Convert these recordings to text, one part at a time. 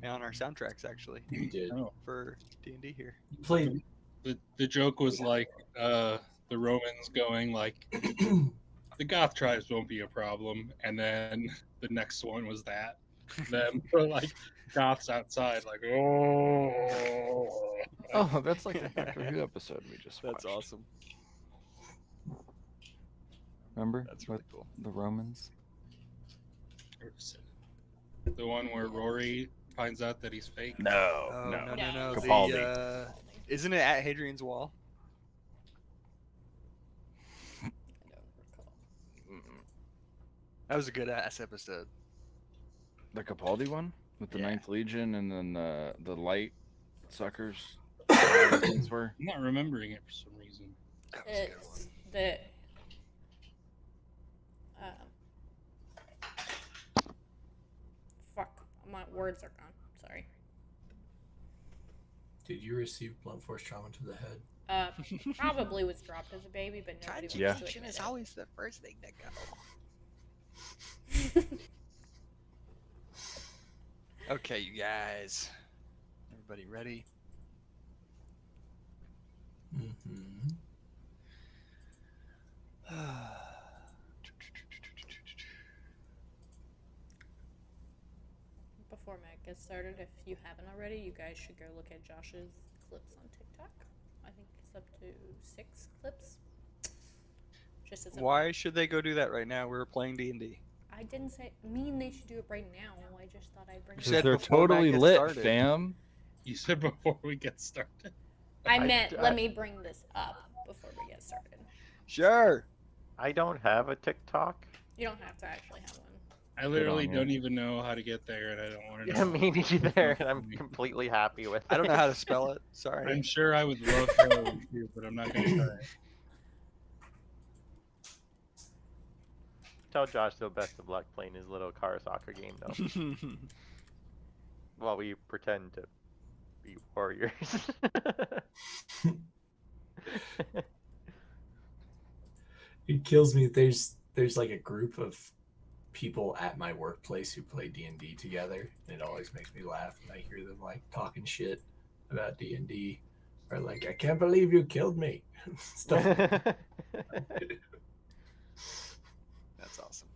on our soundtracks actually You did. Oh. for D&D here. You played. The joke was like the Romans going like the Goth tribes won't be a problem, and then the next one was that them for like Goths outside like oh. Oh, that's like the Doctor Who episode we just watched. That's awesome. Remember? That's really With cool. the Romans. The one where Rory finds out that he's fake. No, Oh, no. no. Capaldi. Isn't it at Hadrian's Wall? I don't recall. That was a good ass episode. The Capaldi one with the Yeah. Ninth Legion, and then the light suckers. whatever those things were. I'm not remembering it for some reason. That was a good one. It's the fuck. My words are gone. Sorry. Did you receive blunt force trauma to the head? Probably was dropped as a baby, but nobody wants to Conjugation admit is it. always the first thing to go. Okay, you guys. Everybody ready? Mm-hmm. Before Matt gets started, if you haven't already, you guys should go look at Josh's clips on TikTok. I think it's up to 6 clips. Just as a Why should they go do that right now? We're playing D&D. I didn't mean they should do it right now. I just thought I'd bring You it said up. They're before Matt totally gets lit, started. fam. You said before we get started. I meant let me bring this up before we get started. Sure. I don't have a TikTok. You don't have to actually have one. I literally on you. don't even know how to get there, and I don't want to Yeah, know. me neither. And I'm completely happy with it. I don't know how to spell it. Sorry. I'm sure I would love to too, but I'm not going to try. Tell Josh the best of luck playing his little car soccer game, though. While we pretend to be warriors. It kills me. There's like a group of people at my workplace who play D&D together. And it always makes me laugh when I hear them like talking shit about D&D, or like, I can't believe you killed me. Stuff. That's awesome.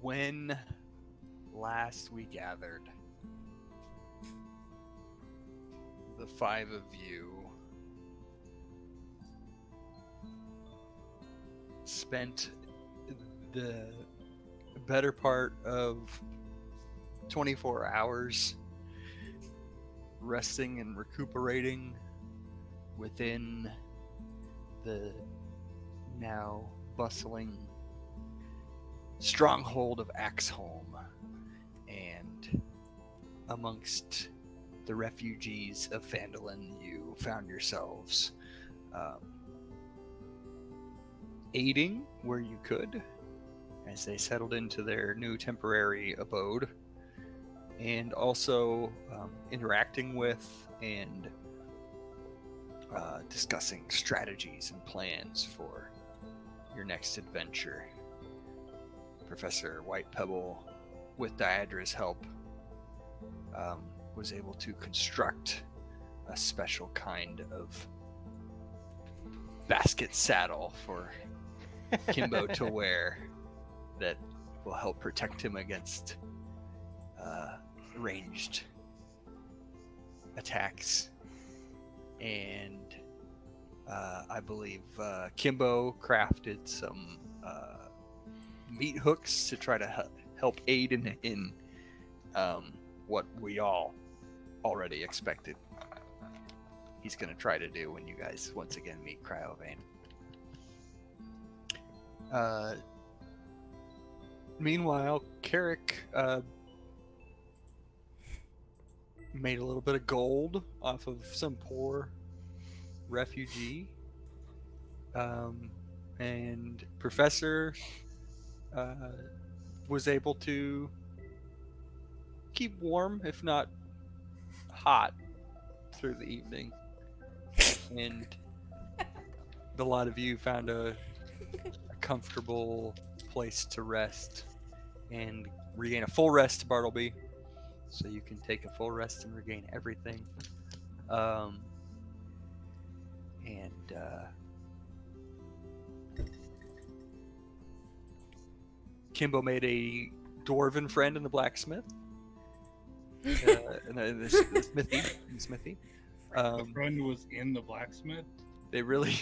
When last we gathered, the 5 of you spent the better part of 24 hours resting and recuperating within the now bustling stronghold of Axholm, and amongst the refugees of Phandalin, you found yourselves aiding where you could as they settled into their new temporary abode, and also interacting with and discussing strategies and plans for your next adventure. Professor White Pebble, with Diadra's help, was able to construct a special kind of basket saddle for Kimbo to wear that will help protect him against ranged attacks. And I believe Kimbo crafted some meat hooks to try to help aid in what we all already expected he's going to try to do when you guys once again meet Cryovane. Meanwhile, Carrick made a little bit of gold off of some poor refugee, and Professor was able to keep warm, if not hot, through the evening. And a lot of you found a comfortable place to rest and regain a full rest, Bartleby. So you can take a full rest and regain everything. Kimbo made a dwarven friend in the blacksmith. In the smithy. The friend was in the blacksmith. They really,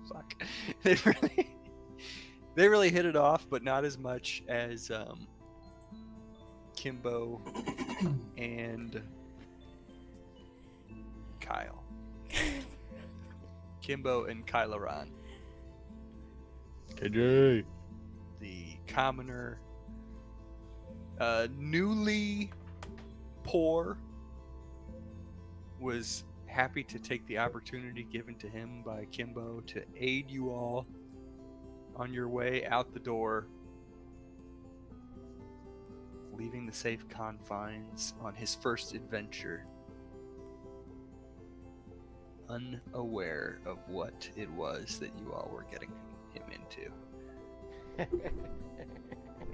fuck. They really hit it off, but not as much as Kimbo and Kyle. Kimbo and Kyleron. KJ. The commoner, newly poor, was happy to take the opportunity given to him by Kimbo to aid you all on your way out the door, leaving the safe confines on his first adventure, unaware of what it was that you all were getting him into.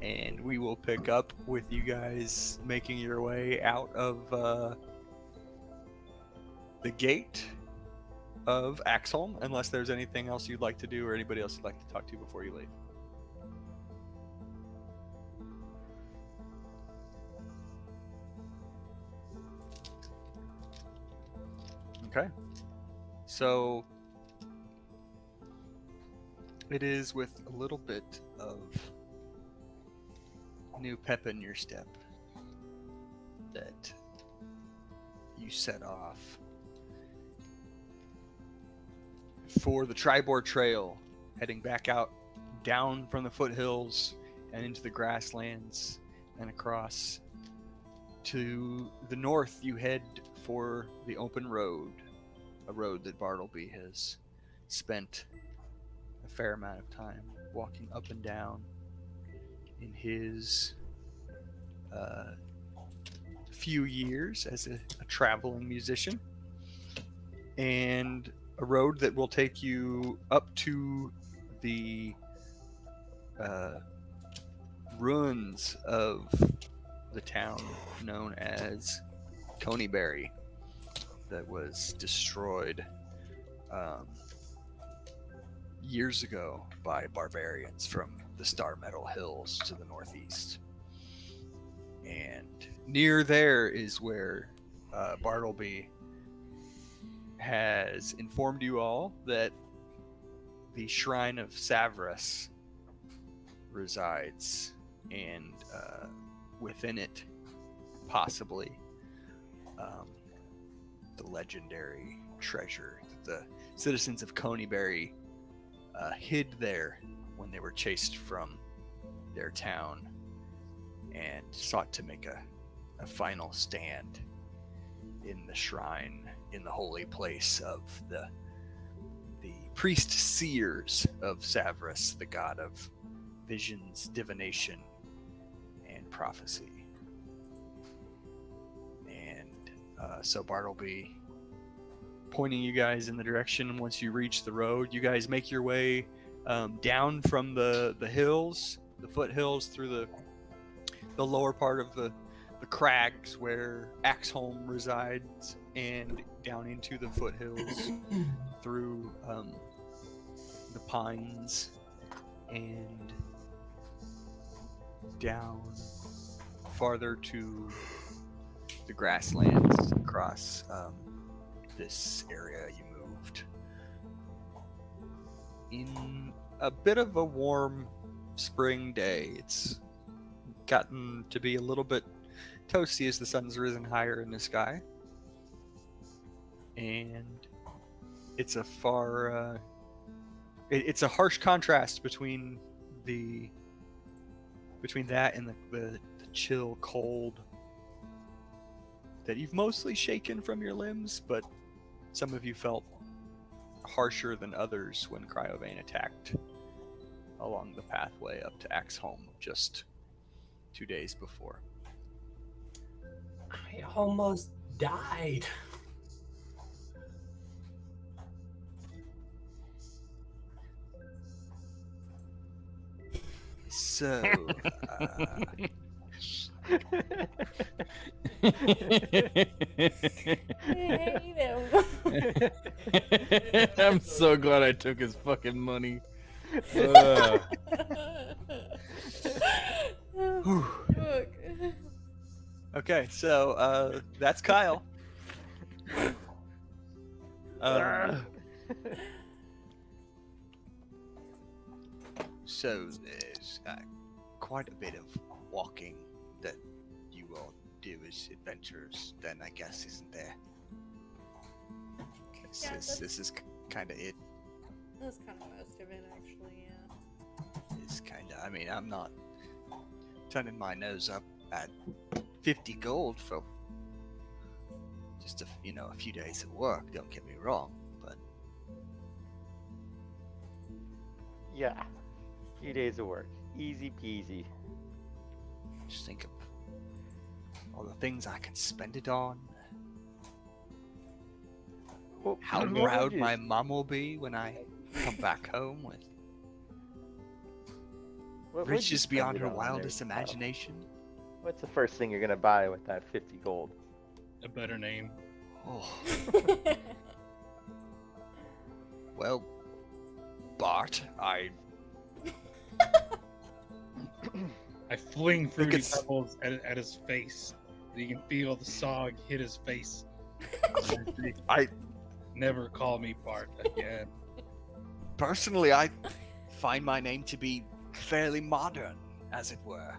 And we will pick up with you guys making your way out of the gate of Axholm, unless there's anything else you'd like to do or anybody else you'd like to talk to before you leave. Okay. So it is with a little bit of new pep in your step that you set off for the Tribor Trail, heading back out down from the foothills and into the grasslands and across. To the north, you head for the open road, a road that Bartleby has spent a fair amount of time walking up and down in his few years as a traveling musician, and a road that will take you up to the ruins of the town known as Coneyberry that was destroyed years ago by barbarians from the Star Metal Hills to the northeast. And near there is where Bartleby has informed you all that the Shrine of Savras resides, and within it, possibly, the legendary treasure that the citizens of Coneyberry hid there when they were chased from their town and sought to make a final stand in the shrine, in the holy place of the priest seers of Savras, the god of visions, divination, and prophecy. And so Bartleby, pointing you guys in the direction, once you reach the road, you guys make your way down from the hills, the foothills, through the lower part of the crags where Axholm resides, and down into the foothills through the pines and down farther to the grasslands across this area you moved. In a bit of a warm spring day, it's gotten to be a little bit toasty as the sun's risen higher in the sky, and it's a it's a harsh contrast between that and the chill cold that you've mostly shaken from your limbs, but some of you felt harsher than others when Cryovane attacked along the pathway up to Axholm just 2 days before. I almost died. So, I hate him. I'm so glad I took his fucking money. Ugh. Look. okay, so that's Kyle. So there's quite a bit of walking that you all do as adventurers, then I guess, isn't there? Yeah, This is kind of it. That's kind of most of it, actually, yeah. It's kind of. I mean, I'm not turning my nose up at 50 gold for just a few days of work. Don't get me wrong, but Yeah. Few days of work. Easy peasy. just think of all the things I can spend it on. Well, How what would proud you- my mom will be when I come back home with what would you riches spend beyond it her on there, wildest Kyle? imagination. What's the first thing you're gonna buy with that 50 gold? A better name. Oh, well, Bart, I fling fruity it's- pebbles at his face. You can feel the sog hit his face. I Never call me Bart again. personally, I find my name to be fairly modern, as it were.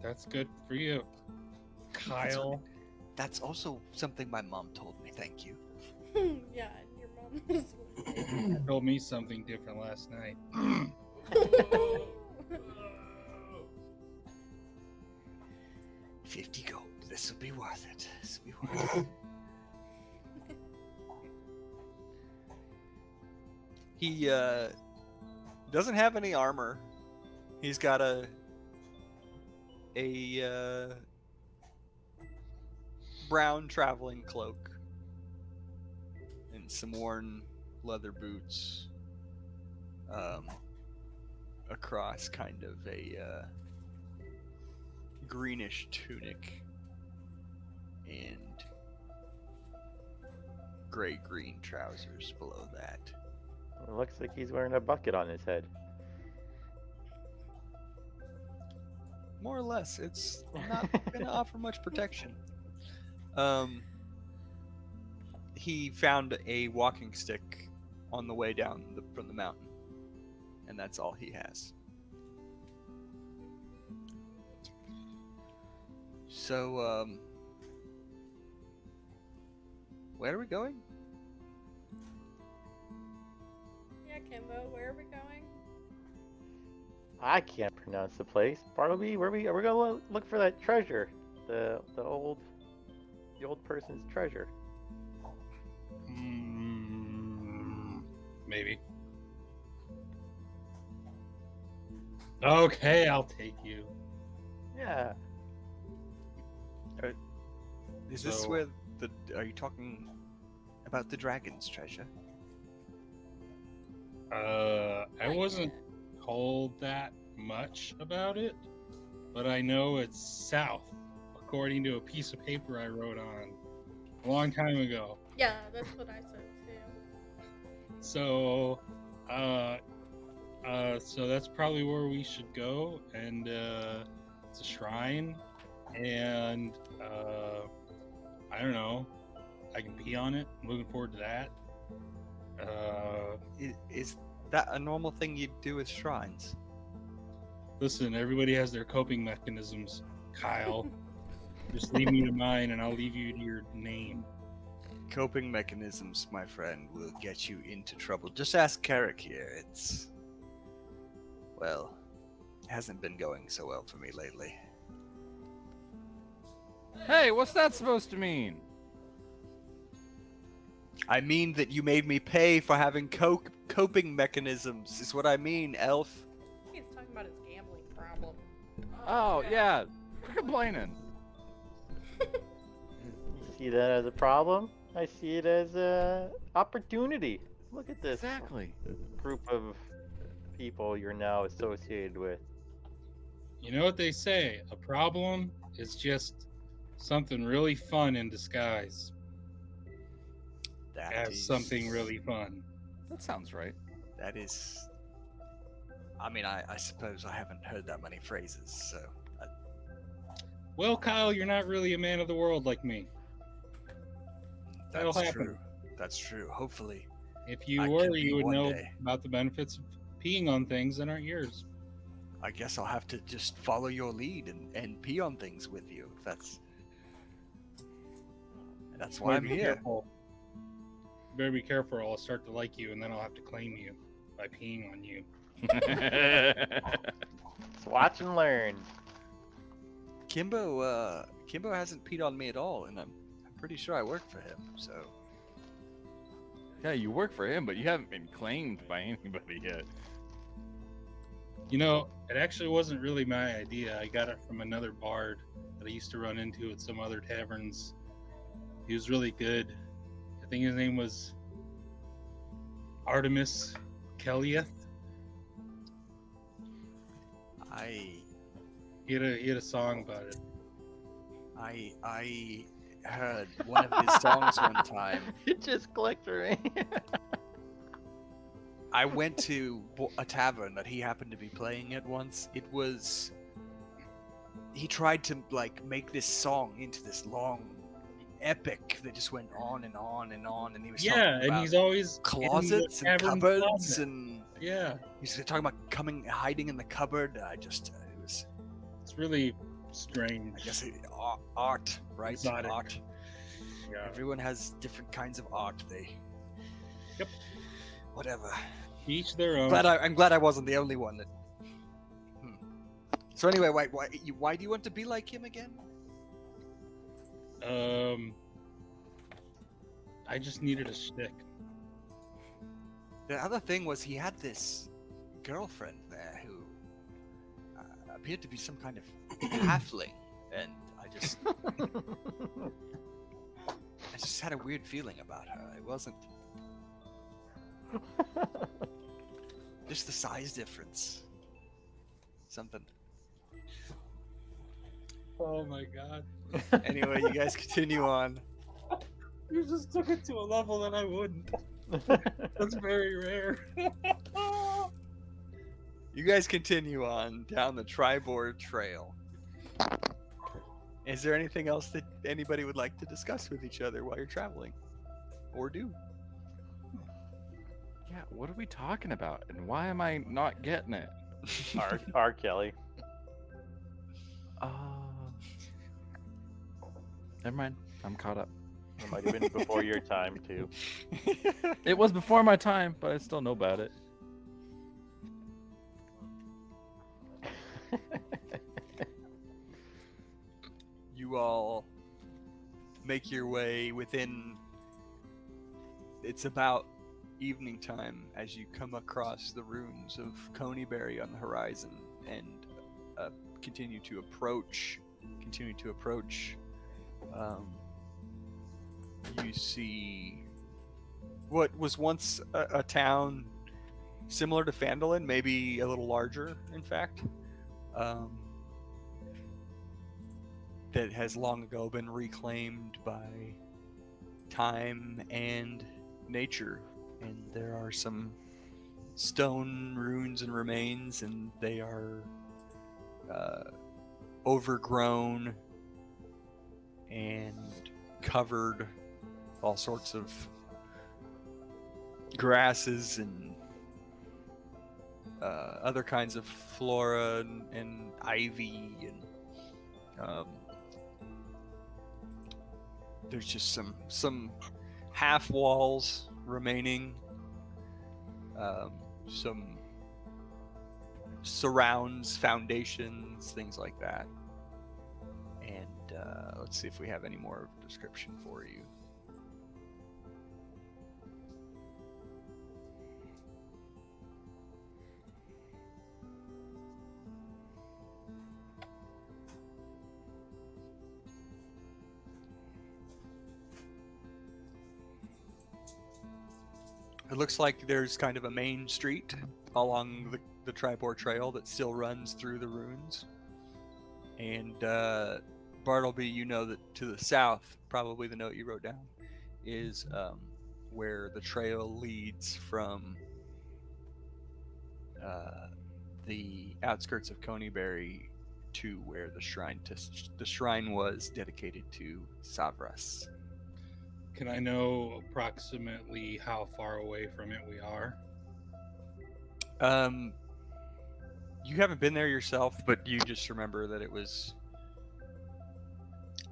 That's good for you, Kyle. That's also something my mom told me. Thank you. Yeah, and your mom was Told me something different last night. 50 gold. This will be worth it. This will be worth it. He doesn't have any armor. He's got a brown traveling cloak and some worn leather boots across kind of a greenish tunic and gray-green trousers below that. It looks like he's wearing a bucket on his head. More or less, it's not gonna offer much protection. He found a walking stick on the way down from the mountain, and that's all he has. So, where are we going? Yeah, Kimbo, where are we going? I can't pronounce the place. Bartleby, where are we gonna look for that treasure? The old person's treasure. Maybe. Okay, I'll take you. Yeah. Is this So- where are you talking about the dragon's treasure? I wasn't told that much about it, but I know it's south, according to a piece of paper I wrote on a long time ago. Yeah, that's what I said too. So, so that's probably where we should go, and it's a shrine, and I don't know, I can pee on it. I'm looking forward to that. Is that a normal thing you do with shrines? Listen, everybody has their coping mechanisms, Kyle. Just leave me to mine, and I'll leave you to your name. Coping mechanisms, my friend, will get you into trouble. Just ask Carrick here. It hasn't been going so well for me lately. Hey, what's that supposed to mean? I mean that you made me pay for having coping mechanisms is what I mean, Elf. He's talking about his gambling problem. Oh yeah, we're complaining. You see that as a problem? I see it as a opportunity. Look at this Exactly. group of people you're now associated with. You know what they say? A problem is just something really fun in disguise That as is something really fun. That sounds right. That is. I mean, I suppose I haven't heard that many phrases, so. Well, Kyle, you're not really a man of the world like me. That'll That's happen. true. That's true. Hopefully. If you I were, can be you would one know day. about the benefits of peeing on things that aren't yours. I guess I'll have to just follow your lead and pee on things with you. That's why I'm Better be here. careful. You better be careful, or I'll start to like you, and then I'll have to claim you by peeing on you. Let's watch and learn. Kimbo hasn't peed on me at all, and I'm pretty sure I work for him. So Yeah, you work for him, but you haven't been claimed by anybody yet. You know, it actually wasn't really my idea. I got it from another bard that I used to run into at some other taverns. He was really good. I think his name was Artemis Kellieth. He had a song about it. I heard one of his songs one time. It just clicked for me. I went to a tavern that he happened to be playing at once. He tried to like make this song into this long epic that just went on and on and on, and he was Yeah, talking and about he's always in the closets and tavern cupboards closet. and Yeah, he's talking about hiding in the cupboard. It was, it's really strange. I guess, art, right? Exotic. Art. Yeah. Everyone has different kinds of art. Yep. Whatever. Each their own. I'm glad I wasn't the only one that. So anyway, why do you want to be like him again? I just needed a shtick. The other thing was he had this girlfriend there who appeared to be some kind of halfling, and I just had a weird feeling about her. It wasn't just the size difference. Something. Oh my god. Anyway, you guys continue on. You just took it to a level that I wouldn't. That's very rare. You guys continue on down the Tribord Trail. Is there anything else that anybody would like to discuss with each other while you're traveling? Or do? Yeah, what are we talking about? And why am I not getting it? R. Kelly. Never mind. I'm caught up. It might have been before your time too. It was before my time, but I still know about it. You all make your way within. It's about evening time as you come across the ruins of Coneyberry on the horizon and continue to approach. You see what was once a town similar to Phandalin, maybe a little larger, in fact, that has long ago been reclaimed by time and nature. And there are some stone ruins and remains, and they are overgrown and covered all sorts of grasses and other kinds of flora and ivy, and there's just some half walls remaining, some surrounds, foundations, things like that. And let's see if we have any more description for you. It looks like there's kind of a main street along the Tribor Trail that still runs through the ruins. And Bartleby, you know that to the south, probably the note you wrote down, is where the trail leads from the outskirts of Coneyberry to where the shrine was dedicated to Savras. Can I know approximately how far away from it we are? You haven't been there yourself, but you just remember that it was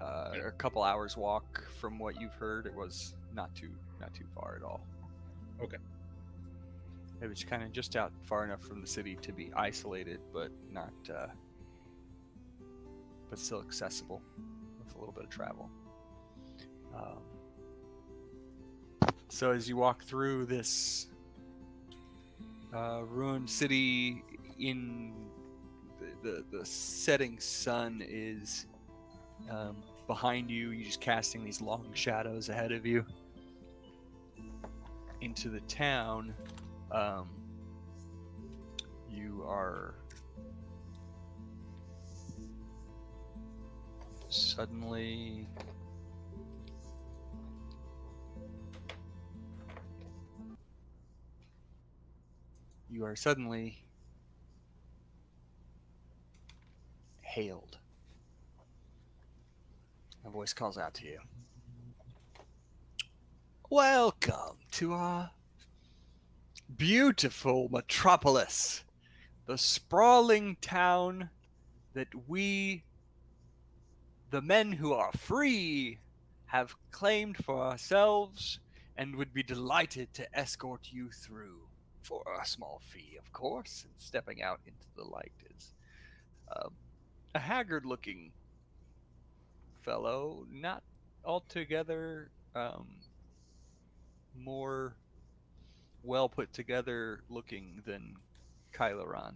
a couple hours walk from what you've heard. It was not too far at all. Okay. It was kind of just out far enough from the city to be isolated, but not, but still accessible with a little bit of travel. So as you walk through this ruined city, in the setting sun is behind you. You're just casting these long shadows ahead of you into the town. You are suddenly hailed. A voice calls out to you. Welcome to our beautiful metropolis, the sprawling town that we, the men who are free, have claimed for ourselves and would be delighted to escort you through for a small fee, of course. And stepping out into the light is a haggard-looking fellow, not altogether more well put together looking than Kyloran,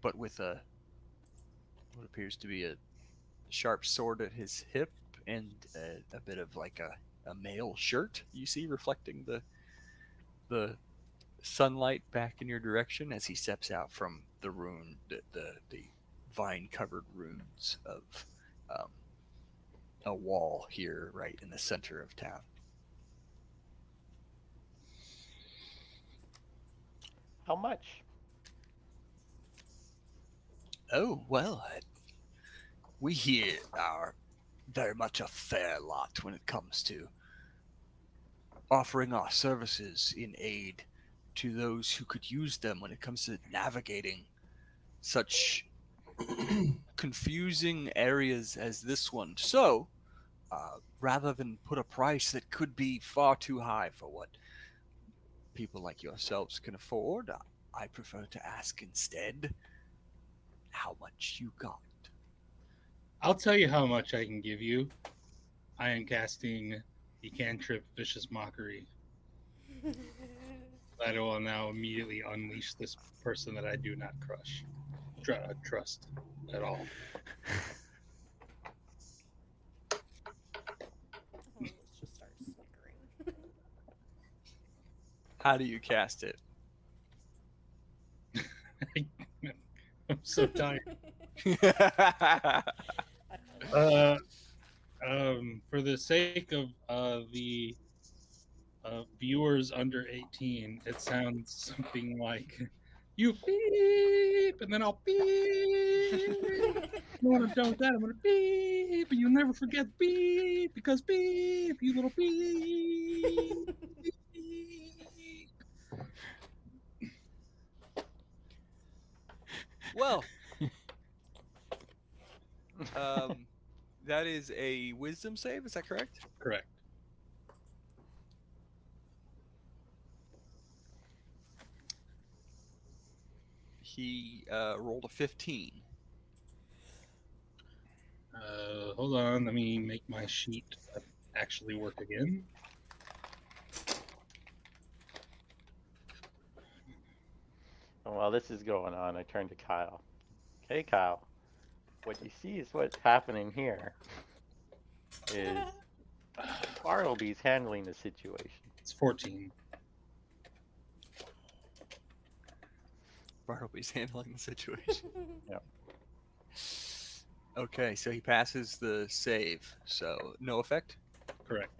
but with what appears to be a sharp sword at his hip and a bit of like a mail shirt. You see reflecting the sunlight back in your direction as he steps out from the the vine covered ruins of a wall here right in the center of town. How much? Oh, well, we here are very much a fair lot when it comes to offering our services in aid to those who could use them when it comes to navigating such confusing areas as this one. So, rather than put a price that could be far too high for what people like yourselves can afford, I prefer to ask instead how much you got. I'll tell you how much I can give you. I am casting the cantrip Vicious Mockery. That will now immediately unleash this person that I do not trust at all. Let's just start snickering. How do you cast it? I'm so tired. For the sake of the viewers under 18, it sounds something like, "You beep, and then I'll beep. You want to done with that? I'm gonna beep, and you'll never forget beep because beep, you little beep." Well, that is a wisdom save, is that correct? Correct. He rolled a 15. Hold on, let me make my sheet actually work again. While this is going on, I turn to Kyle. Okay, Kyle. What you see is what's happening here. Is Bartleby's handling the situation. It's 14. Bartleby's handling the situation. Yep. Okay, so he passes the save, so no effect. Correct.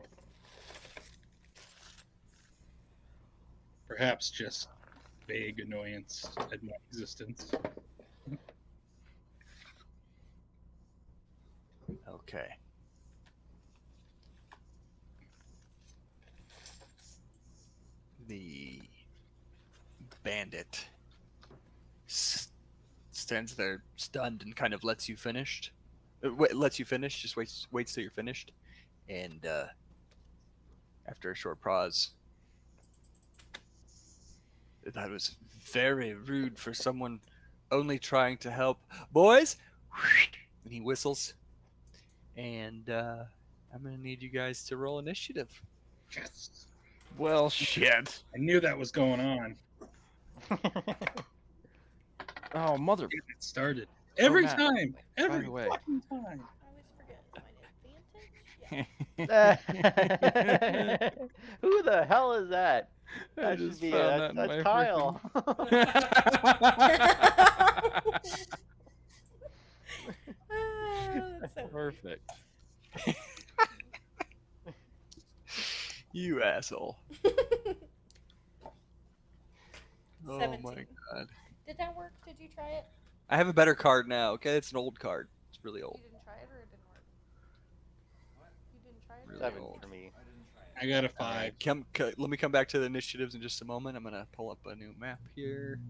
Perhaps just vague annoyance at my existence. Okay. The bandit stands there stunned and kind of lets you finish. Lets you finish. Just waits till you're finished, and after a short pause, that was very rude for someone only trying to help. Boys, and he whistles, and I'm gonna need you guys to roll initiative. Yes. Well, shit. I knew that was going on. Oh, mother. Getting it started. Every Matt, time. by Every the way. fucking time. I always forget. Is mine advantage? Yeah. Who the hell is that? I That just should be found that in that's my Kyle. That's so Perfect. You asshole. Oh my 17. god. Did that work? Did you try it? I have a better card now, okay? It's an old card. It's really You old. didn't try it or it didn't work? You didn't try it? Really 7 old. for me. I got a All 5. right, let me come back to the initiatives in just a moment. I'm going to pull up a new map here.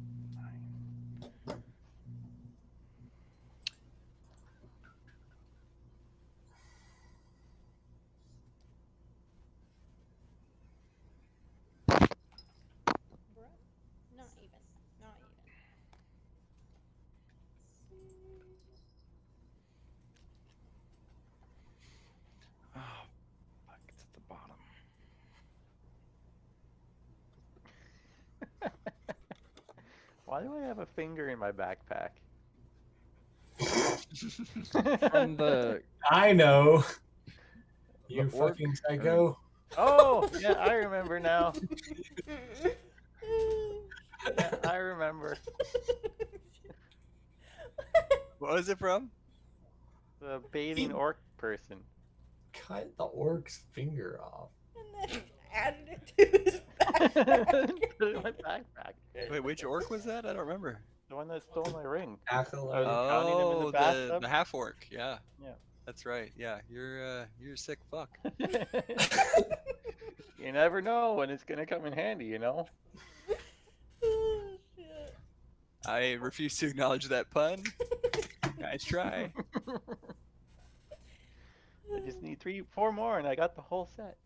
Bruh. Not even. Not even. Oh, fuck, it's at the bottom. Why do I have a finger in my backpack? From the I know. You orc, fucking psycho. Oh, yeah, I remember now. Yeah, I remember. What was it from? The baiting orc person. Cut the orc's finger off. And then added it to his backpack. Put it in my backpack. Wait, which orc was that? I don't remember. The one that stole my ring. Acolyte. Oh, Drowning him in the bathtub? the half orc. Yeah. Yeah. That's right. Yeah, you're a sick fuck. You never know when it's gonna come in handy, you know? Oh, shit. I refuse to acknowledge that pun. Nice try. I just need 4 more and I got the whole set.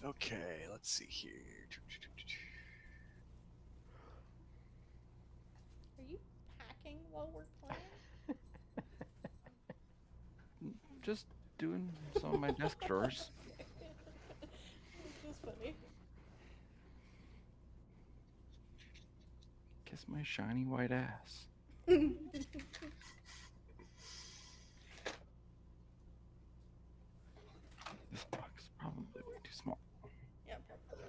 Okay, let's see here. Are you hacking while we're playing? just doing some of my desk drawers. It's just funny. Kiss my shiny white ass. This box is probably way too small. Yeah, probably.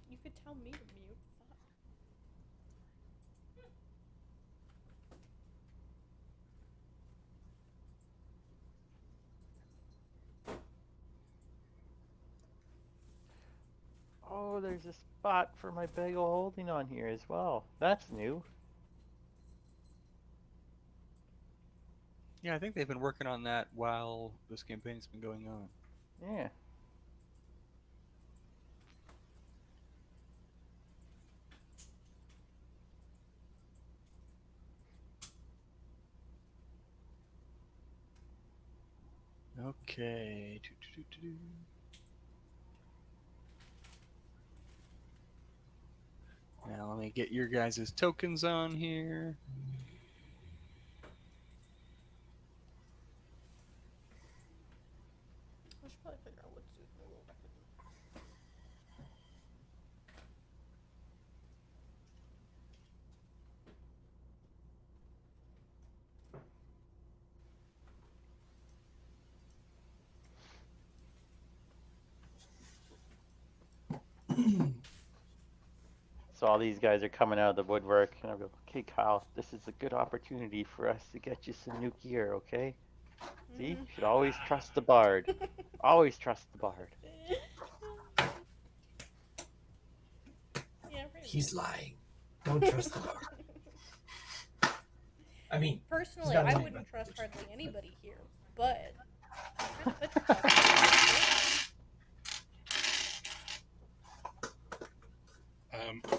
You could tell me to mute. Fuck. Oh, there's a spot for my bagel holding on here as well. That's new. Yeah, I think they've been working on that while this campaign's been going on. Yeah. Okay. Now let me get your guys' tokens on here. I should probably figure out what to do with my little weapon. So all these guys are coming out of the woodwork, and I go, "Okay, Kyle, this is a good opportunity for us to get you some new gear, okay? See, you should always trust the bard. Always trust the bard." Yeah, pretty He's much. lying. Don't trust the bard. I mean, Personally, not I lying wouldn't about trust it. hardly anybody here, but I'm trying to put yourself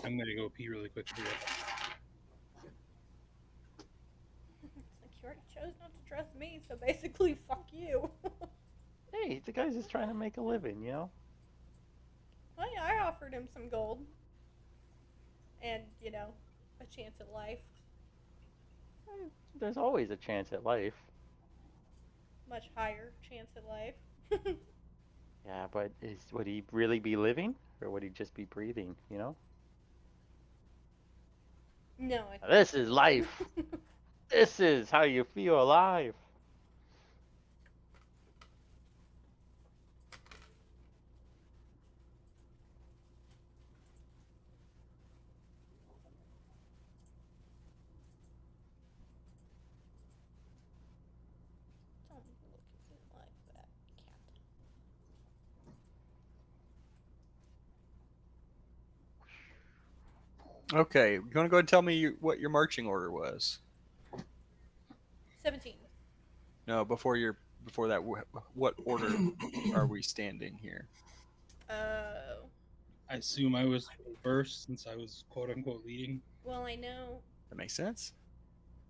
I'm gonna go pee really quick. Here. It's like you already chose not to trust me, so basically, fuck you. Hey, the guy's just trying to make a living, you know? Well, yeah, I offered him some gold. And, a chance at life. There's always a chance at life. Much higher chance at life. Yeah, but would he really be living, or would he just be breathing, you know? No, Now, this is life. This is how you feel alive. Don't look at me like that, cat. Okay, you want to go and tell me what your marching order was? 17. No, before that, what order are we standing here? Oh. I assume I was first since I was quote unquote leading. Well, I know. That makes sense.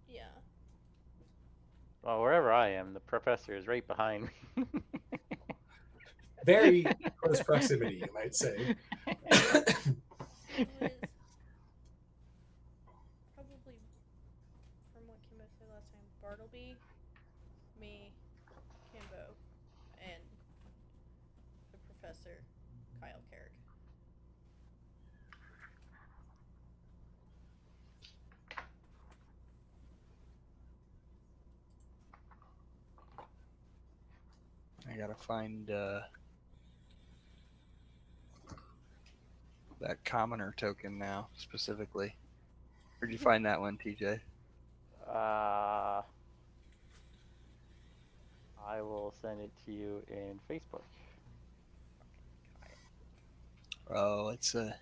Yeah. Well, wherever I am, the professor is right behind me. Very close proximity, you might say. It was probably, from what Kimbo said last time, Bartleby, me, Kimbo, and the professor, Kyle Carrick. I gotta find that commoner token now, specifically. Where'd you find that one, TJ? I will send it to you in Facebook. Oh, it's a.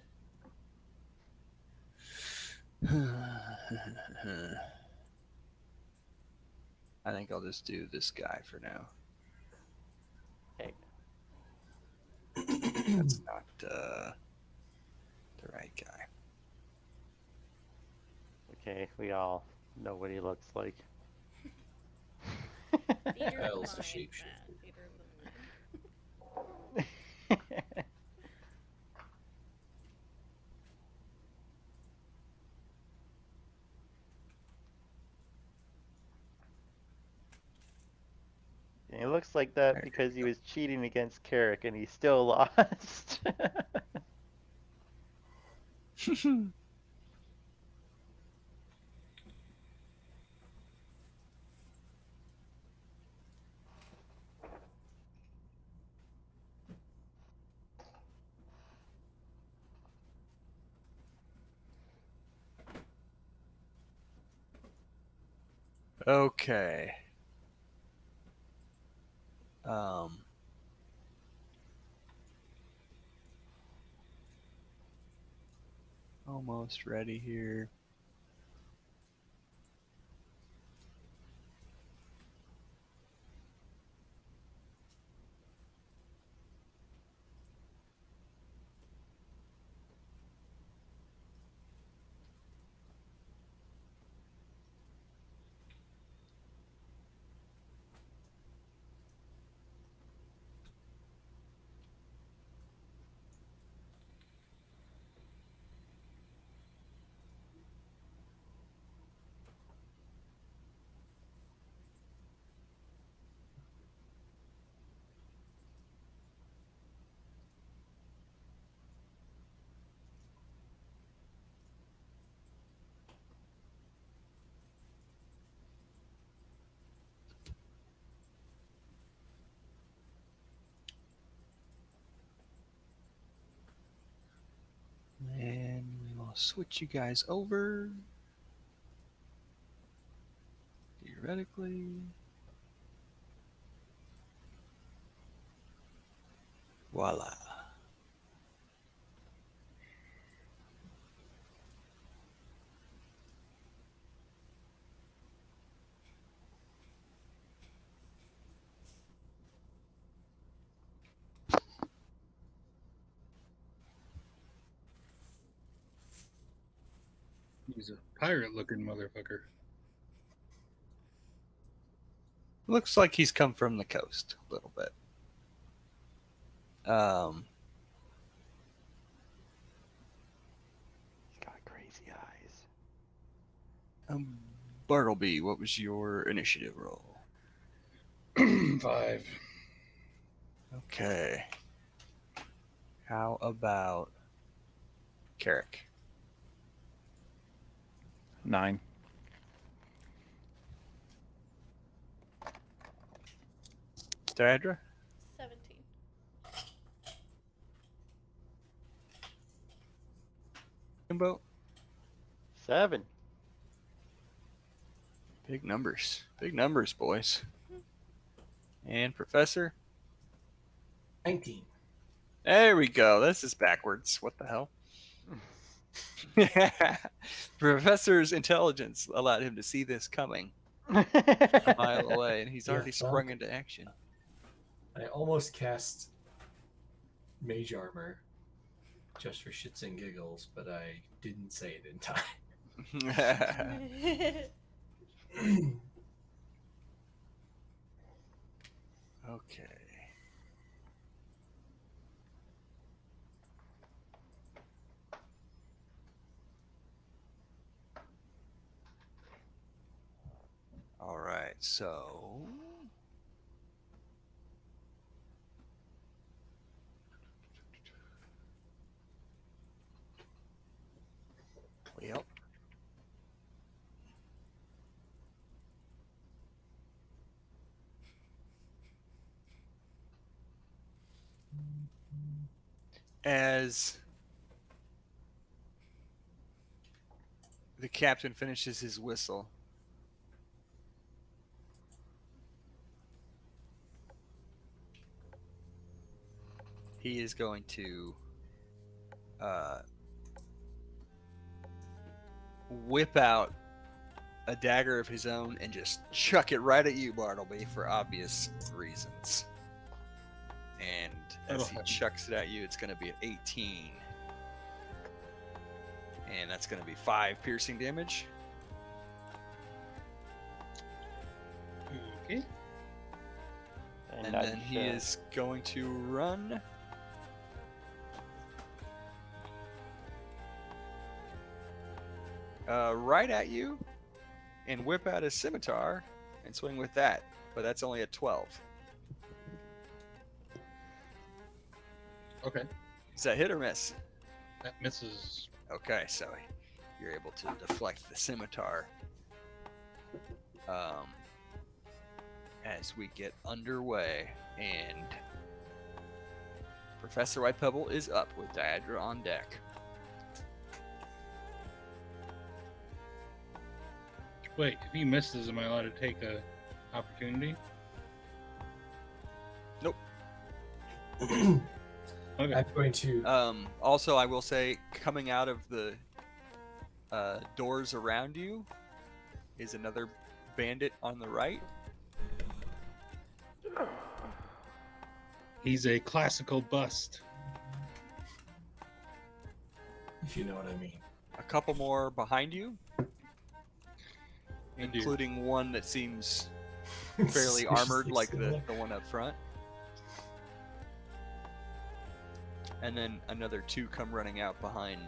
I think I'll just do this guy for now. Okay. That's not the right guy. Okay, we all know what he looks like. Theater of Kyle's the a mind, shapeshifter. Matt. Theater of the mind. It looks like that There because he you go. was cheating against Carrick and he still lost. Okay. Almost ready here. I'll switch you guys over. Theoretically. Voila. He's a pirate-looking motherfucker. Looks like he's come from the coast a little bit. He's got crazy eyes. Bartleby, what was your initiative roll? 5. Okay. How about Carrick? 9. Diadra? 17. Kimbo? 7. Big numbers. Big numbers, boys. And Professor? 19. There we go. This is backwards. What the hell? Professor's intelligence allowed him to see this coming a mile away, and he's Yeah, already sprung into action. I almost cast Mage Armor just for shits and giggles, but I didn't say it in time. Okay. All right, so yep. As the captain finishes his whistle, he is going to whip out a dagger of his own and just chuck it right at you, Bartleby, for obvious reasons. And as he chucks it at you, it's going to be an 18. And that's going to be 5 piercing damage. Okay. And then he is going to run. Right at you and whip out his scimitar and swing with that. But that's only a 12. Okay. Is that hit or miss? That misses. Okay, so you're able to deflect the scimitar. As we get underway, and Professor White Pebble is up with Diadra on deck. Wait, if he misses, am I allowed to take a opportunity? Nope. Okay. I'm going to. Also, I will say, coming out of the doors around you is another bandit on the right. He's a classical bust. If you know what I mean. A couple more behind you, I do. including one that seems fairly armored like the one up front. And then another 2 come running out behind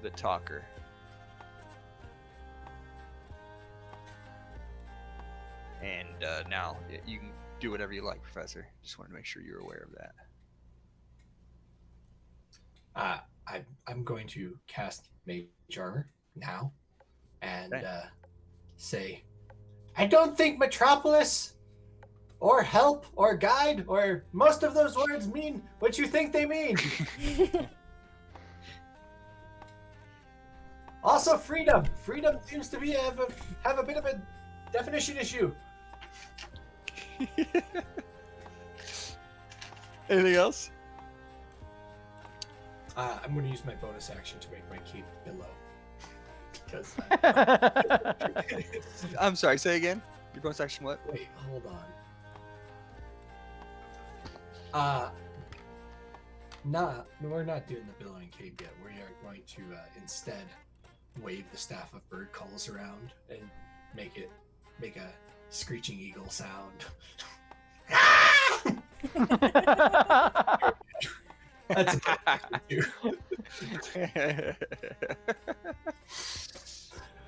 the talker. And now you can do whatever you like, Professor. Just wanted to make sure you're aware of that. I'm going to cast Mage Armor now and say, I don't think Metropolis or help or guide or most of those words mean what you think they mean. Also, freedom. Freedom seems to be have a bit of a definition issue. Anything else? I'm going to use my bonus action to make my cape billow. Because I'm sorry. Say again. Your bonus action. What? wait, hold on. We're not doing the billowing cape yet. We are going to instead wave the staff of bird calls around and make a screeching eagle sound. That's a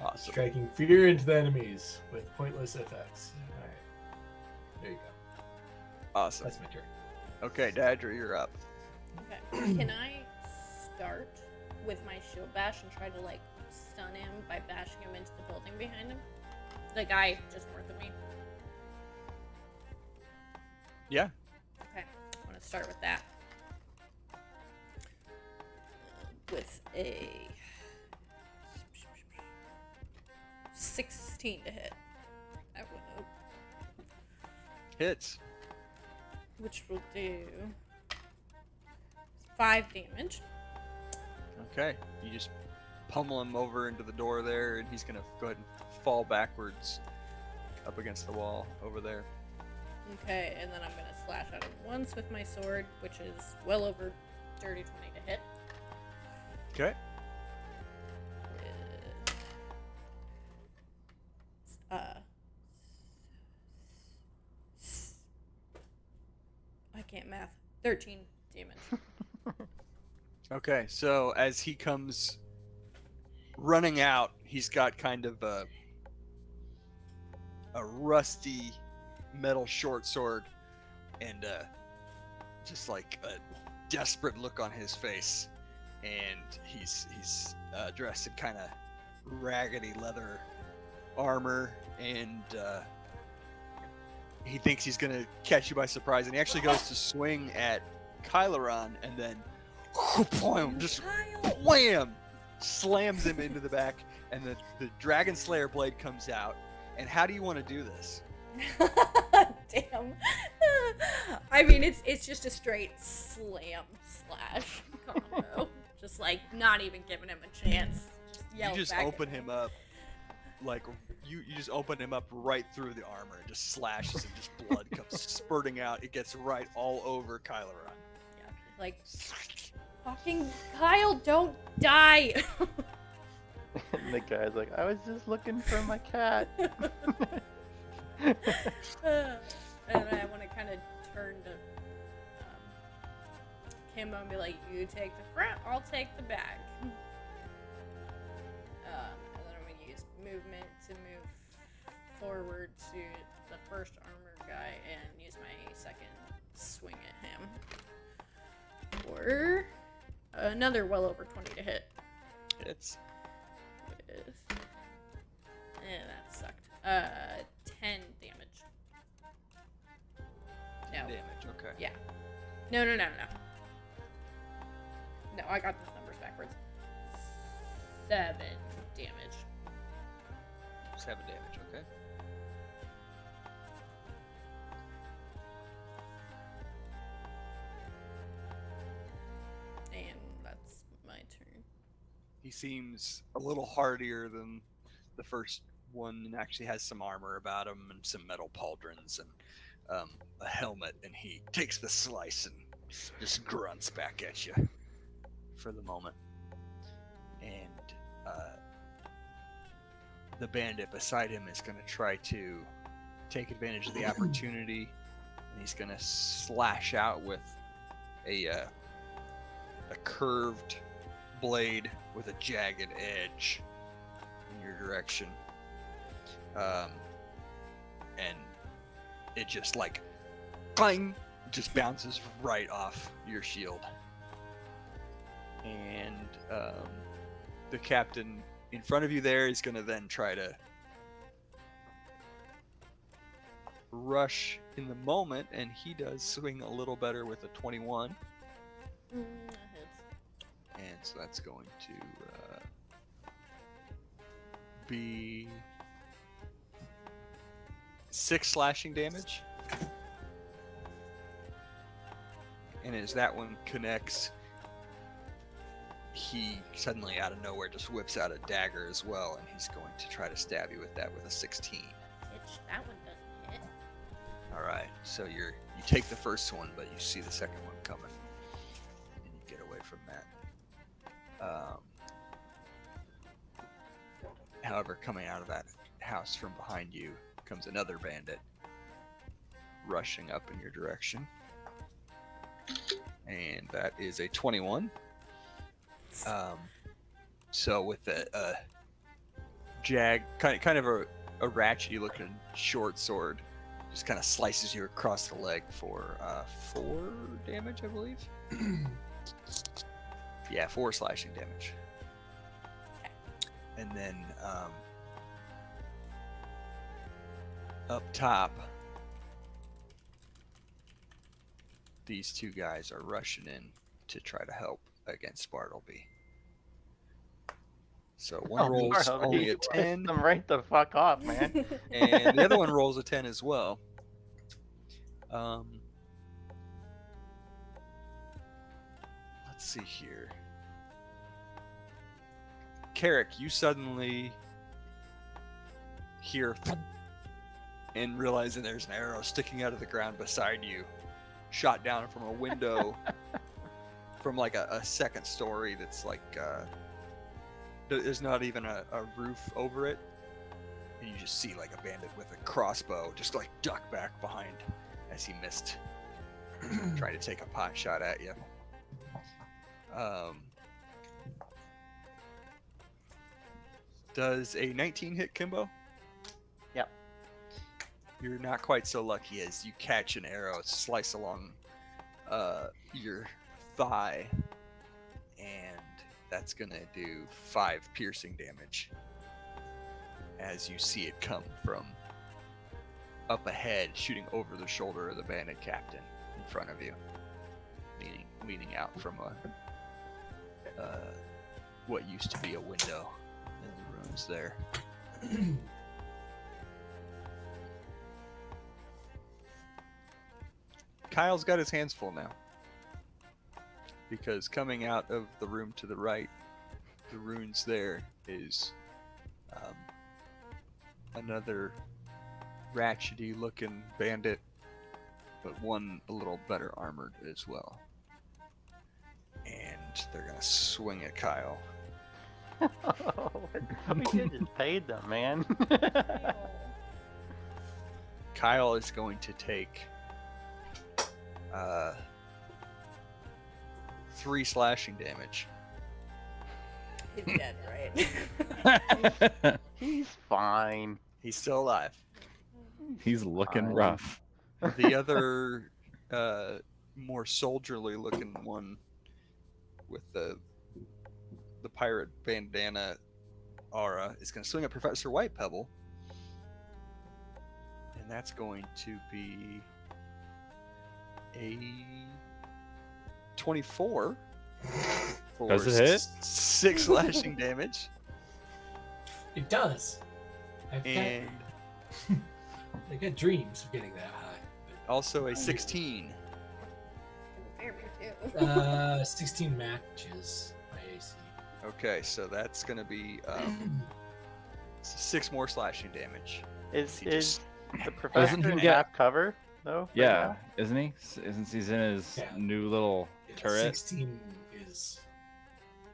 Awesome. striking fear into the enemies with pointless effects. All right, there you go. Awesome. That's my turn. Okay, Dadra, you're up. Okay. Can I start with my shield bash and try to like stun him by bashing him into the building behind him? The guy just north of me. Yeah. Okay. I'm gonna start with that. With a 16 to hit. That would Hits. which will do 5 damage. Okay. You just pummel him over into the door there, and he's gonna go ahead and fall backwards up against the wall over there. Okay, and then I'm gonna slash at him once with my sword, which is well over dirty 20 to hit. Okay. I can't math. 13 damage. Okay. So as he comes running out, he's got kind of a rusty metal short sword and just like a desperate look on his face, and he's dressed in kind of raggedy leather armor, and he thinks he's gonna catch you by surprise, and he actually goes to swing at Kyleron, and then just wham, slams him into the back, and the Dragon Slayer blade comes out. And how do you want to do this? Damn. I mean, it's just a straight slam slash combo. Just like not even giving him a chance. Just yell You just back at open him up, like you just open him up right through the armor, and just slashes, and just blood comes spurting out. It gets right all over Kyleron. Yeah, like fucking Kyle, don't die. And the guy's like, I was just looking for my cat. And I want to kind of turn to Kimbo and be like, you take the front, I'll take the back. And then I'm going to use movement to move forward to the first armor guy and use my second swing at him. For another well over 20 to hit. It's That sucked. 10 damage. No. damage. Okay. Yeah. No. No, I got those numbers backwards. 7 damage. 7 damage. Okay. And that's my turn. He seems a little hardier than the first one, and actually has some armor about him and some metal pauldrons and a helmet, and he takes the slice and just grunts back at you for the moment. And the bandit beside him is going to try to take advantage of the opportunity, and he's going to slash out with a curved blade with a jagged edge in your direction, and it just like clang, just bounces right off your shield. And the captain in front of you there is going to then try to rush in the moment, and he does swing a little better with a 21. That hits. And so that's going to be 6 slashing damage. And as that one connects, he suddenly out of nowhere just whips out a dagger as well, and he's going to try to stab you with that with a 16. Bitch, that one doesn't hit. All right, so you take the first one, but you see the second one coming, and you get away from that. However, coming out of that house from behind you comes another bandit, rushing up in your direction, and that is a 21. So with a jag, kind of a ratchety looking short sword, just kind of slices you across the leg for 4 damage, I believe. Yeah, 4 slashing damage. And then up top, these 2 guys are rushing in to try to help against Bartleby. So one rolls only a 10. Them right the fuck off, man. And the other one rolls a 10 as well. Let's see here. Carrick, you suddenly hear and realizing there's an arrow sticking out of the ground beside you, shot down from a window from like a second story that's like there's not even a roof over it, and you just see like a bandit with a crossbow just like duck back behind as he missed trying to take a pot shot at you. Does a 19 hit Kimbo? Yep. You're not quite so lucky as you catch an arrow slice along your thigh, and that's gonna do 5 piercing damage as you see it come from up ahead, shooting over the shoulder of the bandit captain in front of you, leaning out from what used to be a window in the ruins there. Kyle's got his hands full now, because coming out of the room to the right, the ruins there, is another ratchety looking bandit, but one a little better armored as well. And they're gonna swing at Kyle. We could just paid them, man. Kyle is going to take 3 slashing damage. He's dead, right? He's fine. He's still alive. He's looking rough. The other more soldierly looking one with the pirate bandana aura is going to swing at Professor White Pebble, and that's going to be a 24 for Does it hit? 6 slashing damage. It does. And I got dreams of getting that high. also a 16. Fair me too. 16 matches my AC. Okay, so that's going to be 6 more slashing damage. Is He just- the professor Doesn't he in get- half cover though? right Yeah, now? isn't he? Isn't he's in his Yeah. new little Yeah, turret? 16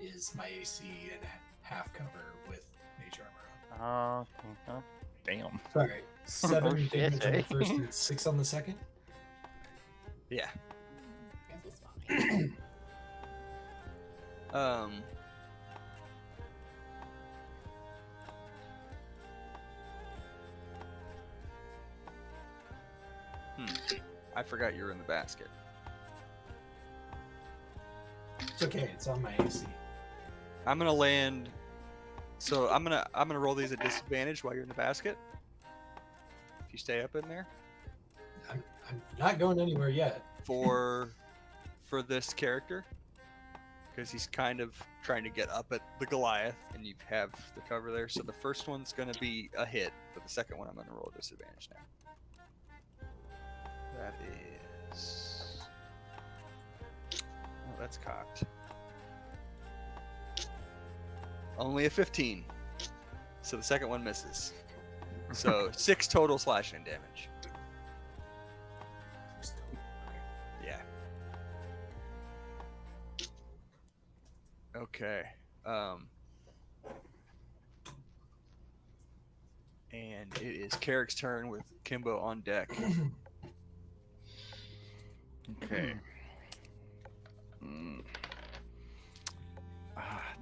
is my AC and half cover with mage armor on. Oh, okay. Huh? Damn. Sorry, 7 shit, damage on the eh? first and 6 on the second. Yeah. This is fine. I forgot you were in the basket. It's okay. It's on my AC. I'm gonna land. So I'm gonna roll these at disadvantage while you're in the basket. If you stay up in there I'm not going anywhere yet. for this character. because he's kind of trying to get up at the Goliath, and you have the cover there. So the first one's going to be a hit, but the second one I'm going to roll a disadvantage now. That is... Oh, that's cocked. Only a 15. So the second one misses. So 6 total slashing damage. Yeah. Okay. And it is Carrick's turn with Kimbo on deck. Okay.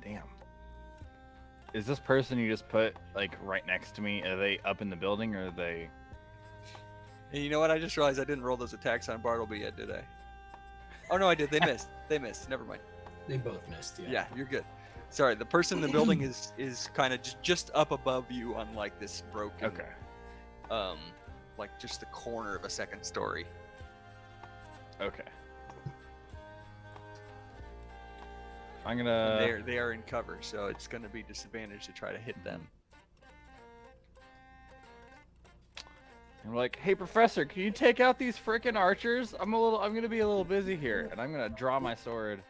Damn. Is this person you just put like right next to me? Are they up in the building or are they? And you know what? I just realized I didn't roll those attacks on Bartleby yet, did I? Oh no, I did. They missed. They missed. Never mind. They both missed. Yeah. Yeah, you're good. Sorry, the person in the building is kind of just up above you on like this broken, Okay. like just the corner of a second story. Okay. I'm And gonna. they are in cover, so it's going to be disadvantage to try to hit them. I'm like, hey professor, can you take out these frickin' archers? I'm gonna be a little busy here, and I'm gonna draw my sword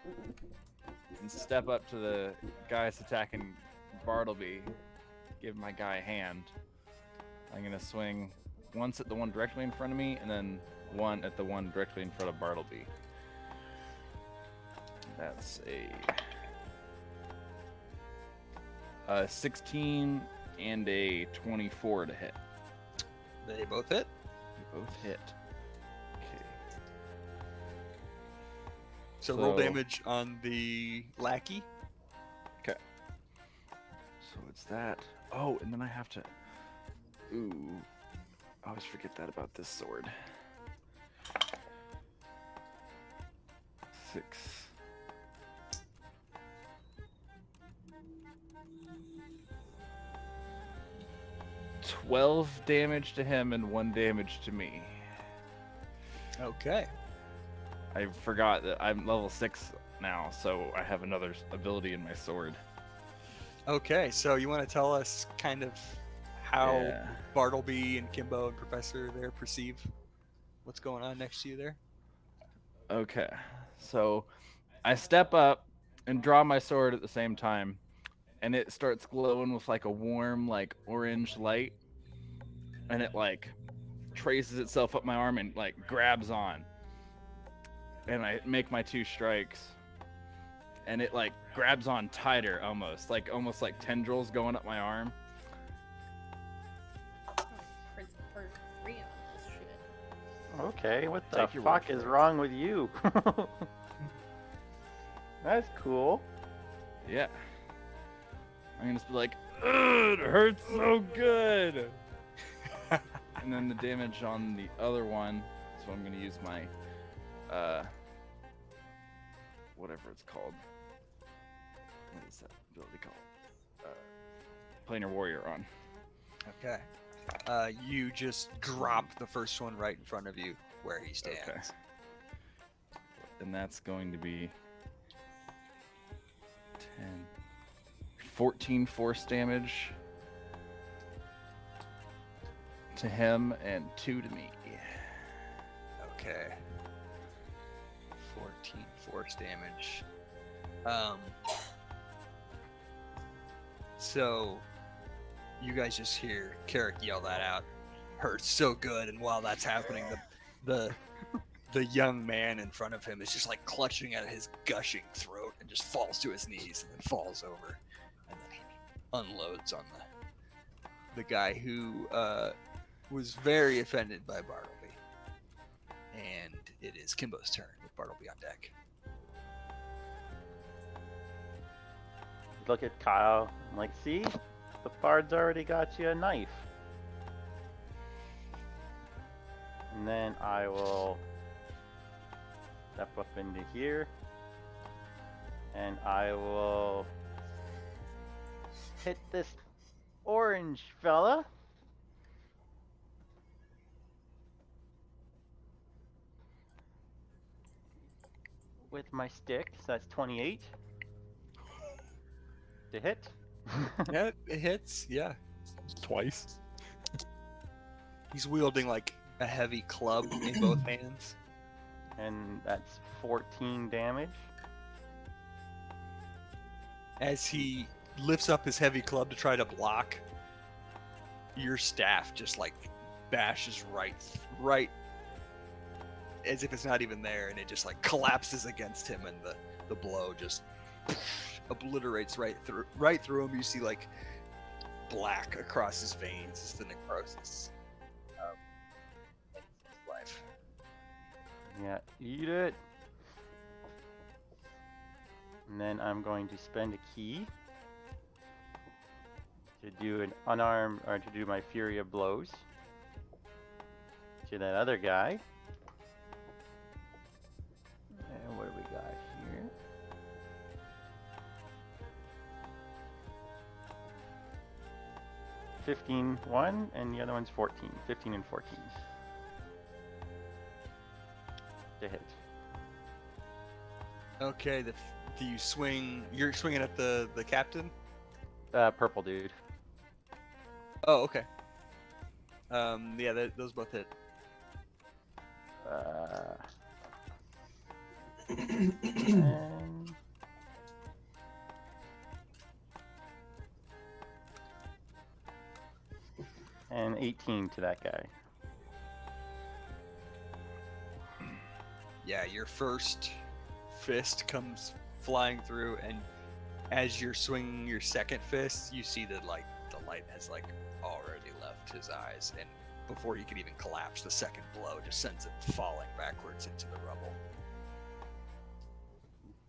and step up to the guys attacking Bartleby. Give my guy a hand. I'm gonna swing once at the one directly in front of me, and then one at the one directly in front of Bartleby. That's a 16 and a 24 to hit. They both hit. They both hit. Okay. So roll damage on the lackey. So it's that. Oh, and then I have to. Ooh. I always forget that about this sword. 6. 12 damage to him and 1 damage to me. Okay. I forgot that I'm level 6 now, so I have another ability in my sword. Okay, so you want to tell us kind of how Yeah. Bartleby and Kimbo and Professor there perceive what's going on next to you there? Okay, so I step up and draw my sword at the same time, and it starts glowing with like a warm, like orange light, and it like traces itself up my arm and like grabs on, and I make my 2 strikes, and it like grabs on tighter, almost like tendrils going up my arm. Prince Free on this shit. Okay, what the Take your word fuck for is it. wrong with you? That's cool. Yeah. I'm gonna just be like, ugh, it hurts so good. And then the damage on the other one, so I'm gonna use my, whatever it's called. What is that ability called? Planar Warrior on. Okay. You just drop the first one right in front of you where he stands. Okay. And that's going to be 10, 14 force damage to him and 2 to me. Okay. 14 force damage. So you guys just hear Carrick yell that out. Hurts so good, and while that's happening, the young man in front of him is just like clutching at his gushing throat and just falls to his knees and then falls over, and then he unloads on the guy who was very offended by Bartleby. And it is Kimbo's turn with Bartleby on deck. Look at Kyle. I'm like, see? The bard's already got you a knife. And then I will step up into here. And I will hit this orange fella. With my stick, so that's 28. To hit. Yeah, it hits. Yeah. Twice. He's wielding like a heavy club in both hands. And that's 14 damage. As he lifts up his heavy club to try to block, your staff just like bashes right as if it's not even there, and it just like collapses against him, and the blow just obliterates right through him. You see like black across his veins as the necrosis ends his life. Yeah, eat it. And then I'm going to spend a key to do an unarmed, or to do my Fury of Blows to that other guy. And what do we got here? One, and the other one's 14. 15 and 14. To hit. Okay, do you swing? You're swinging at the captain. Purple dude. Oh, okay. Yeah, those both hit. And 18 to that guy. Yeah, your first fist comes flying through, and as you're swinging your second fist, you see that like the light has like already left his eyes, and before he can even collapse, the second blow just sends him falling backwards into the rubble.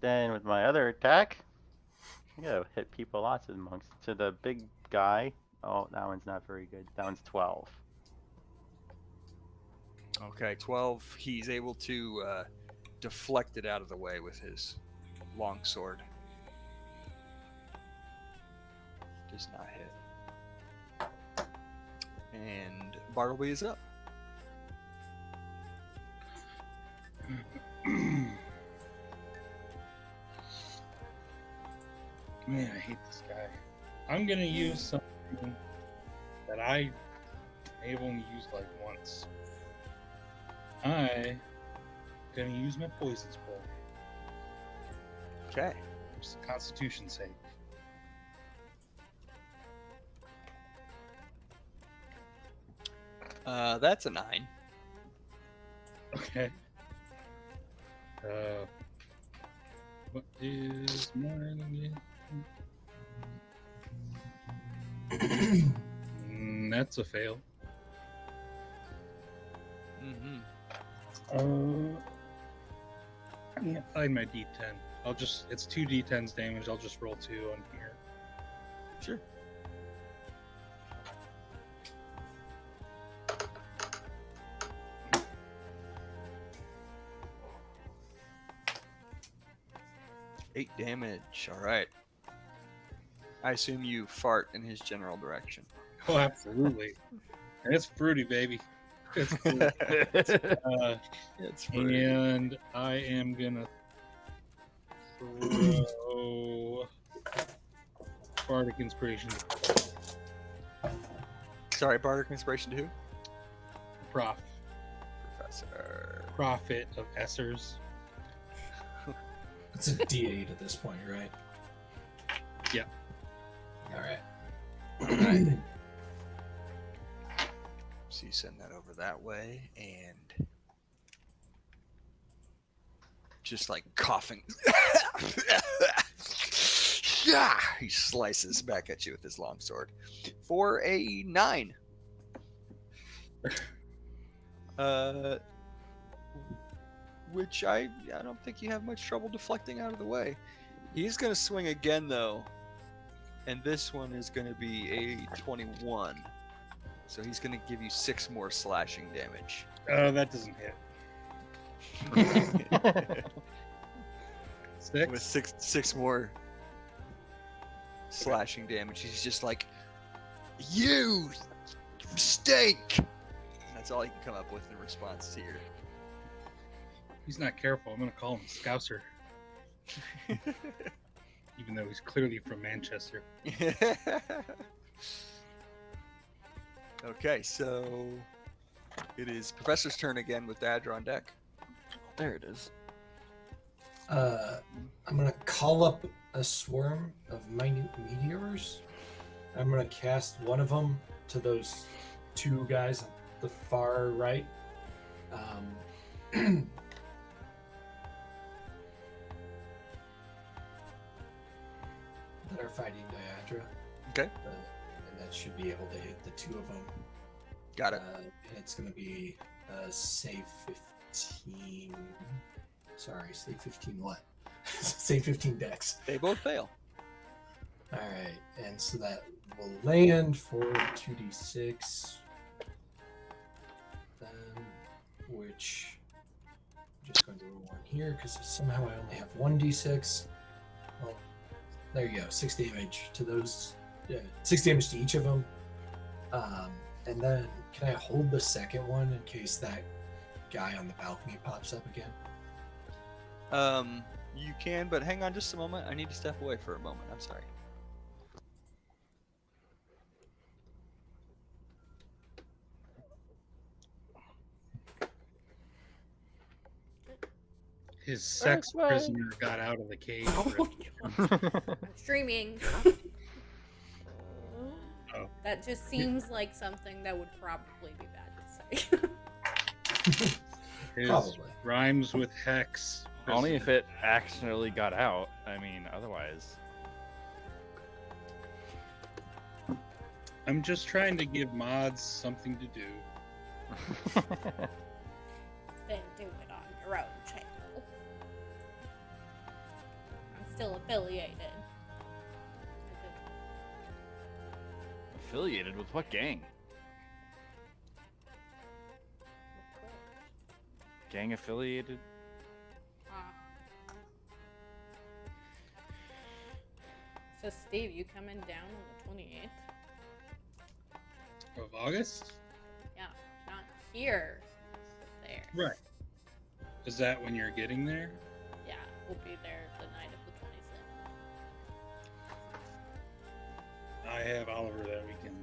Then with my other attack, I gotta hit people lots of monks. To the big guy. Oh, that one's not very good. That one's 12. Okay, 12. He's able to deflect it out of the way with his long sword. Does not hit. And Bartleby is up. Man, I hate this guy. I'm gonna use something that I have only used like once. I'm gonna use my poison spell. Okay. Just a Constitution save. That's a 9. Okay. What is mine again? That's a fail. Mm-hmm. I can't find my D10. It's 2 D10s damage. I'll just roll 2 on here. Sure. Eight damage. All right. I assume you fart in his general direction. Oh, absolutely. And it's fruity, baby. It's fruity. It's fruity. And I am gonna throw Bardic Inspiration to Sorry, Bardic Inspiration to who? Professor. Prophet of Essers. It's a D8 at this point, right? Yeah. All right. So you send that over that way, and just like coughing. Yeah, he slices back at you with his longsword for a 9. Which I don't think you have much trouble deflecting out of the way. He's gonna swing again though, and this one is gonna be a 21. So he's gonna give you 6 more slashing damage. That doesn't hit. 6? With six more slashing damage, he's just like, "You mistake." And that's all he can come up with in response to your. He's not careful. I'm gonna call him Scouser. even though he's clearly from Manchester. Okay, so it is Professor's turn again with Dadra on deck. There it is. I'm gonna call up a swarm of minute meteors. I'm gonna cast one of them to those two guys on the far right. That are fighting Diadra. Okay. And that should be able to hit the two of them. Got it. And it's going to be save 15. Sorry, save 15 what? Save 15 dex. They both fail. All right, and so that will land for 2d6. Which I'm just going to roll one here because somehow I only have 1d6. Well, there you go, 6 damage to those. 6 damage to each of them. And then can I hold the second one in case that guy on the balcony pops up again? You can, but hang on just a moment. I need to step away for a moment. I'm sorry. His sex Bye. prisoner got out of the cage. I'm streaming. Oh. That just seems like something that would probably be bad to say. His Probably. rhymes with hex. Only if it accidentally got out. I mean, otherwise. I'm just trying to give mods something to do. Then do it on your own channel. I'm still affiliated. Affiliated with what gang? Gang affiliated? So Steve, you coming down on the 28th? Of August? Yeah, not here. There. Right. Is that when you're getting there? Yeah, we'll be there the night of the 27th. I have Oliver that weekend.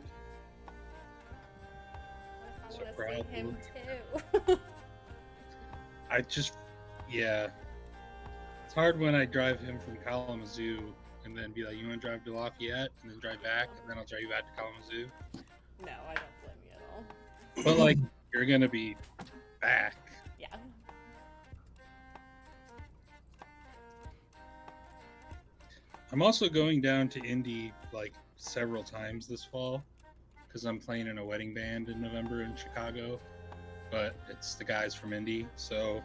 What So if I proud want to see him of too? I just, yeah. It's hard when I drive him from Kalamazoo and then be like, you want to drive to Lafayette and then drive back and then I'll drive you back to Kalamazoo. No, I don't blame you at all. But like, you're going to be back. Yeah. I'm also going down to Indy like several times this fall because I'm playing in a wedding band in November in Chicago, but it's the guys from Indy, so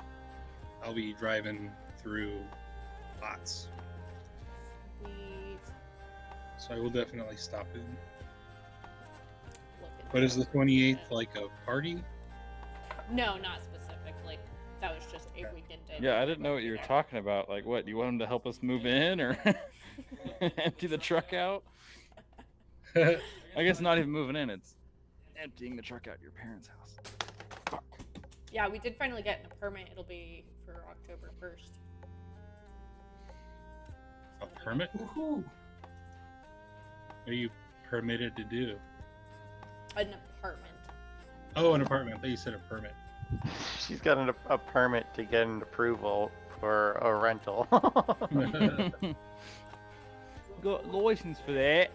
I'll be driving through lots. Sweet. So I will definitely stop in. Look at But is the that. 28th like a party? No, not specifically. That was just a weekend day. Yeah, I didn't know what you were talking about. Like, what? You want him to help us move in or empty the truck out? I guess not even moving in. It's emptying the truck out your parents' house. Fuck. Yeah, we did finally get a permit. It'll be for October 1st. A permit? Woohoo! What are you permitted to do? An apartment. Oh, an apartment. I thought you said a permit. She's got a permit to get an approval for a rental. Got license for that.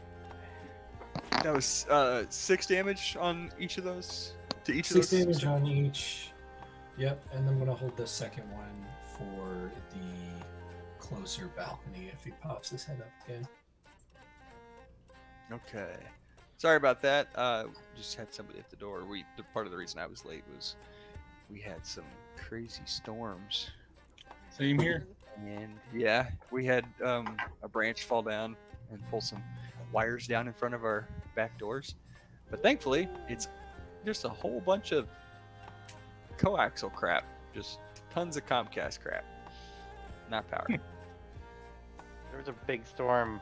That was 6 damage on each of those. To each 6 of those. damage on each. Yep, and I'm gonna hold the second one for the closer balcony if he pops his head up again. Okay. Sorry about that. Just had somebody at the door. Part of the reason I was late was we had some crazy storms, Same here. and yeah, we had a branch fall down and pull some wires down in front of our back doors. But thankfully, it's just a whole bunch of coaxial crap, just tons of Comcast crap, not power. There was a big storm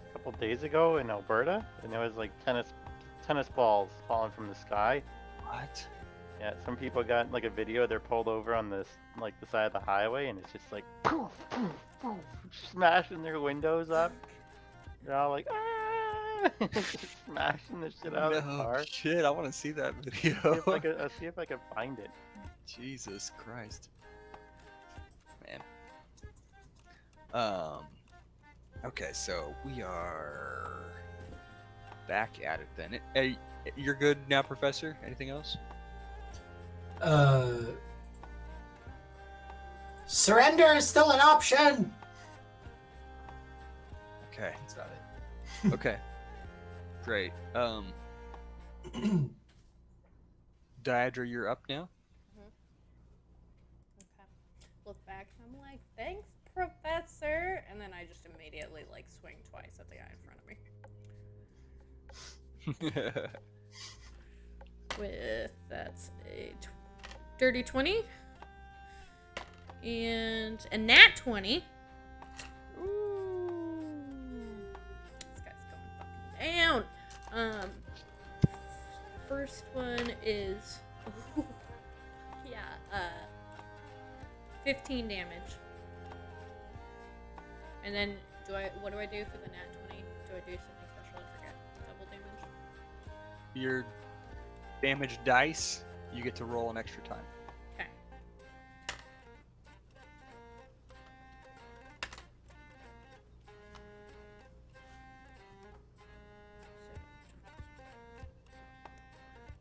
a couple days ago in Alberta, and there was like tennis balls falling from the sky. What? Yeah, some people got like a video. They're pulled over on this like the side of the highway, and it's just like poof, poof, poof, smashing their windows up. They're all like, ah, just smashing the shit out of the No car. shit, I want to see that See video. if I can, see if I can find it. Jesus Christ, man. Okay, so we are back at it then. Hey, you're good now, Professor? Anything else? Surrender is still an option. Okay. That's about it. Okay. Great. Diadra, you're up now. Okay. Look back and I'm like, thanks, Professor. And then I just immediately like swing twice at the guy in front of me. With that's a dirty 20 and a nat 20. Ooh. This guy's going fucking down. First one is 15 damage. And then what do I do for the nat 20? Do I do something special? I forget. Double damage? Your damage dice, you get to roll an extra time. Okay.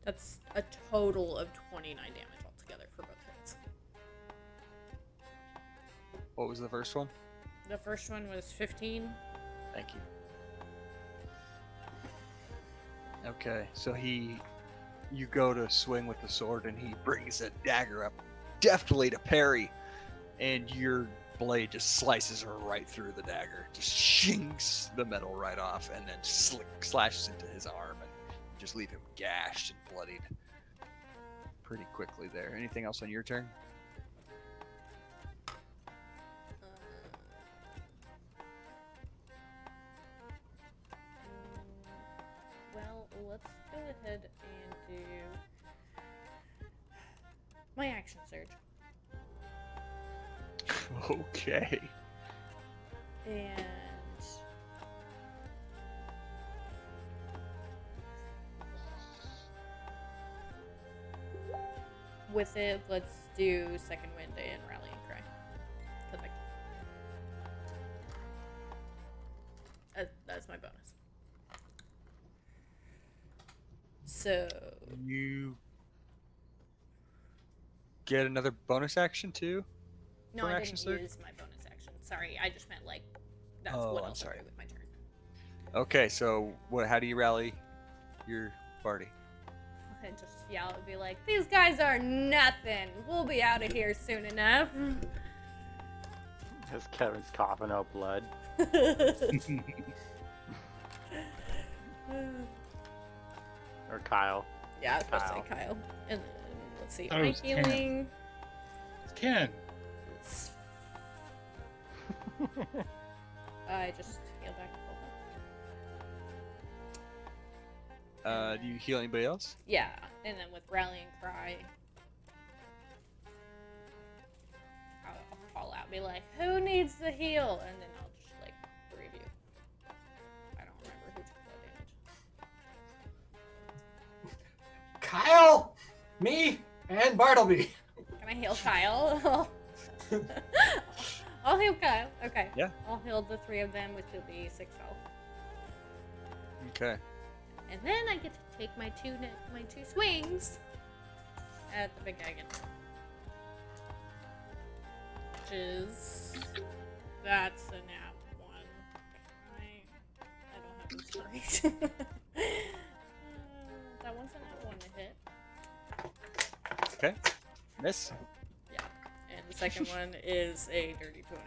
That's a total of 29 damage altogether for both hits. What was the first one? The first one was 15. Thank you. Okay, so you go to swing with the sword and he brings a dagger up deftly to parry, and your blade just slices her right through the dagger, just shinks the metal right off, and then slashes into his arm and just leave him gashed and bloodied pretty quickly there. Anything else on your turn? Well, let's go ahead and do my action surge. Okay. And with it, let's do Second Wind and Rallying Cry. 'Cause that's my bonus. So You get another bonus action too? no, For an I action didn't surge? use my bonus action. Sorry, I just meant like that's Oh, what I'm else I sorry. do with my turn. Okay, so how do you rally your party? And just yell and be like, "These guys are nothing. We'll be out of here soon enough." As Kevin's coughing out blood. Or Kyle. Yeah, I was supposed to say Kyle. And then let's see, Oh, my it was Ken. healing. Ken. I just heal back to full health. Do you heal anybody else? Yeah, and then with Rallying Cry, I'll call out, be like, "Who needs the heal?" And then I'll just like review. I don't remember who took what damage. Kyle, me, and Bartleby. Can I heal Kyle? I'll heal Kyle. Okay. Yeah. I'll heal the three of them, which will be 6 health. Okay. And then I get to take my two swings at the big guy again. Which is that's a nat 1. I don't have this right. That one's a nat 1 to hit. Okay. Miss. Yeah. And the second one is a dirty 20.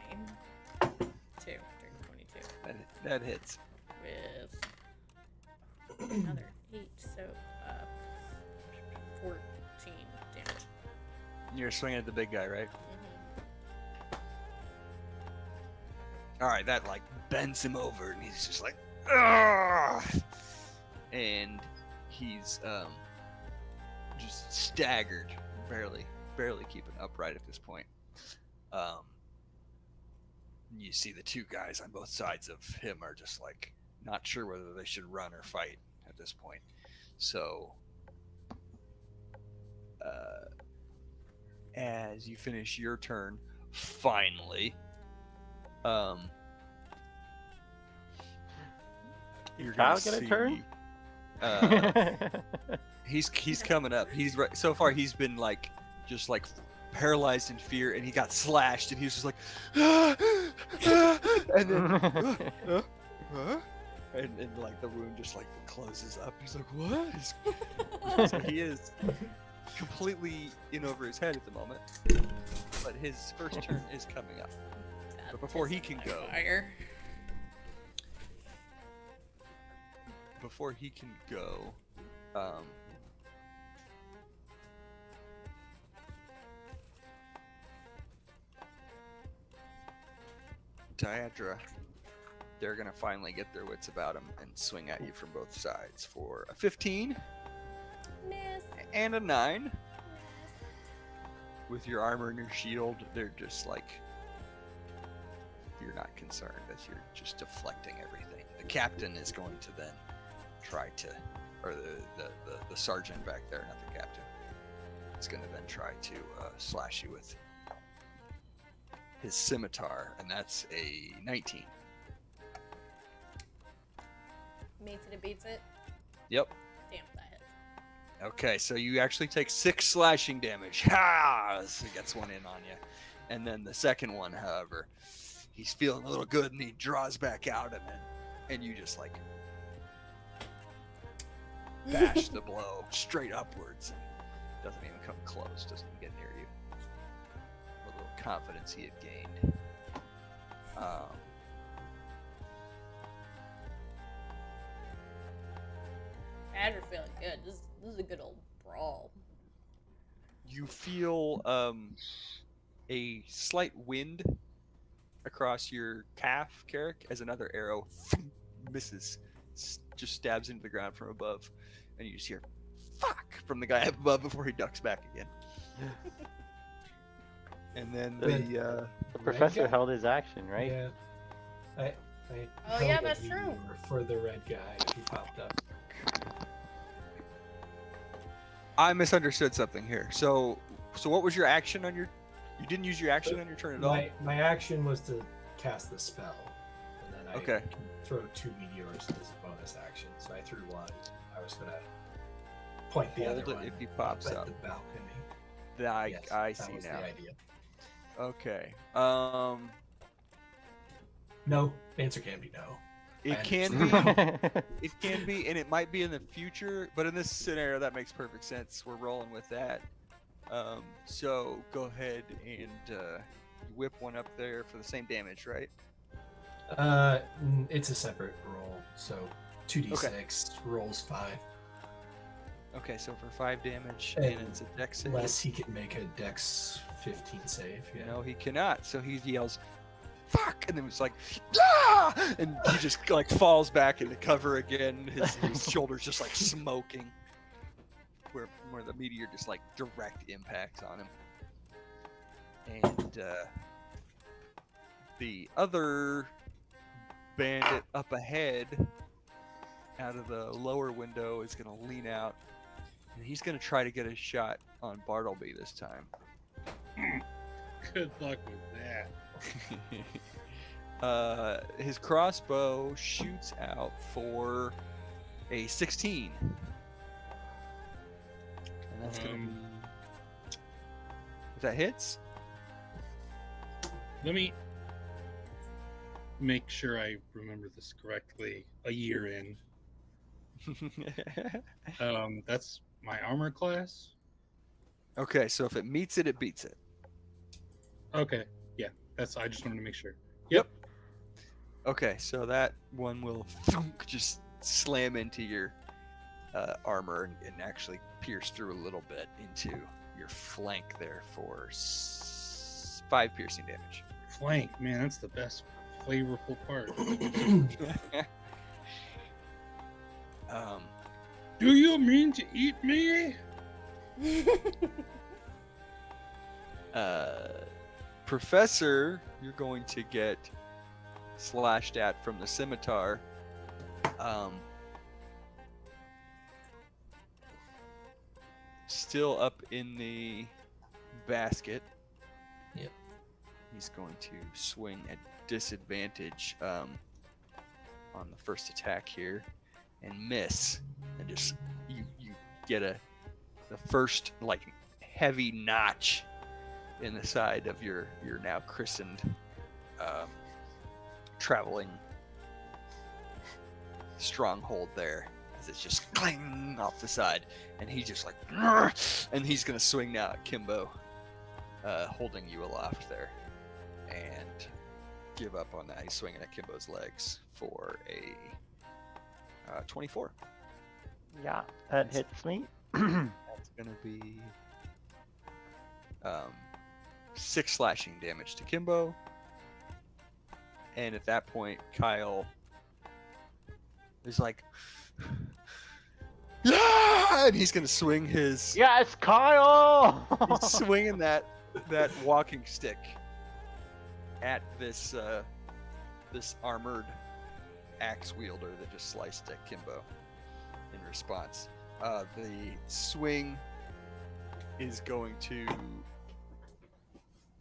Dirty 22. That hits. With another 8, so 14 damage. You're swinging at the big guy, right? Mm-hmm. All right, that like bends him over, and he's just like, "Ugh!" And he's just staggered, barely keeping upright at this point. You see the two guys on both sides of him are just like not sure whether they should run or fight at this point. So, as you finish your turn, finally, you're gonna Kyle get a see. turn? He's coming up. So far he's been like just like paralyzed in fear, and he got slashed, and he was just like, and then, and like the wound just like closes up. He's like, what? So he is completely in over his head at the moment, but his first turn is coming up. But before he can go, Diadra, they're gonna finally get their wits about him and swing at you from both sides for a 15 Miss. and a 9. With your armor and your shield, they're just like, you're not concerned as you're just deflecting everything. The captain is going to then try to, or the sergeant back there, not the captain, is going to then try to slash you with his scimitar, and that's a 19. Meets it, beats it. Yep. Damn, that hits. Okay, so you actually take 6 slashing damage. Ha! So he gets one in on you. And then the second one, however, he's feeling a little good, and he draws back out, and you just like bash the blow straight upwards. And doesn't even come close. Doesn't even get near you. What little confidence he had gained. Badger feeling good. This is a good old brawl. You feel a slight wind across your calf, Carrick, as another arrow misses, just stabs into the ground from above, and you just hear "fuck" from the guy up above before he ducks back again. And then The professor held his action, right? Yeah. I Oh, held yeah, a that's meteor true. For the red guy if he popped up. I misunderstood something here. So what was your action on your? You didn't use your action on your turn at all. My action was to cast the spell, and then I Okay. can throw 2 meteors as a bonus action. So I threw one. I was gonna point the Hold other it one if he pops at up. the balcony. I Yes, I that see was now. the idea. Okay. No, the answer can be no. It I can understand. be. It can be, and it might be in the future. But in this scenario, that makes perfect sense. We're rolling with that. So go ahead and whip one up there for the same damage, right? It's a separate roll, so 2d6 rolls 5. Okay, so for 5 damage, And and it's a dex save. Unless he can make a dex 15 save. Yeah. No, he cannot. So he yells, "Fuck!" and then it's like, "Ah!" and he just like falls back into cover again. His shoulders just like smoking, where the meteor just like direct impacts on him. And the other bandit up ahead, out of the lower window, is gonna lean out, and he's gonna try to get a shot on Bartleby this time. Good luck with that. His crossbow shoots out for a 16. And that's gonna be... If that hits? Let me make sure I remember this correctly. A year in. That's my armor class. Okay, so if it meets it, it beats it. Okay, yeah, that's. I just wanted to make sure. Yep. Okay, so that one will just slam into your armor and actually pierce through a little bit into your flank there for 5 piercing damage. Flank, man, that's the best flavorful part. um, Do you mean to eat me? Professor, you're going to get slashed at from the scimitar. Still up in the basket. Yep. He's going to swing at disadvantage on the first attack here and miss, and just you get the first like heavy notch in the side of your now christened traveling stronghold there, as it's just clang off the side, and he's just like, and he's gonna swing now at Kimbo, holding you aloft there, and give up on that. He's swinging at Kimbo's legs for a 24. Yeah, that hits me. That's gonna be 6 slashing damage to Kimbo, and at that point, Kyle is like, yeah, and he's gonna swing his. Yes, Kyle! He's swinging that walking stick at this this armored axe wielder that just sliced at Kimbo in response. The swing is going to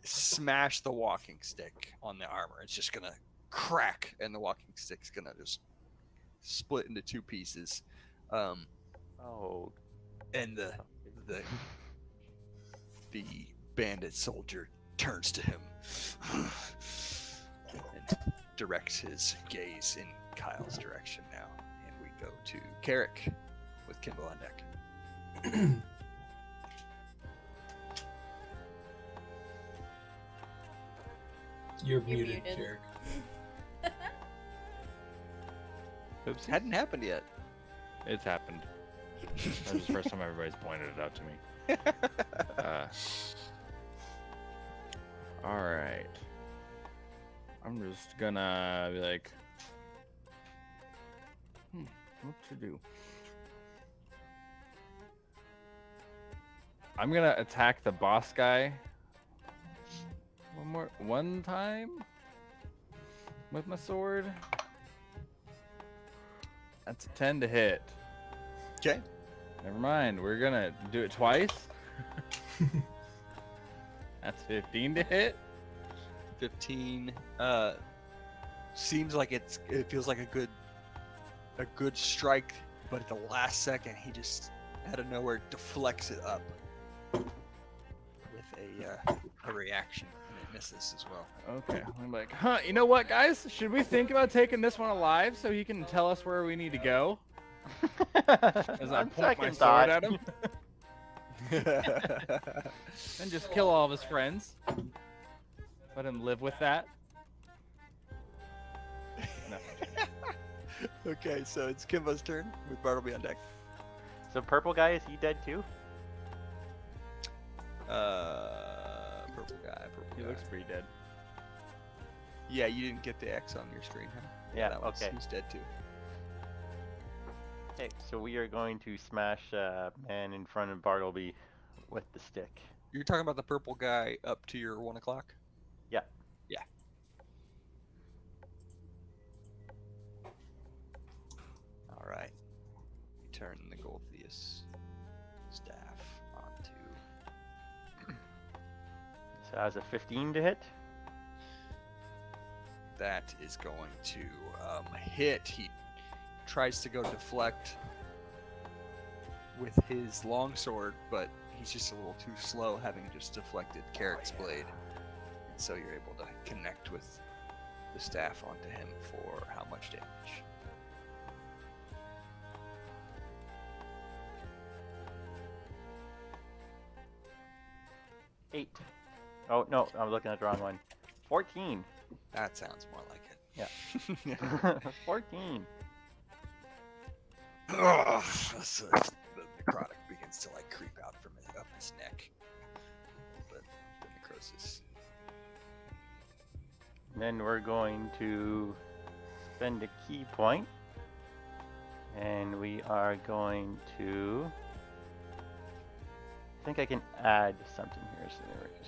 smash the walking stick on the armor. It's just gonna crack, and the walking stick's gonna just split into 2 pieces. Oh. And the bandit soldier turns to him and directs his gaze in Kyle's direction now. And we go to Carrick with Kimbo on deck. You're You're muted, muted. Jarek. Oops, hadn't happened yet. It's happened. That was the first time everybody's pointed it out to me. All right. I'm just gonna be like, what to do? I'm gonna attack the boss guy one time with my sword. That's a 10 to hit. Okay. Never mind. We're gonna do it twice. That's 15 to hit. 15. Seems like it feels like a good strike, but at the last second he just out of nowhere deflects it up with a reaction, and it misses as well. Okay. I'm like, you know what, guys? Should we think about taking this one alive so he can tell us where we need to go? As I On point my second sword thought. at him. And just kill all of his friends. Let him live with that. No. Okay, so it's Kimbo's turn with Bartleby on deck. So purple guy, is he dead too? Purple guy. He looks pretty dead. Yeah, you didn't get the X on your screen, huh? Yeah, that was, okay. He's dead too. Okay, so we are going to smash man in front of Bartleby with the stick. You're talking about the purple guy up to your 1 o'clock? Yeah. Yeah. All right. You turn the Golthius staff onto. So that was a 15 to hit. That is going to hit. He tries to go deflect with his longsword, but he's just a little too slow, having just deflected Carrick's blade. And so you're able to connect with the staff onto him for how much damage? Eight. Oh no, I'm looking at the wrong one. 14. That sounds more like it. Yeah. 14. Ugh, so the necrotic begins to like creep out from up his neck. But the necrosis. Then we're going to spend a key point, and we are going to I think I can add something here. So there it is.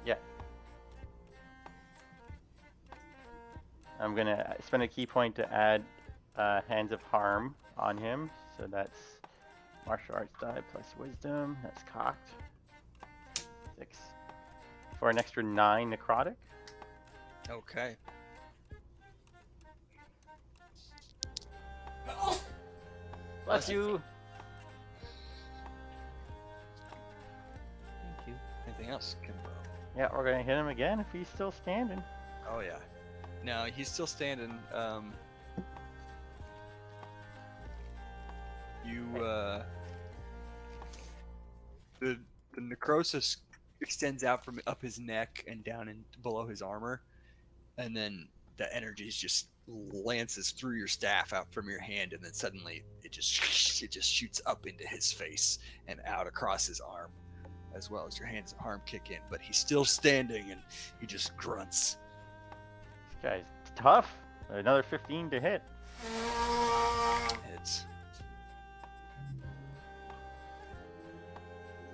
Yeah. I'm gonna spend a key point to add Hands of Harm on him. So that's martial arts die plus wisdom. That's cocked. 6. For an extra 9 necrotic. Okay. Bless you. Thank you. Anything else, Kimbo? Yeah, we're gonna hit him again if he's still standing. Oh yeah. No, he's still standing. The necrosis extends out from up his neck and down and below his armor, and then the energy just lances through your staff out from your hand, and then suddenly it just shoots up into his face and out across his arm, as well as your hands and arm kick in. But he's still standing, and he just grunts. This guy's tough. Another 15 to hit. It's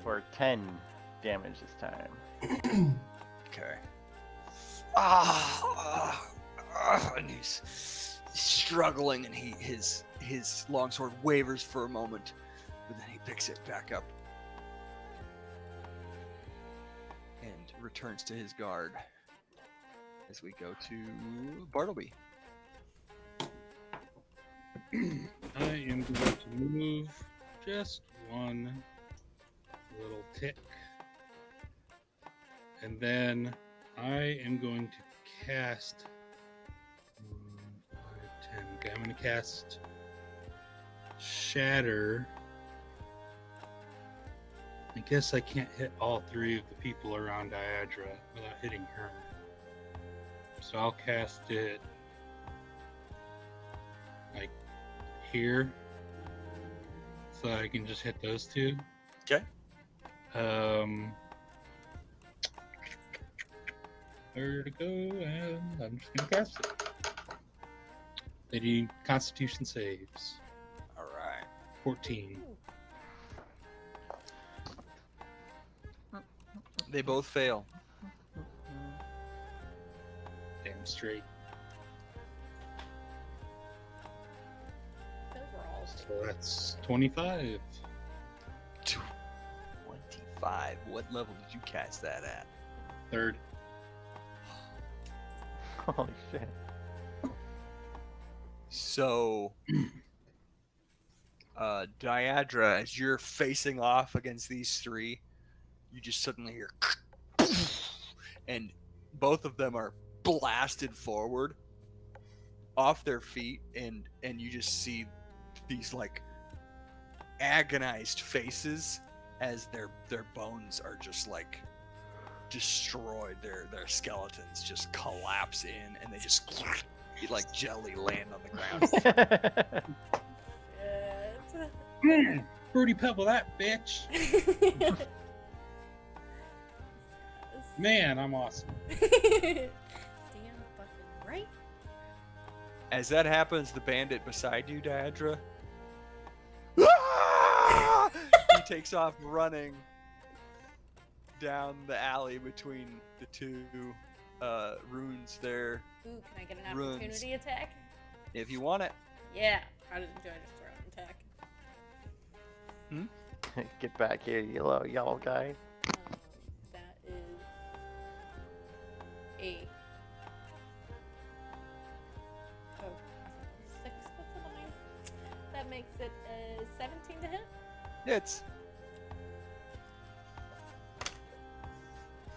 For 10 damage this time. okay. And he's struggling, and his longsword wavers for a moment, but then he picks it back up and returns to his guard as we go to Bartleby. I am going to move just one little tick. And then I am going to cast 5, 10. Okay, I'm going to cast Shatter. I guess I can't hit all 3 of the people around Diadra without hitting her. So I'll cast it like here. So I can just hit those 2. Okay. Where to go? And I'm just gonna cast it. They do Constitution saves. All right. 14. They both fail. Damn straight. Overall. So that's 25. 25. What level did you cast that at? 3rd. Holy shit. So, Diadra, as you're facing off against these 3, you just suddenly hear, and both of them are blasted forward off their feet, and you just see these like agonized faces as their bones are just like destroyed. Their skeletons just collapse in, and they just like jelly land on the ground. Fruity Pebble that bitch. Man, I'm awesome. Damn fucking right. As that happens, the bandit beside you, Diadra, he takes off running down the alley between the 2 runes there. Ooh, can I get an Runes. opportunity attack? If you want it. Yeah. How did I just throw an attack? Get back here, you little yellow guy. That is a. Oh, I thought that was 6. That's a 9. That makes it 17 to hit. It's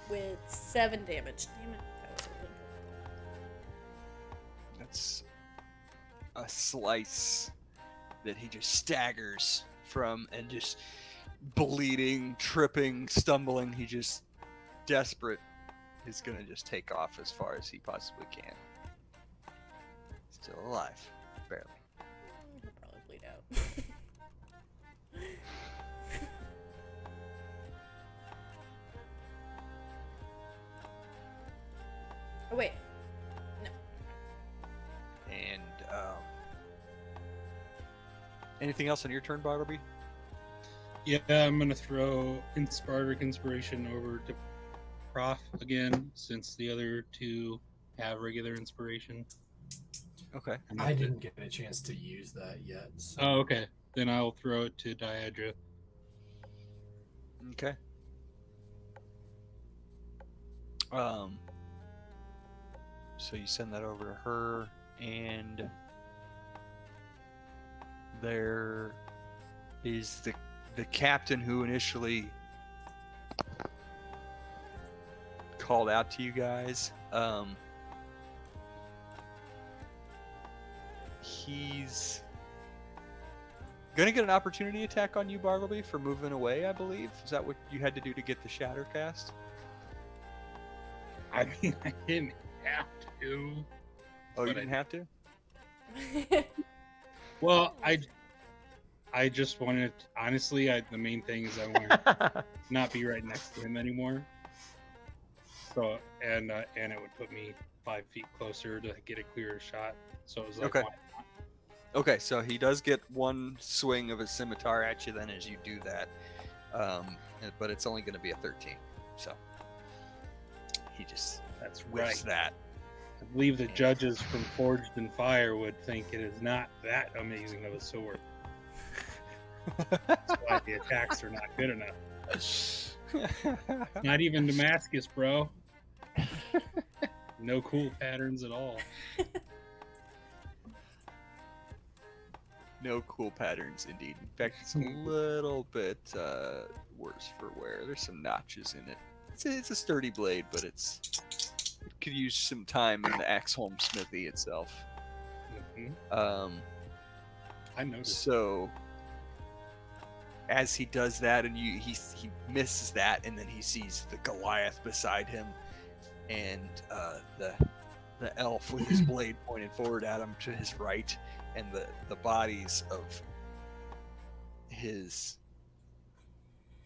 With 7 damage. Damn it. That was open. that's a slice that he just staggers from, and just bleeding, tripping, stumbling. He just desperate. He's gonna just take off as far as he possibly can. Still alive, barely. He'll probably bleed out. Oh wait. No. And Anything else on your turn, Bartleby? Yeah, I'm gonna throw Bardic Inspiration over to Prof again, since the other two have regular inspiration. Okay. And I that's it. didn't get a chance to use that yet. So. Oh, okay. Then I'll throw it to Diadra. Okay. So you send that over to her, and there is the captain who initially called out to you guys. He's gonna get an opportunity attack on you, Bartleby, for moving away, I believe. Is that what you had to do to get the shatter cast? I mean, I didn't have to. Oh, you But didn't have to? Well, I just wanted, honestly, the main thing is I wanted to not be right next to him anymore. So, and it would put me 5 feet closer to get a clearer shot. So it was like, Okay. why- Okay, so he does get one swing of his scimitar at you then as you do that. But it's only going to be a 13. So he just that's whiffs right. that. I believe the judges from Forged in Fire would think it is not that amazing of a sword. That's why the attacks are not good enough. Not even Damascus, bro. No cool patterns at all. No cool patterns, indeed. In fact, it's a little bit worse for wear. There's some notches in it. It's a sturdy blade, but it could use some time in the Axholm smithy itself. Mhm. I noticed. So as he does that, and he misses that, and then he sees the Goliath beside him, and the elf with his blade pointed forward at him to his right, and the bodies of his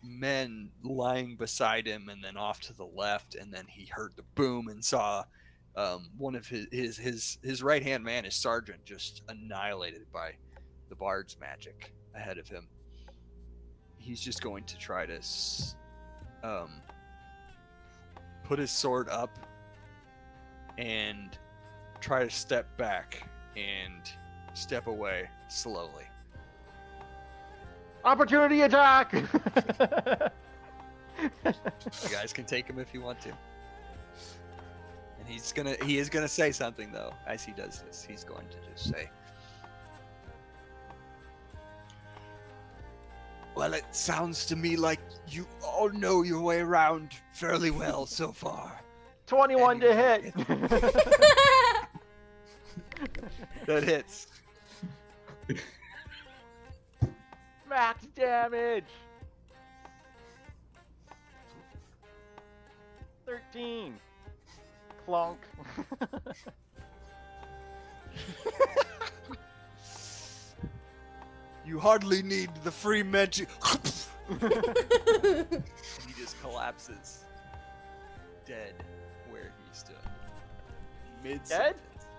men lying beside him, and then off to the left, and then he heard the boom and saw one of his right hand man, his sergeant, just annihilated by the bard's magic ahead of him. He's just going to try to put his sword up and try to step back and step away slowly. Opportunity attack! You guys can take him if you want to. And he is gonna say something though as he does this. He's going to just say, "Well, it sounds to me like you all know your way around fairly well so far." 21 to hit! That hits. Max damage! 13. Clonk. You hardly need the free magic. He just collapses, dead where he stood. Mid Dead?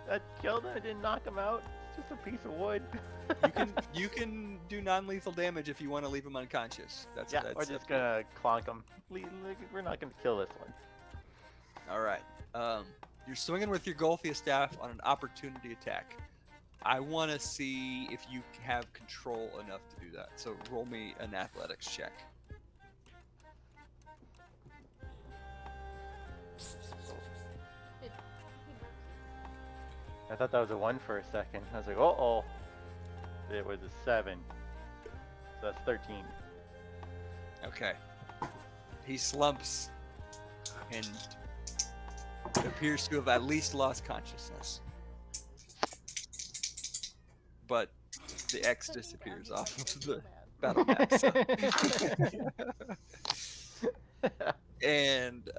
That killed him? It didn't knock him out? It's just a piece of wood. You can do non-lethal damage if you want to leave him unconscious. That's Yeah, we're just gonna clonk him. We're not gonna kill this one. All right. You're swinging with your Golthia staff on an opportunity attack. I want to see if you have control enough to do that. So roll me an athletics check. I thought that was a 1 for a second. I was like, uh-oh. It was a 7. So that's 13. Okay. He slumps and appears to have at least lost consciousness. But the X disappears off of the battle map. So. And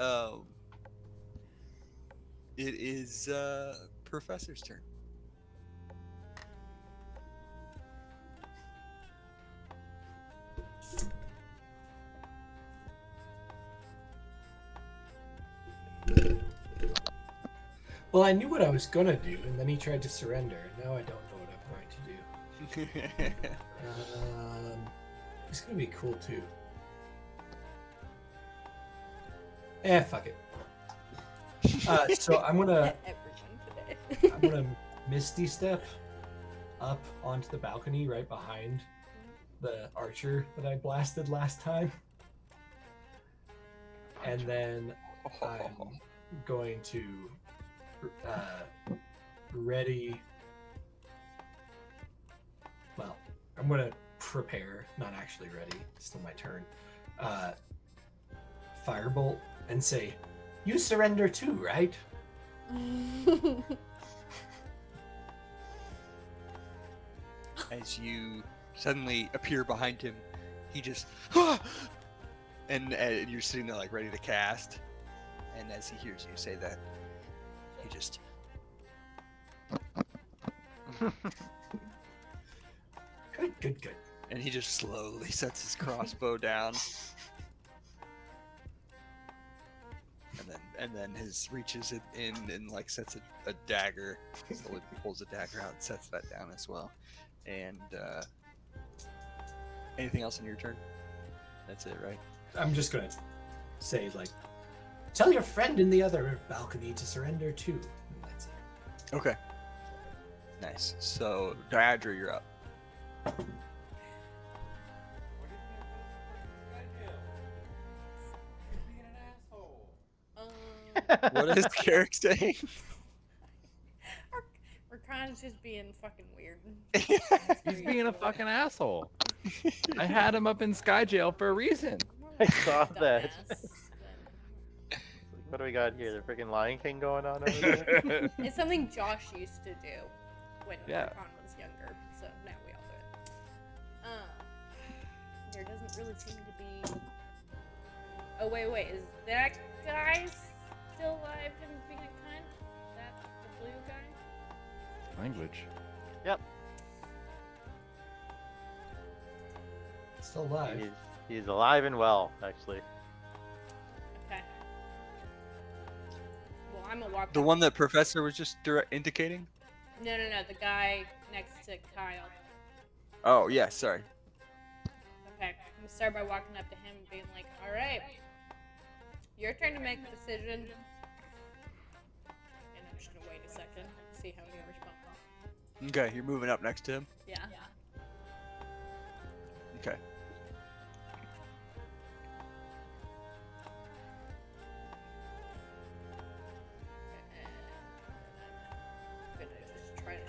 it is Professor's turn. Well, I knew what I was gonna do, and then he tried to surrender, and now I don't know what I'm going to do. It's gonna be cool too. Fuck it. So I'm gonna misty step up onto the balcony right behind the archer that I blasted last time, and then I'm going to ready. Well, I'm gonna prepare, not actually ready. It's still my turn. Firebolt and say, "You surrender too, right?" As you suddenly appear behind him, he just and you're sitting there like ready to cast. And as he hears you say that, he just Good. and he just slowly sets his crossbow down. And then his reaches it in and like sets a dagger. So he pulls a dagger out and sets that down as well. And anything else in your turn? That's it, right? I'm just gonna say, like, tell your friend in the other balcony to surrender too. And that's it. Okay. Nice. So Diadra, you're up. What is Carrick saying? We're kind of just being fucking weird. He's being a fucking asshole. I had him up in Sky Jail for a reason. I saw that. Dumbass. What do we got here? The freaking Lion King going on over there? It's something Josh used to do when Yeah. Con was younger, so now we all do it. There doesn't really seem to be. Oh wait, is that guy still alive and being kind? That the blue guy? Language. Yep. Still alive. He's alive and well, actually. Okay. Well, I'm gonna walk. The up- one that Professor was just indicating? No, the guy next to Kyle. Oh, yeah, sorry. Okay, I'm gonna start by walking up to him and being like, all right, your turn to make a decision. And I'm just gonna wait a second, see how he responds. Okay, you're moving up next to him? Yeah. Okay. I'm gonna just try to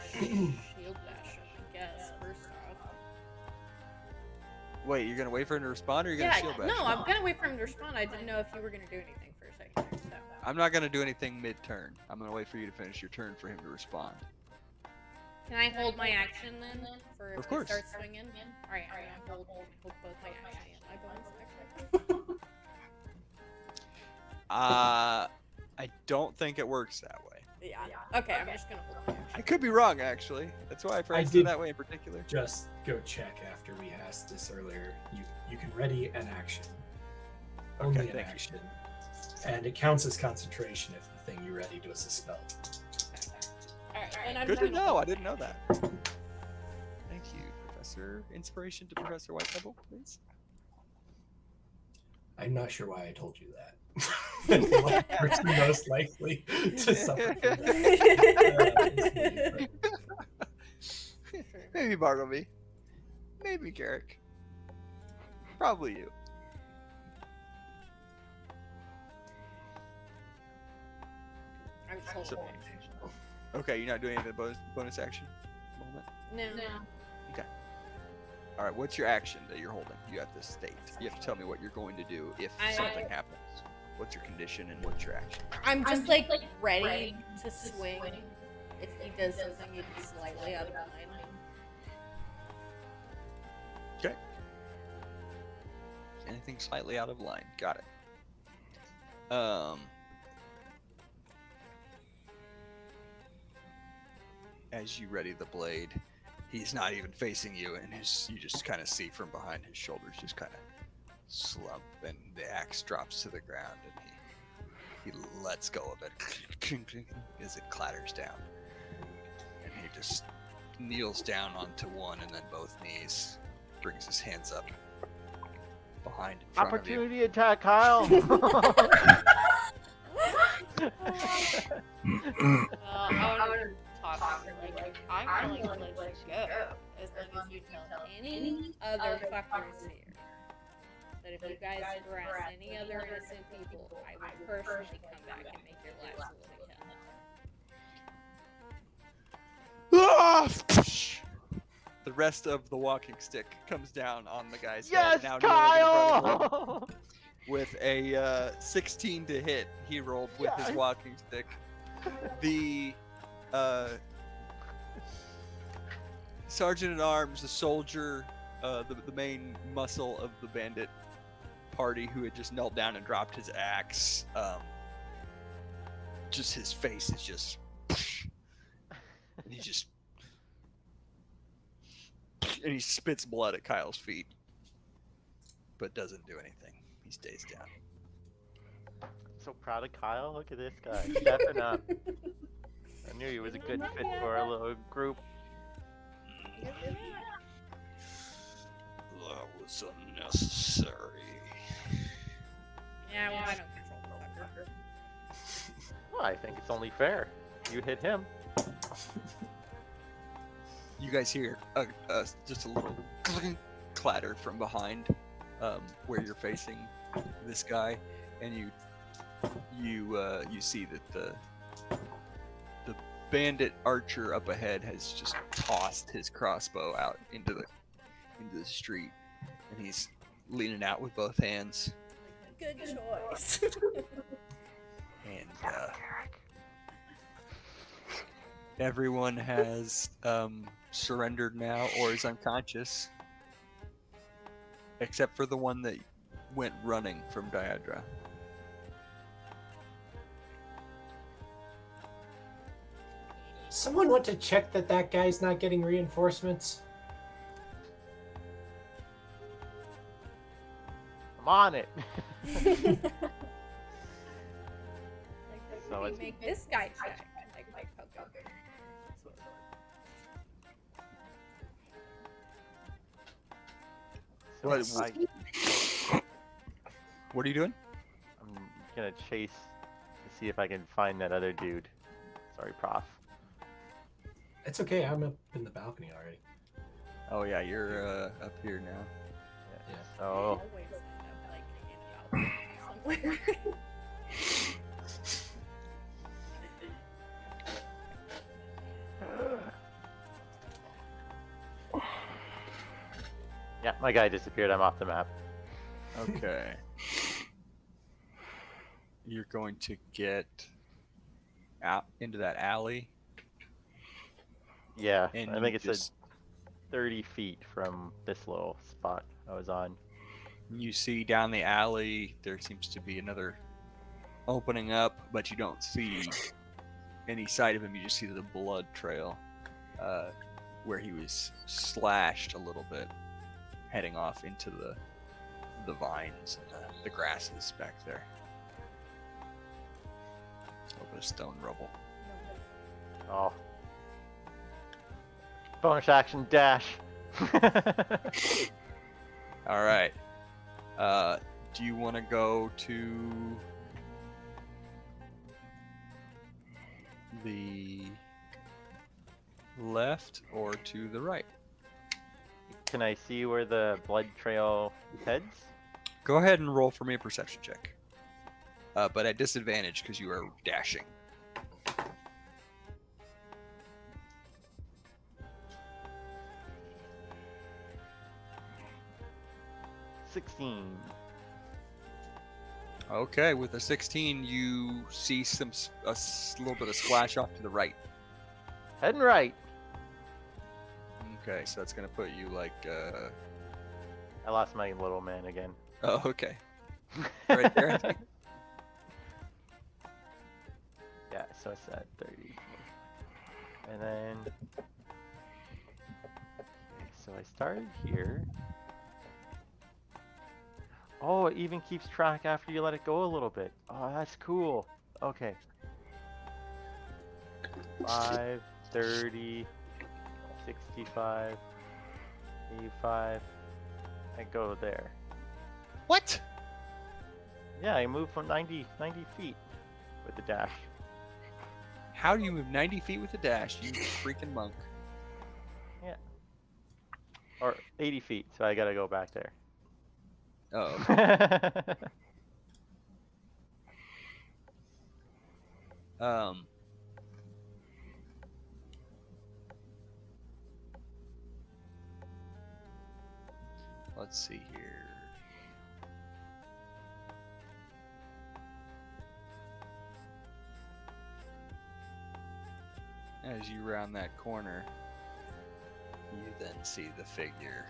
shield bash him, I guess, first off. Wait, you're gonna wait for him to respond, or you're gonna Yeah, shield bash? no, I'm gonna wait for him to respond. I didn't know if you were gonna do anything for a second, so. I'm not gonna do anything mid-turn. I'm gonna wait for you to finish your turn for him to respond. Can I hold my action then? For if Of course. he starts swinging? Alright, I'll hold both my action and my bonus action. I don't think it works that way. Yeah. Okay, I'm just gonna hold my action. I could be wrong, actually. That's why I phrased it did- that way in particular. Just go check after we asked this earlier. You can ready an action. Only an thank you. action. And it counts as concentration if the thing you ready does a spell. Alright, and I'm Good to done. know. I didn't know that. Thank you, Professor. Inspiration to Professor Whitehubble, please. I'm not sure why I told you that. What person most likely to suffer from that? Maybe Bartleby. Maybe Carrick. Probably you. I'm just holding So- my action. Okay, you're not doing any of the bonus action moment? No. All right, what's your action that you're holding? You have to state. You have to tell me what you're going to do if something happens. What's your condition and what's your action? I'm just like ready to swing if he does something even slightly out of line. Okay. Anything slightly out of line. Got it. As you ready the blade, he's not even facing you, and you just kind of see from behind his shoulders just kind of slump, and the axe drops to the ground, and he lets go of it as it clatters down, and he just kneels down onto one and then both knees, brings his hands up behind in front of you. Opportunity attack, Kyle. I would talk to her like, I'm willing to let you go as long as you tell any other fuckers here that if you guys harass any other innocent people, I will personally come back and make your lives a living hell. The rest of the walking stick comes down on the guy's Yes, head. Now kneeling in front of him. Kyle. With a 16 to hit, he rolled with his walking stick. The sergeant at arms, the soldier, the main muscle of the bandit party, who had just knelt down and dropped his axe. Just his face is just, and he spits blood at Kyle's feet, but doesn't do anything. He stays down. So proud of Kyle. Look at this guy stepping up. I knew he was a good fit for our little group. That was unnecessary. Yeah, well, I don't control the fucker. Well, I think it's only fair. You hit him. You guys hear just a little clatter from behind where you're facing this guy, and you see that the bandit archer up ahead has just tossed his crossbow out into the street, and he's leaning out with both hands. Good choice. And everyone has surrendered now or is unconscious, except for the one that went running from Diadra. Someone want to check that guy's not getting reinforcements? I'm on it. So make this guy check. Like, okay. What are you doing? I'm gonna chase to see if I can find that other dude. Sorry, Prof. It's okay, I'm up in the balcony already. Oh yeah, you're up here now. Yeah. So Always end up like in a balcony somewhere. yeah, my guy disappeared. I'm off the map. Okay. You're going to get out into that alley. Yeah, And I think you it's 30 feet from this little spot I was on. You see down the alley there seems to be another opening up, but you don't see any sight of him. You just see the blood trail where he was slashed a little bit, heading off into the vines and the grasses back there. Over the stone rubble. Oh. Bonus action dash. All right. Do you want to go to the left or to the right? Can I see where the blood trail heads? Go ahead and roll for me a perception check. But at disadvantage because you are dashing. $16. Okay, with a 16, you see a little bit of splash off to the right. Heading right. Okay, so that's gonna put you like. I lost my little man again. Oh, okay. Right there, I think. Yeah, so it's at 30. And then... Okay, so I started here. Oh, it even keeps track after you let it go a little bit. Oh, that's cool. Okay. 5, 30, 65, 85. I go there. What? Yeah, I move from 90 feet with the dash. How do you move 90 feet with a dash, you freaking monk? Or 80 feet, so I gotta go back there. Oh, um, let's see here. As you round that corner, you then see the figure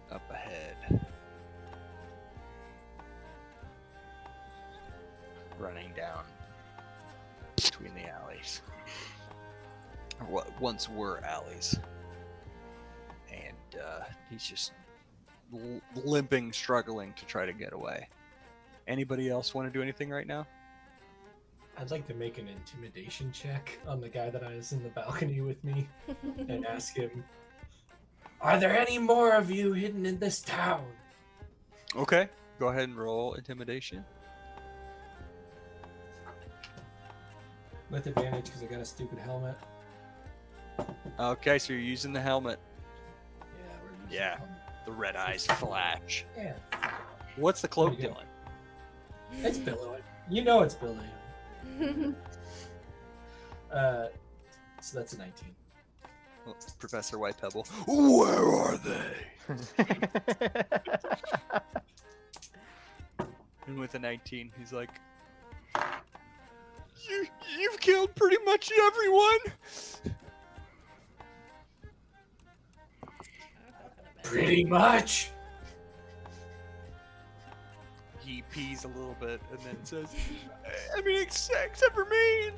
up ahead, running down between the alleys, or what once were alleys, and he's just limping, struggling to try to get away. Anybody else want to do anything right now? I'd like to make an intimidation check on the guy that I was in the balcony with me and ask him, "Are there any more of you hidden in this town?" Okay, go ahead and roll intimidation. With advantage because I got a stupid helmet. Okay, so you're using the helmet. Yeah, we're using Yeah. the helmet. The red eyes flash. Yeah. What's the cloak There you go. doing? It's billowing. You know it's billowing. So that's a 19. Oh, Professor White Pebble. Where are they? And with a 19, he's like, You've killed pretty much everyone. Pretty much. He pees a little bit and then says, I mean, except for me.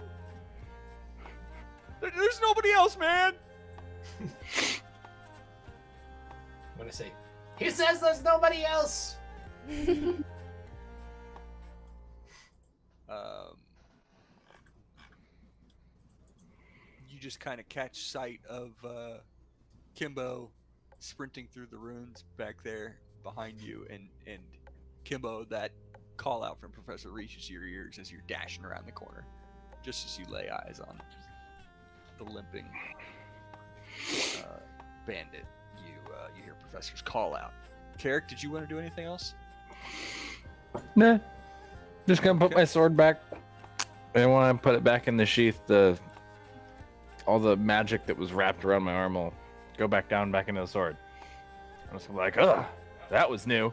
There's nobody else, man. I'm gonna say, he says there's nobody else. You just kind of catch sight of Kimbo sprinting through the ruins back there behind you, and Kimbo, that call out from Professor reaches your ears as you're dashing around the corner, just as you lay eyes on the limping bandit. You hear Professor's call out. Carrick, did you want to do anything else? Nah. Just gonna put Okay. my sword back. And when I put it back in the sheath, all the magic that was wrapped around my arm will go back down, back into the sword. I was like, ugh, that was new.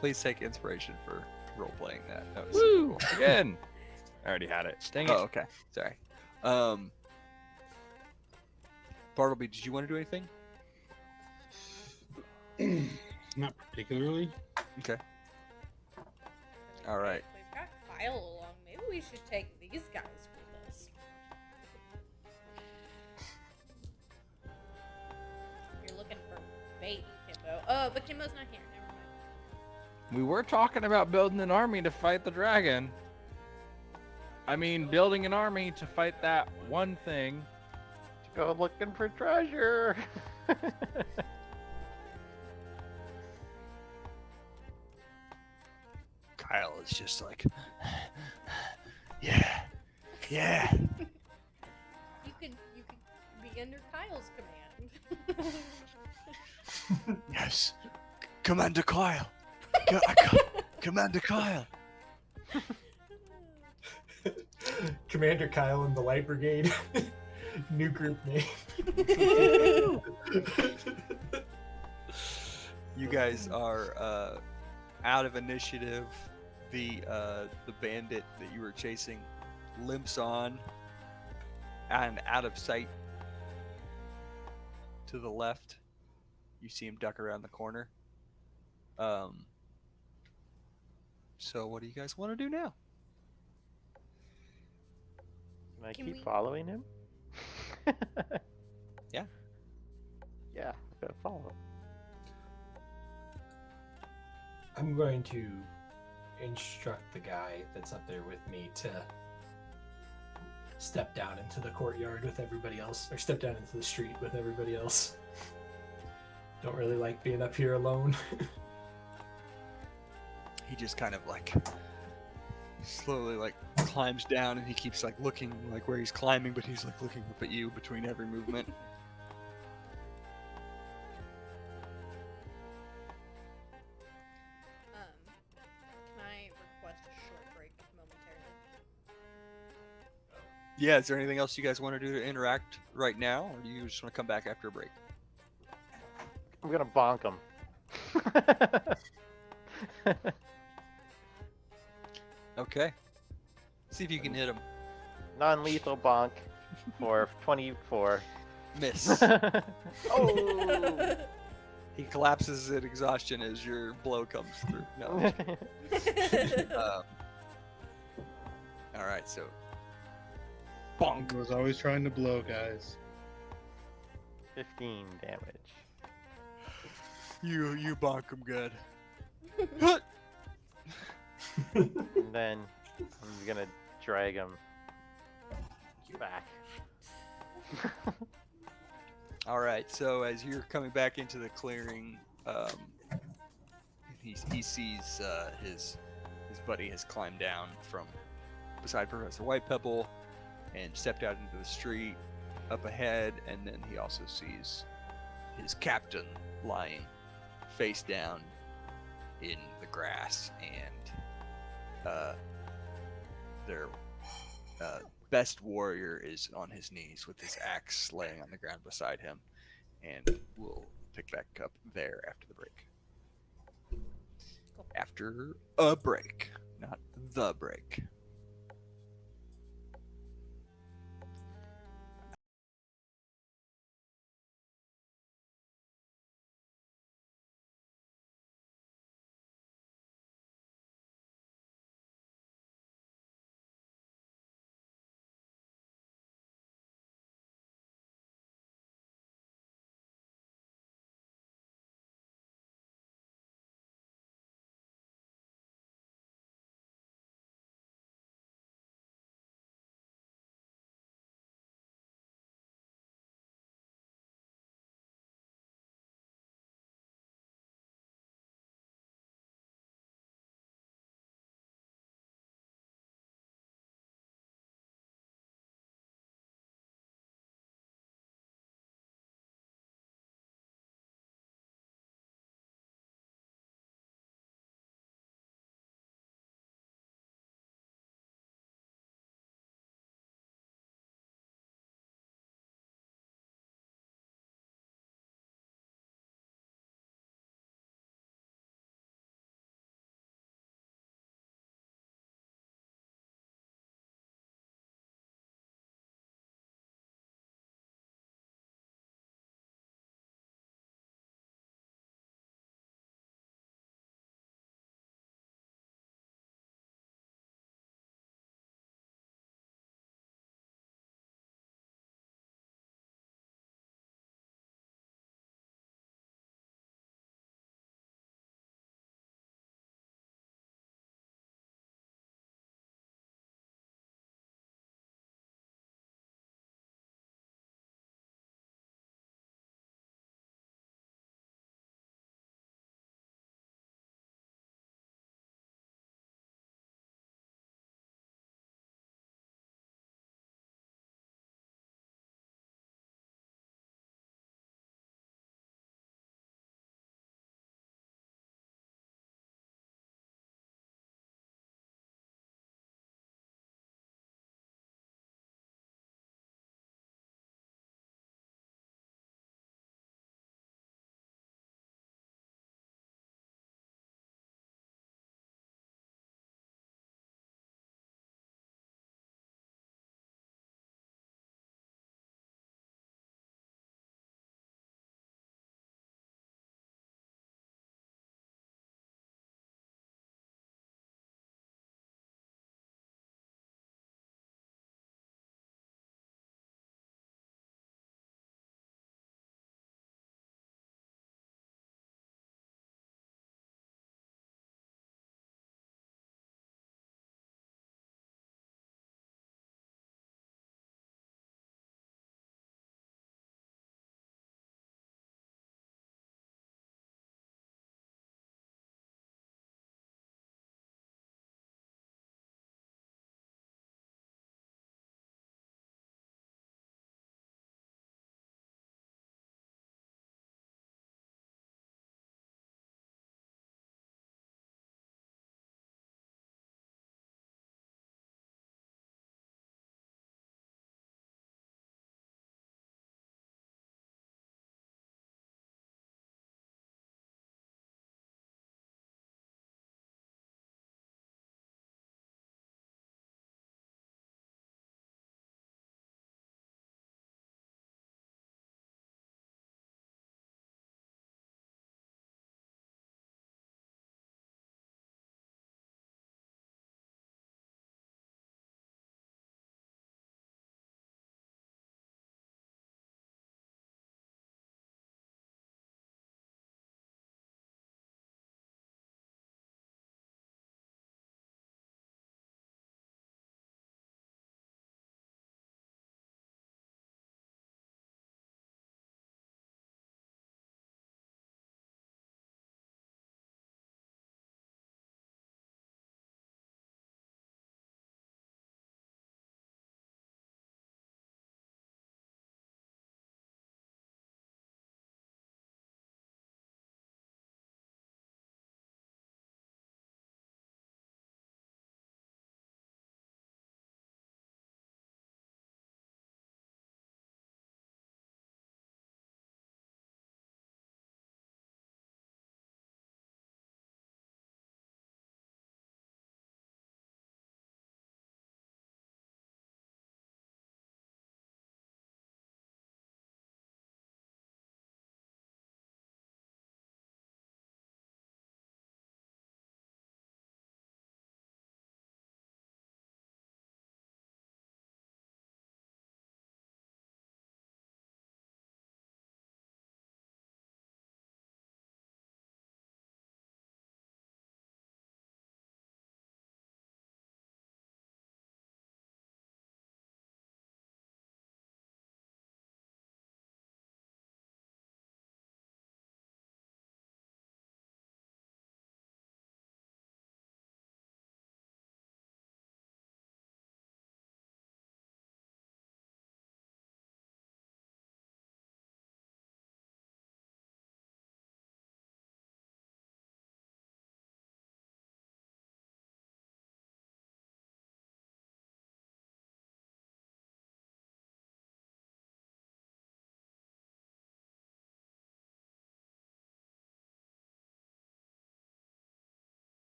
Please take inspiration for role playing that. That was Woo! super cool. Again. I already had it. Dang it. Oh, okay. Sorry. Bartleby, did you want to do anything? Not particularly. Okay. All right. We've got Kyle along. Maybe we should take these guys with us. You're looking for bait, Kimbo. Oh, but Kimbo's not here. Never mind. We were talking about building an army to fight the dragon. I mean, building an army to fight that one thing. Go looking for treasure. Kyle is just like, yeah. You could be under Kyle's command. Yes. Commander Kyle. Commander Kyle. Commander Kyle and the Light Brigade. New group name. You guys are out of initiative. The bandit that you were chasing limps on and out of sight to the left. You see him duck around the corner. So what do you guys want to do now? Can I Can keep we- following him? Yeah. Yeah, I'm gonna follow. I'm going to instruct the guy that's up there with me to step down into the courtyard with everybody else, or step down into the street with everybody else. Don't really like being up here alone. He just kind of like slowly like climbs down, and he keeps like looking like where he's climbing, but he's like looking up at you between every movement. Can I request a short break momentarily? Yeah, is there anything else you guys want to do to interact right now, or do you just want to come back after a break? I'm gonna bonk him. Okay. See if you can hit him. Non-lethal bonk for 24. Miss. Oh! He collapses at exhaustion as your blow comes through. No. All right, so bonk. I was always trying to blow, guys. 15 damage. You bonk him good. And then I'm gonna drag him back. All right, so as you're coming back into the clearing, he sees his buddy has climbed down from beside Professor White Pebble and stepped out into the street up ahead, and then he also sees his captain lying face down in the grass, and their best warrior is on his knees with his axe laying on the ground beside him, and we'll pick back up there after the break. After a break, not the break.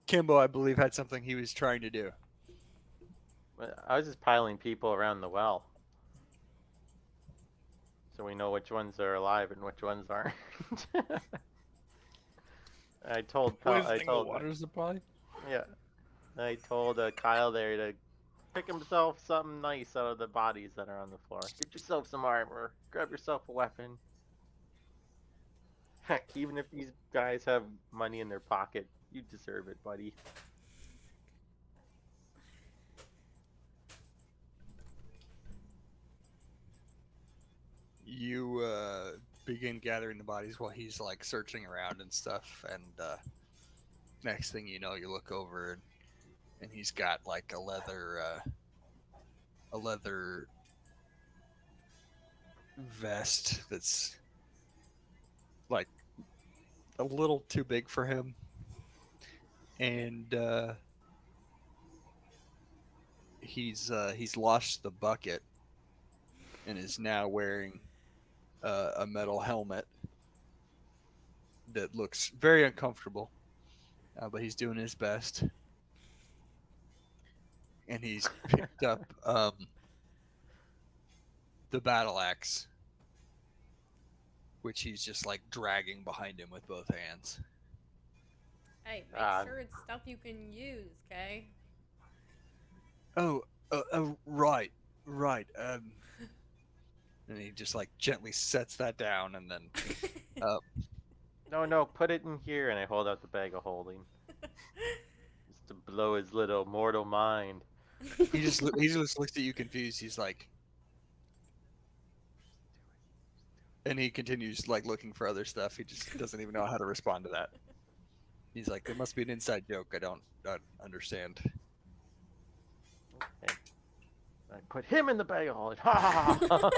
Kimbo, I believe, had something he was trying to do. I was just piling people around the well. So we know which ones are alive and which ones aren't. I told the water supply. Yeah. I told Kyle there to pick himself something nice out of the bodies that are on the floor. Get yourself some armor. Grab yourself a weapon. Heck, even if these guys have money in their pocket, you deserve it, buddy. You begin gathering the bodies while he's like searching around and stuff, and next thing you know, you look over and he's got like a leather vest that's like a little too big for him, and he's lost the bucket and is now wearing a metal helmet that looks very uncomfortable, but he's doing his best. And he's picked up the battle axe, which he's just like dragging behind him with both hands. Hey, make sure it's stuff you can use, okay? Oh, right. And he just like gently sets that down, and then No, put it in here, and I hold out the bag of holding. Just to blow his little mortal mind. he just looks at you confused. He's like, and he continues like looking for other stuff. He just doesn't even know how to respond to that. He's like, there must be an inside joke I don't understand. Okay. I put him in the bag of holding. Ha ha ha!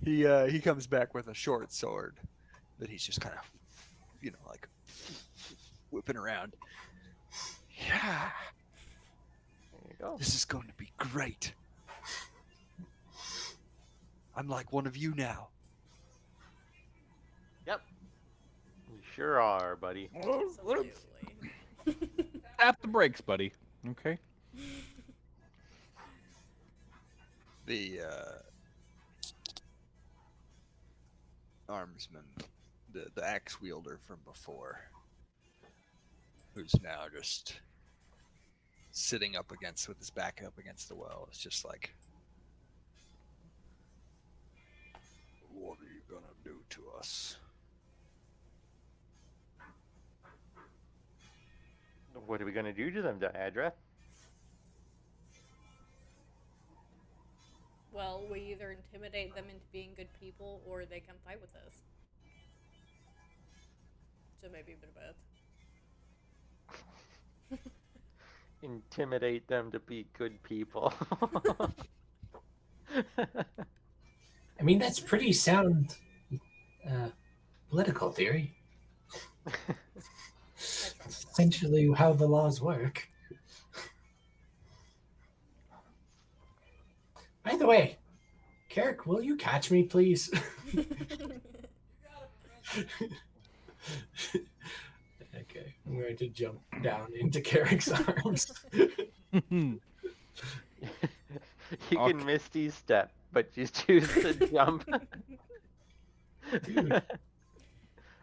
He comes back with a short sword that he's just kind of, like whipping around. Yeah. There you go. This is going to be great. I'm like one of you now. Yep. You sure are, buddy. Absolutely. Tap the brakes, buddy. Okay. The armsman, the axe wielder from before, who's now just sitting up with his back up against the well. It's just like, what are you gonna do to us? What are we gonna do to them, Diadra? Well, we either intimidate them into being good people, or they come fight with us. So maybe a bit of both. Intimidate them to be good people. I mean, that's pretty sound political theory. Essentially how the laws work. By the way, Carrick, will you catch me, please? Okay, I'm going to jump down into Carrick's arms. You can Misty step, but you choose to jump. Dude,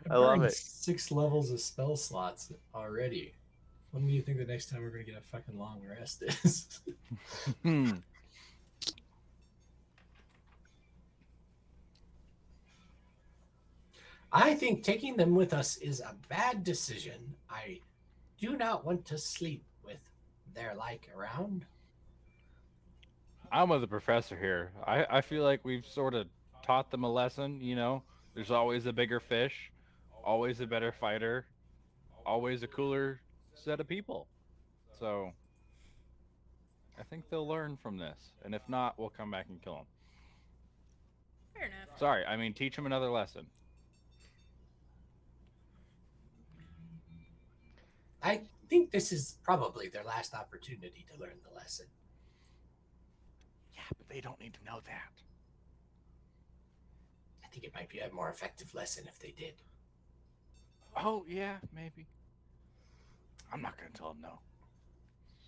I love burned it. 6 levels of spell slots already. When do you think the next time we're going to get a fucking long rest is? I think taking them with us is a bad decision. I do not want to sleep with their like around. I'm with the professor here. I feel like we've sort of taught them a lesson, There's always a bigger fish, always a better fighter, always a cooler set of people. So I think they'll learn from this. And if not, we'll come back and kill them. Fair enough. Sorry, I mean, teach them another lesson. I think this is probably their last opportunity to learn the lesson. Yeah, but they don't need to know that. I think it might be a more effective lesson if they did. Oh yeah, maybe. I'm not gonna tell him no.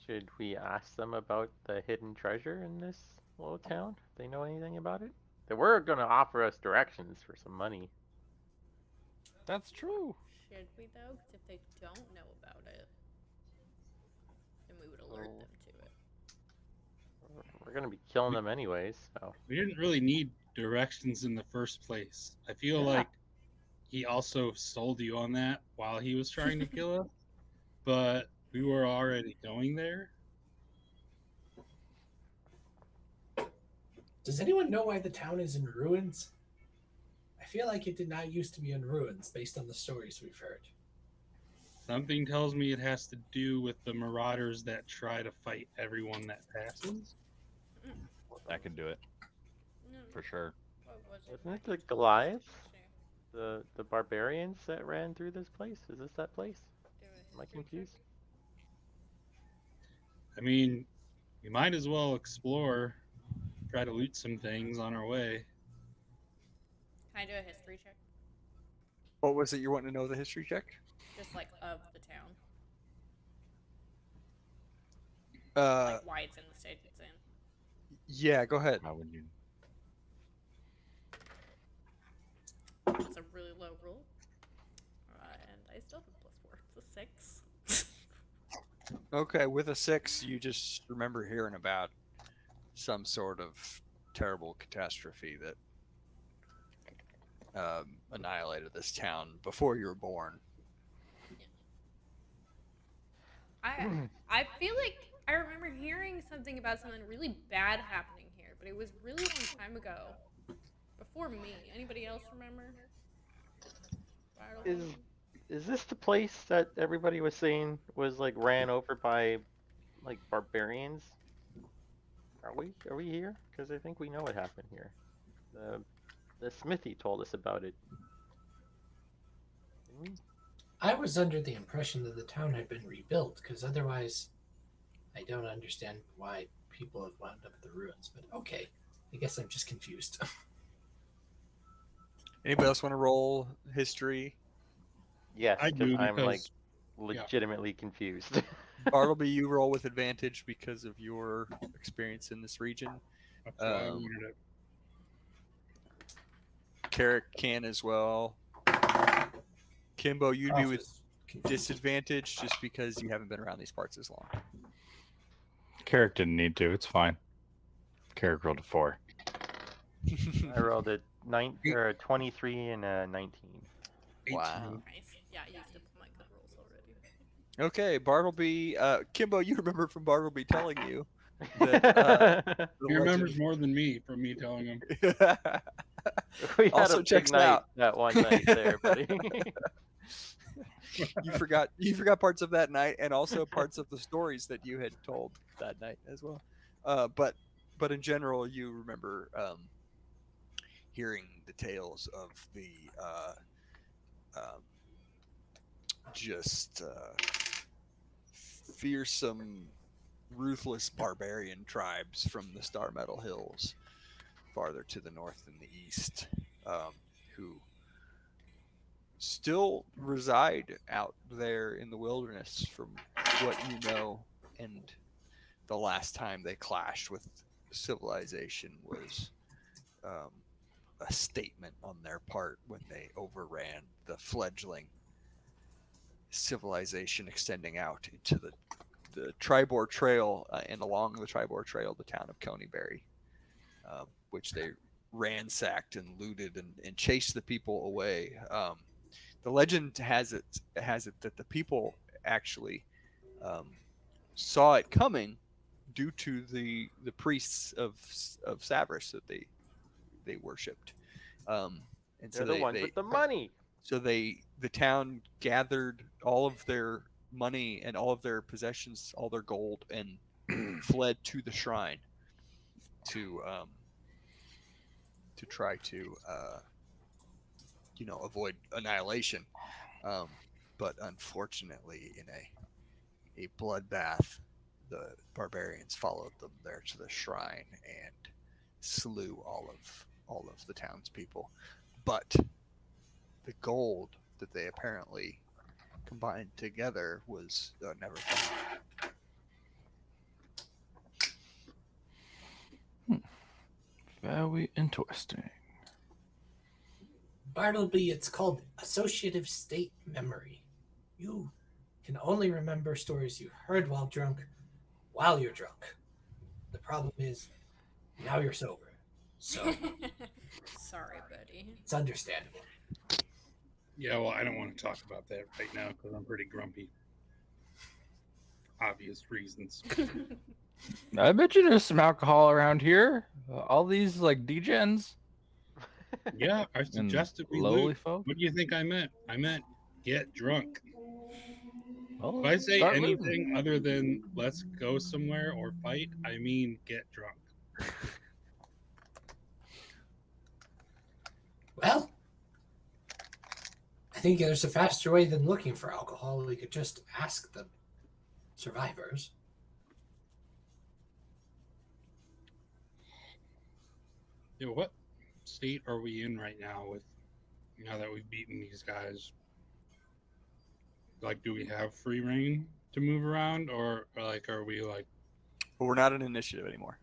Should we ask them about the hidden treasure in this little town? If they know anything about it? They were gonna offer us directions for some money. That's true. Should we though? Because if they don't know about it, then we would alert Oh. them to it. We're gonna be killing them anyways, so. We didn't really need directions in the first place. I feel Yeah. like he also sold you on that while he was trying to kill us, but we were already going there. Does anyone know why the town is in ruins? I feel like it did not used to be in ruins based on the stories we've heard. Something tells me it has to do with the marauders that try to fight everyone that passes. That could do it No, for sure. what was it? Wasn't it Back in the Goliaths? 2022? The barbarians that ran through this place? Is this that place? Do a Am I history check. confused? I mean, we might as well explore, try to loot some things on our way. Can I do a history check? What was it you want to know the history check? Just like of the town. Uh, Like why it's in the state it's in. yeah, go ahead. How would you? It's a really low roll. And I still have +4. It's a 6. Okay, with a 6, you just remember hearing about some sort of terrible catastrophe that annihilated this town before you were born. I feel like I remember hearing something about something really bad happening here, but it was really long time ago. Before me. Anybody else remember? Is this the place that everybody was saying was like ran over by like barbarians? Are we here? Because I think we know what happened here. The smithy told us about it. Didn't we? I was under the impression that the town had been rebuilt, because otherwise I don't understand why people have wound up at the ruins. But okay, I guess I'm just confused. Anybody else want to roll history? Yes, I because do I'm like because legitimately confused. Bartleby, you roll with advantage because of your experience in this region. that's why I wanted it. Carrick can as well. Kimbo, you'd be with disadvantage just because you haven't been around these parts as long. Carrick didn't need to. It's fine. Carrick rolled a 4. I rolled a 23 and a 19. Wow. Nice. Yeah, I used up my good rolls already. Okay, Bartleby. Kimbo, you remember from Bartleby telling you that He remembers more than me from me telling him. We had Also a big checks night out. that one night there, buddy. you forgot parts of that night and also parts of the stories that you had told that night as well. But in general, you remember hearing the tales of the just fearsome, ruthless barbarian tribes from the Star Metal Hills, farther to the north and the east, who still reside out there in the wilderness, from what you know. And the last time they clashed with civilization was a statement on their part when they overran the fledgling civilization extending out into the Tribor Trail and along the Tribor Trail, the town of Coneyberry, which they ransacked and looted and chased the people away. The legend has it that the people actually saw it coming due to the priests of Savras that they worshipped. And They're so the ones with the money. So the town gathered all of their money and all of their possessions, all their gold, and fled to the shrine to try to avoid annihilation. But unfortunately, in a bloodbath, the barbarians followed them there to the shrine and slew all of the townspeople. But the gold that they apparently combined together was never fun. Very interesting. Bartleby, it's called associative state memory. You can only remember stories you heard while you're drunk. The problem is, now you're sober. So Sorry, buddy. it's understandable. Yeah, well, I don't want to talk about that right now because I'm pretty grumpy. Obvious reasons. I bet you there's some alcohol around here. All these like degens Yeah, I and suggested we lowly loot. folk. What do you think I meant? I meant get drunk. Well, If I say start anything looting. other than let's go somewhere or fight, I mean get drunk. Well, I think there's a faster way than looking for alcohol. We could just ask the survivors. Yeah, what state are we in right now with now that we've beaten these guys? Like, do we have free reign to move around, or like, are we like But we're not an initiative anymore.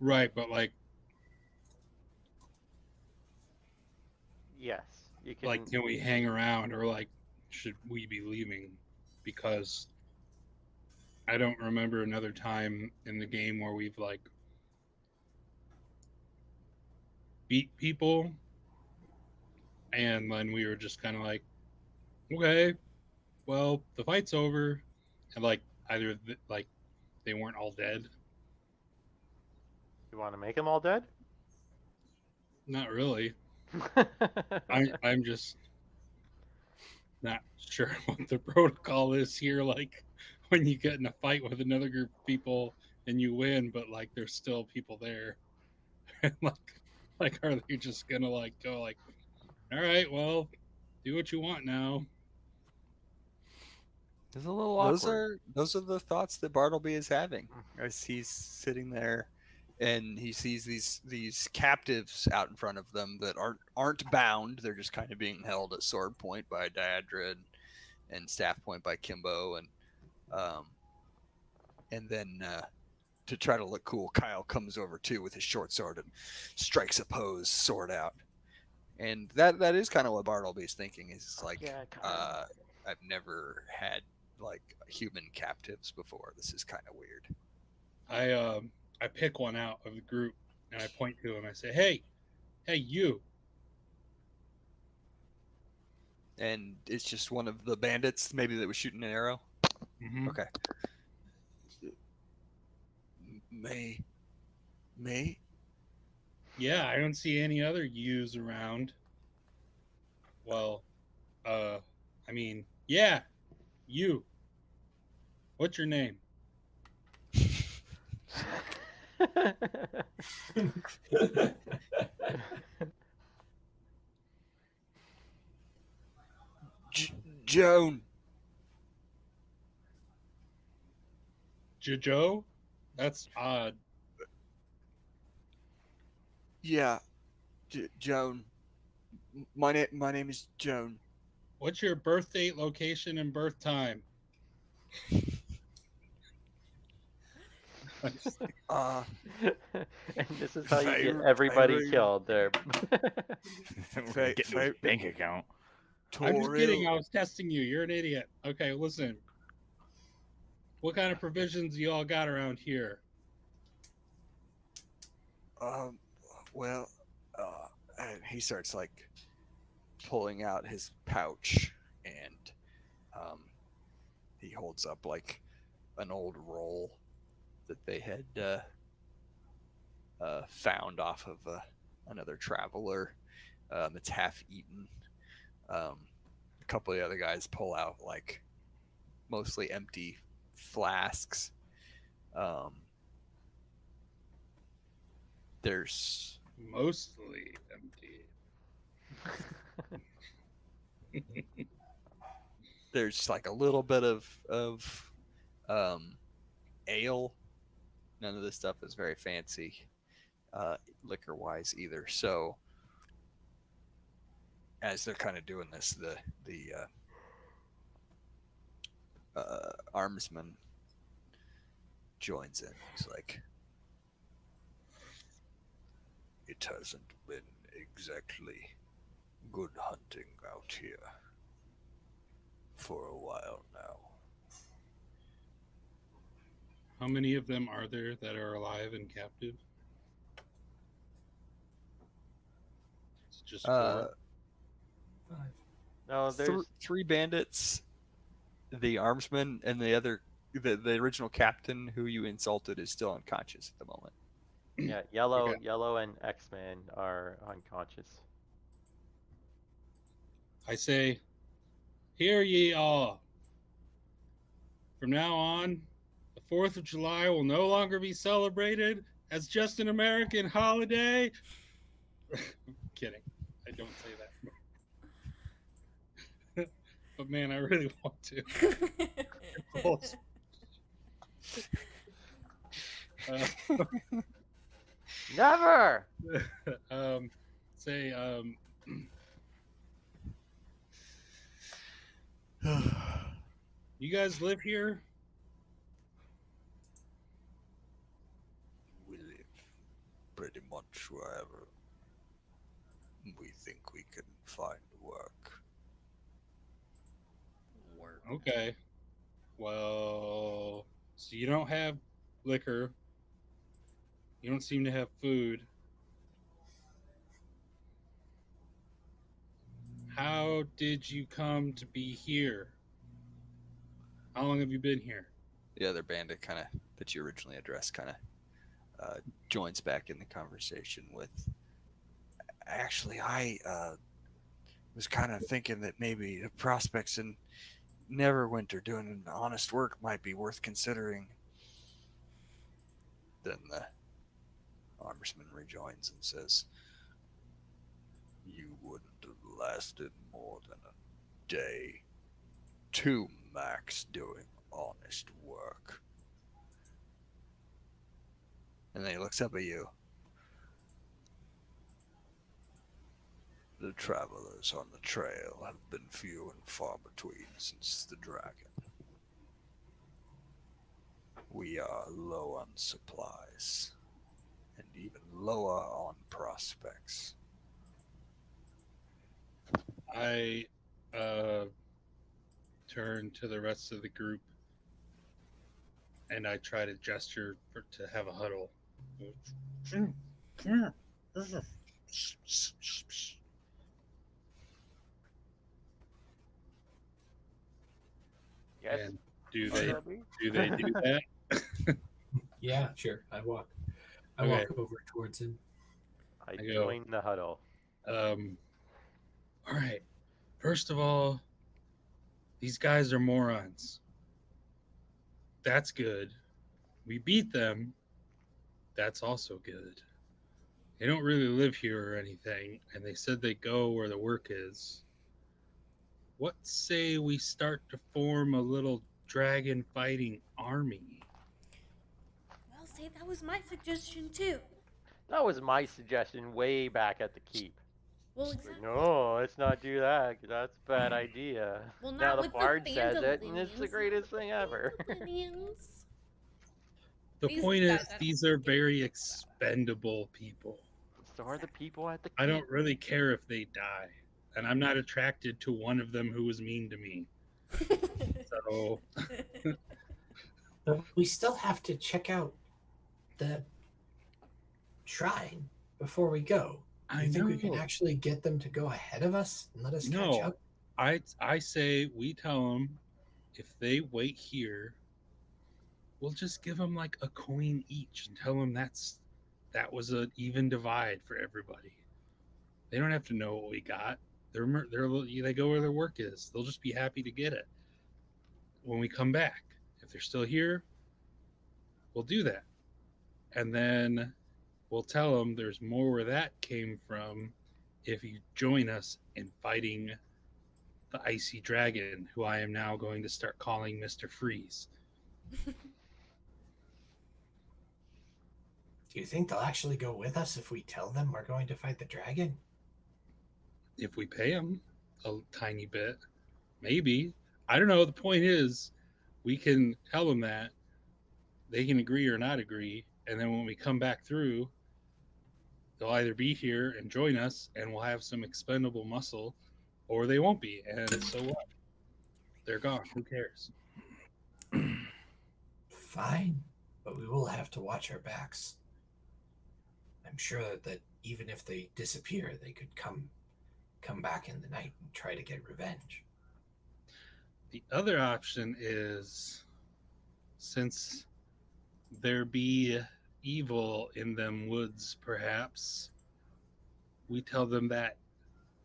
right? But like, Yes, you can. like, can we hang around, or like, should we be leaving? Because I don't remember another time in the game where we've like beat people, and then we were just kind of like, okay, well, the fight's over, and like either like they weren't all dead. You want to make them all dead? Not really. I'm just not sure what the protocol is here. Like when you get in a fight with another group of people and you win, but like there's still people there, and like are they just gonna like go like, all right, well, do what you want now? It's a little Those awkward. are the thoughts that Bartleby is having as he's sitting there, and he sees these captives out in front of them that aren't bound. They're just kind of being held at sword point by Diadra and staff point by Kimbo, and then to try to look cool, Kyle comes over too with his short sword and strikes a pose, sword out. And that is kind of what Bartleby's thinking. Is like, Yeah, Kyle. I've never had like human captives before. This is kind of weird. I pick one out of the group and I point to him. I say, hey, you. And it's just one of the bandits, maybe, that was shooting an arrow. Mm-hmm. Okay. May. Yeah, I don't see any other yous around. Well, I mean, yeah, you. What's your name? Joan. Joe? That's odd. Yeah, Joan. My name is Joan. What's your birth date, location, and birth time? And this is how you get Favorite- everybody favorite- killed there. Get into his bank account. I'm just kidding. I was testing you. You're an idiot. Okay, listen. What kind of provisions you all got around here? Well, and he starts like pulling out his pouch, and he holds up like an old roll that they had found off of another traveler. It's half eaten. A couple of the other guys pull out like mostly empty flasks. There's Mostly empty. there's like a little bit of ale. None of this stuff is very fancy liquor wise either. So as they're kind of doing this, the armsman joins in. He's like, "It hasn't been exactly good hunting out here for a while now. How many of them are there that are alive and captive? It's just four. No, there's Three bandits, the armsman, and the original captain who you insulted is still unconscious at the moment. yeah, yellow, Okay. yellow, and X-Men are unconscious. I say, hear ye all. From now on, the 4th of July will no longer be celebrated as just an American holiday. Kidding. I don't say that. But man, I really want to. Never. Say, you guys live here? We live pretty much wherever we think we can find work. Work. Okay. Well, so you don't have liquor. You don't seem to have food. How did you come to be here? How long have you been here? The other bandit kind of that you originally addressed kind of joins back in the conversation with, actually, I was kind of thinking that maybe the prospects in Neverwinter doing honest work might be worth considering. Then the armorsman rejoins and says, "You wouldn't have lasted more than a day, 2 max, doing honest work." And then he looks up at you. "The travelers on the trail have been few and far between since the dragon. We are low on supplies, and even lower on prospects." I turn to the rest of the group and I try to gesture to have a huddle. Yes. And do Bumblebee? they do that? Yeah, sure. I walk Okay. over towards him. I go. join the huddle. All right. First of all, these guys are morons. That's good. We beat them. That's also good. They don't really live here or anything, and they said they go where the work is. What say we start to form a little dragon fighting army? Well, say that was my suggestion too. That was my suggestion way back at the keep. Well, Like, exactly. no, let's not do that. 'Cause that's a bad idea. Well, not Now the with bard the says it, and it's the Vandalinians, greatest not with thing the ever. Vandalinians. The These point guys, is, I don't these are get it. very expendable people. So are the people at the keep. I don't really care if they die, and I'm not attracted to one of them who was mean to me. So But we still have to check out the shrine before we go. I You think we know. can actually get them to go ahead of us and let us catch No. up? I say we tell them if they wait here, we'll just give them like a coin each and tell them that was an even divide for everybody. They don't have to know what we got. They go where their work is. They'll just be happy to get it when we come back. If they're still here, we'll do that, and then we'll tell them there's more where that came from if you join us in fighting the icy dragon, who I am now going to start calling Mr. Freeze. Do you think they'll actually go with us if we tell them we're going to fight the dragon? If we pay them a tiny bit, maybe. I don't know. The point is, We can tell them that. They can agree or not agree. And then when we come back through, they'll either be here and join us and we'll have some expendable muscle, or they won't be. And so what? They're gone. Who cares? Fine, but we will have to watch our backs. I'm sure that even if they disappear, they could come back in the night and try to get revenge. The other option is, since there be evil in them woods, perhaps we tell them that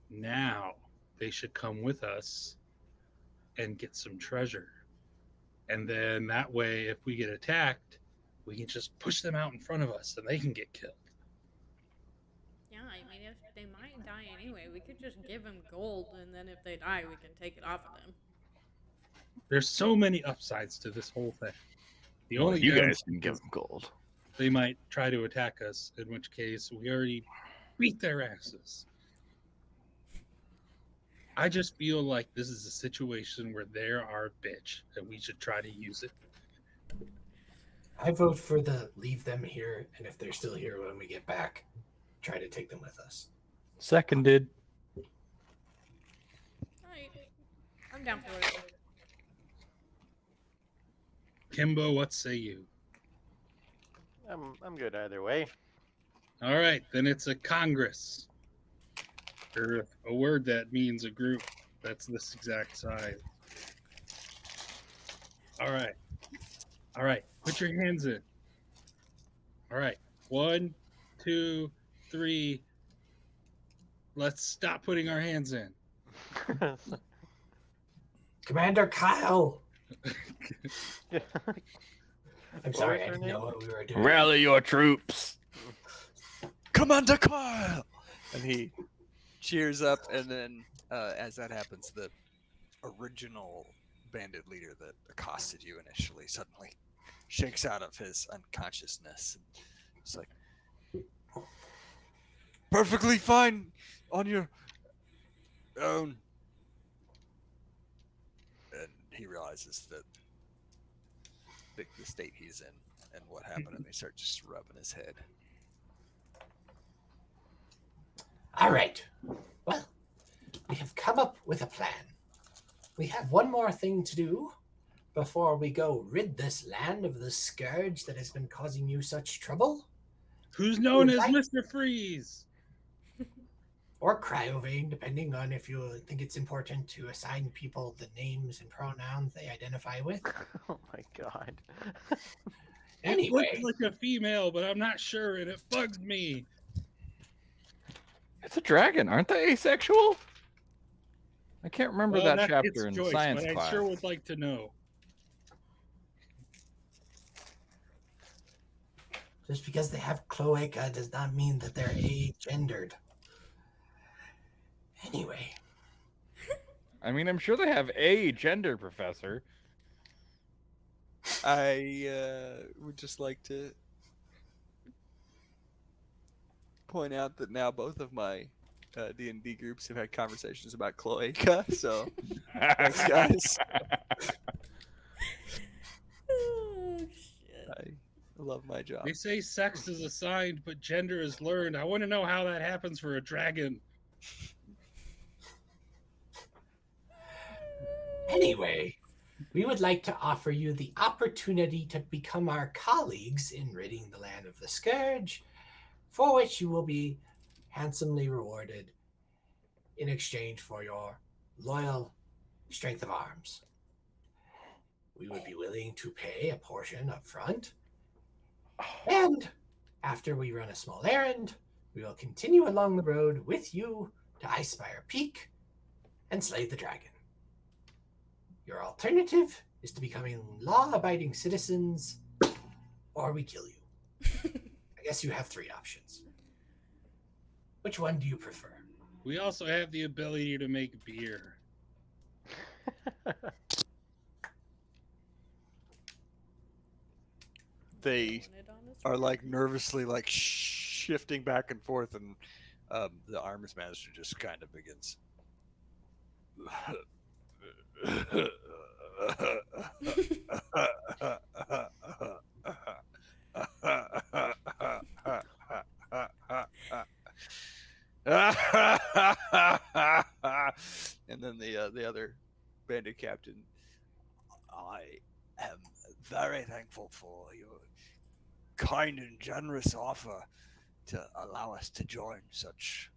now they should come with us and get some treasure. And then that way, if we get attacked, we can just push them out in front of us and they can get killed. Yeah, I mean, if they might die anyway, we could just give them gold, and then if they die, we can take it off of them. There's so many upsides to this whole thing. The Well, only you guys downside can give is them gold. they might try to attack us, in which case we already beat their asses. I just feel like this is a situation where they're our bitch and we should try to use it. I vote for the leave them here, and if they're still here when we get back, try to take them with us. Seconded. Alright. I'm down for it. Kimbo, what say you? I'm good either way. All right, then it's a congress. Or a word that means a group that's this exact size. All right. All right. Put your hands in. All right. 1, 2, 3. Let's stop putting our hands in. Commander Kyle! Yeah. I'm sorry, I didn't know what we were doing. Rally your troops. Commander Kyle! And he cheers up, and then as that happens, the original bandit leader that accosted you initially suddenly shakes out of his unconsciousness. It's like, perfectly fine on your own. And he realizes that the state he's in and what happened, and they start just rubbing his head. All right. Well, we have come up with a plan. We have one more thing to do before we go rid this land of the scourge that has been causing you such trouble. Who's known as Like- Mr. Freeze? Or Cryovane, depending on if you think it's important to assign people the names and pronouns they identify with. Oh my god. Anyway, It looks like a female, but I'm not sure, and it bugs me. It's a dragon. Aren't they asexual? I can't remember Well, that that's its chapter in choice, science but class. I sure would like to know. just because they have cloaca does not mean that they're agendered. Anyway, I mean, I'm sure they have a gender, Professor. I would just like to point out that now both of my D&D groups have had conversations about cloaca, so thanks, guys. Oh, shit. I love my job. They say sex is assigned, but gender is learned. I want to know how that happens for a dragon. Anyway, we would like to offer you the opportunity to become our colleagues in ridding the land of the scourge, for which you will be handsomely rewarded in exchange for your loyal strength of arms. We would be willing to pay a portion up front, and after we run a small errand, we will continue along the road with you to Icespire Peak and slay the dragon. Your alternative is to becoming law-abiding citizens, or we kill you. I guess you have 3 options. Which one do you prefer? We also have the ability to make beer. They are like nervously like shifting back and forth, and the arms master just kind of begins. bandit captain, I am very thankful for your kind and generous offer to allow us to join such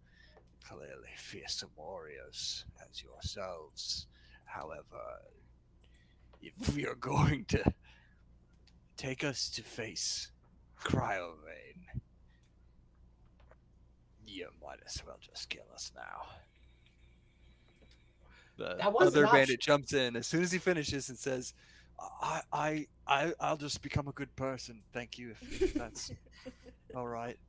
clearly fearsome warriors as yourselves. However, if we are going to take us to face Cryovane, you might as well just kill us now. The That was an other bandit option. jumps in as soon as he finishes and says, I'll just become a good person. Thank you if that's all right.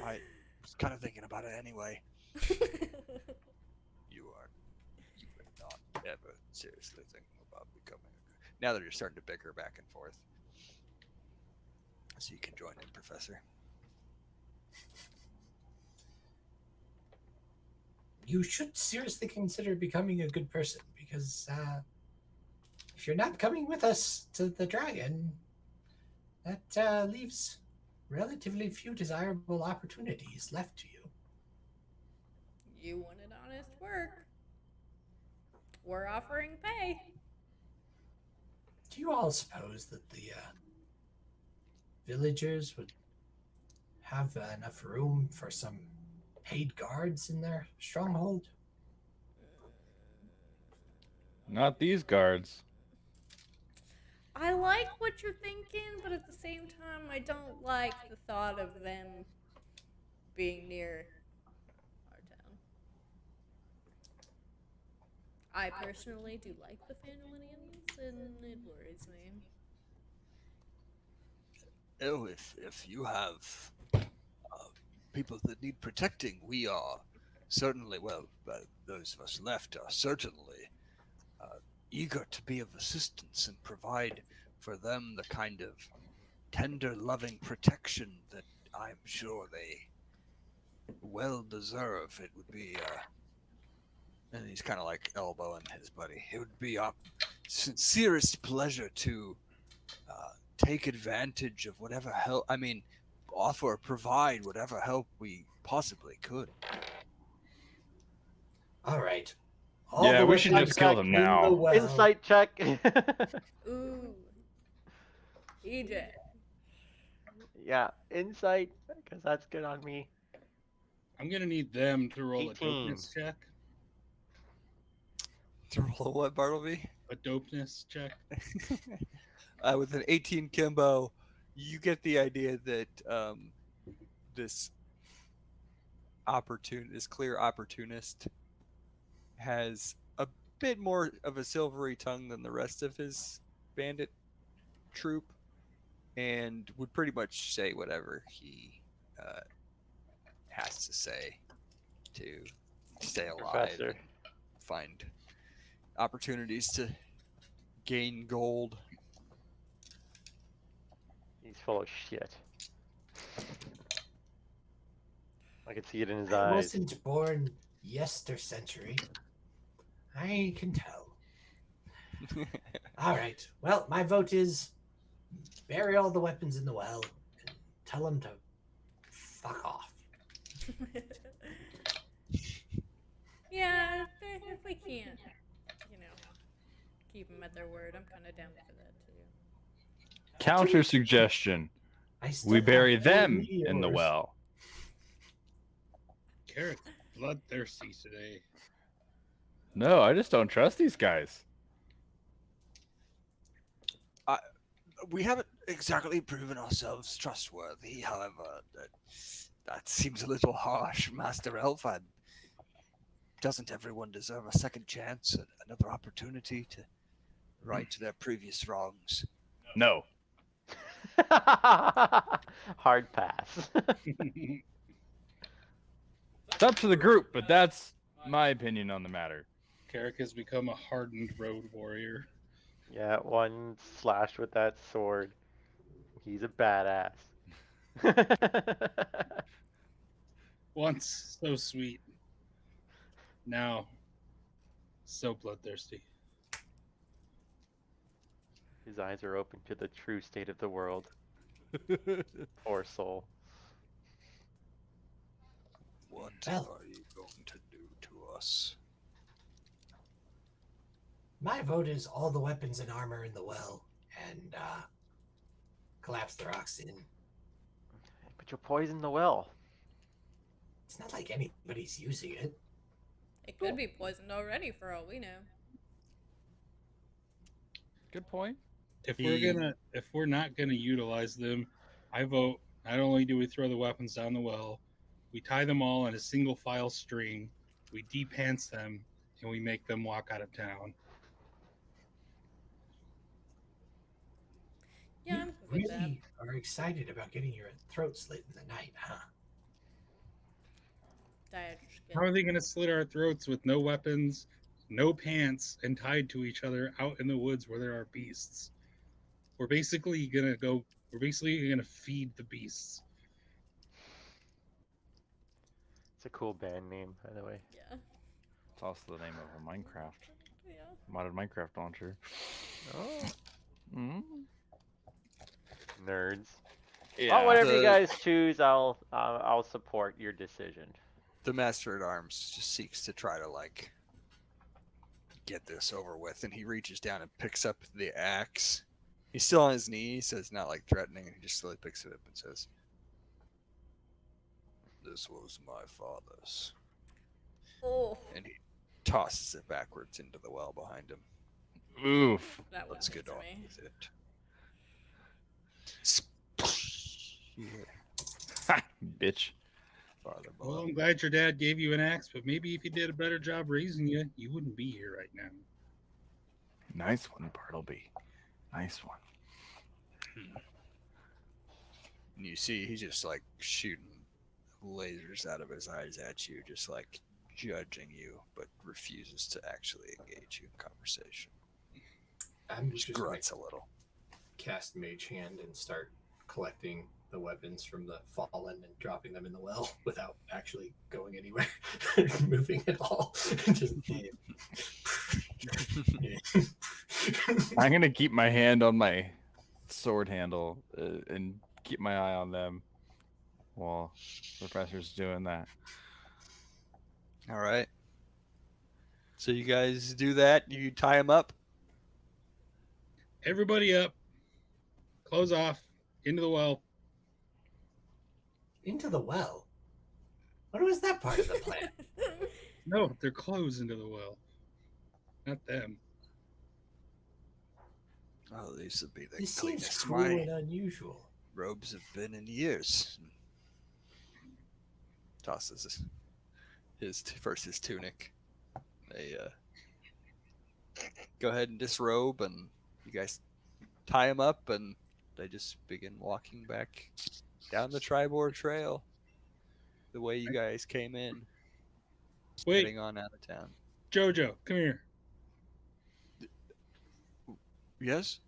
I was kind of thinking about it anyway. You would not ever seriously think about becoming a good. Now that you're starting to bicker back and forth. So you can join in, Professor. You should seriously consider becoming a good person, because if you're not coming with us to the dragon, that leaves relatively few desirable opportunities left to you. You wanted honest work. We're offering pay. Do you all suppose that the villagers would have enough room for some paid guards in their stronghold? Not these guards. I like what you're thinking, but at the same time, I don't like the thought of them being near our town. I personally do like the Phantominians, and it worries me. Oh, if you have people that need protecting, we are certainly, well, those of us left are certainly eager to be of assistance and provide for them the kind of tender, loving protection that I'm sure they well deserve. It would be, and he's kind of like elbowing his buddy, it would be our sincerest pleasure to take advantage of whatever help, offer, provide whatever help we possibly could. All right. Yeah, the we should weapons just kill back them in now. the well. Insight check. Ooh. EJ. Yeah, insight, because that's good on me. I'm gonna need them to roll 18. a dopeness check. To roll what, Bartleby? A dopeness check. With an 18 Kimbo, you get the idea that this clear opportunist has a bit more of a silvery tongue than the rest of his bandit troop, and would pretty much say whatever he has to say to stay alive Professor. and find opportunities to gain gold. He's full of shit. I can see it in his I eyes. wasn't born yester-century. I can tell. All right. Well, my vote is bury all the weapons in the well and tell them to fuck off. Yeah, if we can't, keep them at their word, I'm kind of down for that too. Counter suggestion. I still We have bury 4 them in the meteors. well. Carrot's bloodthirsty today. No, I just don't trust these guys. We haven't exactly proven ourselves trustworthy, however, that seems a little harsh, Master Elf. Doesn't everyone deserve a second chance, another opportunity to right their previous wrongs? No. Hard pass. It's up to the group, but that's my opinion on the matter. Carrick has become a hardened road warrior. Yeah, one slash with that sword. He's a badass. Once so sweet, now so bloodthirsty. His eyes are open to the true state of the world. Poor soul. What Well. are you going to do to us? My vote is all the weapons and armor in the well and collapse the rocks in. But you'll poison the well. It's not like anybody's using it. It could be poisoned already for all we know. Good point. If He- we're not gonna utilize them, I vote not only do we throw the weapons down the well, we tie them all in a single file string, we de-pants them, and we make them walk out of town. Yeah, You I'm good with that. really are excited about getting your throat slit in the night, huh? How are they gonna slit our throats with no weapons, no pants, and tied to each other out in the woods where there are beasts? We're basically gonna feed the beasts. It's a cool band name, by the way. Yeah. It's also the name of a Minecraft Yeah. modded Minecraft launcher. Oh, Mm. nerds. Yeah. Oh, whatever you The- guys choose, I'll support your decision. The Master at Arms just seeks to try to like get this over with, and he reaches down and picks up the axe. He's still on his knees, so it's not like threatening. He just slowly picks it up and says, "This was my father's," Oh, and he tosses it backwards into the well behind him. Oof. that Let's was get to on me. with it. Bitch. Father Well, below. I'm glad your dad gave you an axe, but maybe if he did a better job raising you, you wouldn't be here right now. Nice one, Bartleby. Nice one. And you see he's just like shooting lasers out of his eyes at you, just like judging you, but refuses to actually engage you in conversation. I'm Just just going grunts to a little. cast Mage Hand and start collecting the weapons from the fallen and dropping them in the well without actually going anywhere, moving at all. Just I'm gonna keep my hand on my sword handle and keep my eye on them while the professor's doing that. All right. So you guys do that. You tie him up. Everybody up, clothes off, into the well. Into the well. What was that part of the plan? No, their clothes into the well, not them. Oh, these would be the This seems cleanest cruel my and unusual. robes have been in years. Tosses first his tunic. They go ahead and disrobe, and you guys tie him up, and they just begin walking back down the Tribor Trail, the way you guys came in, Wait, heading on out of town. Jojo, come here. Yes.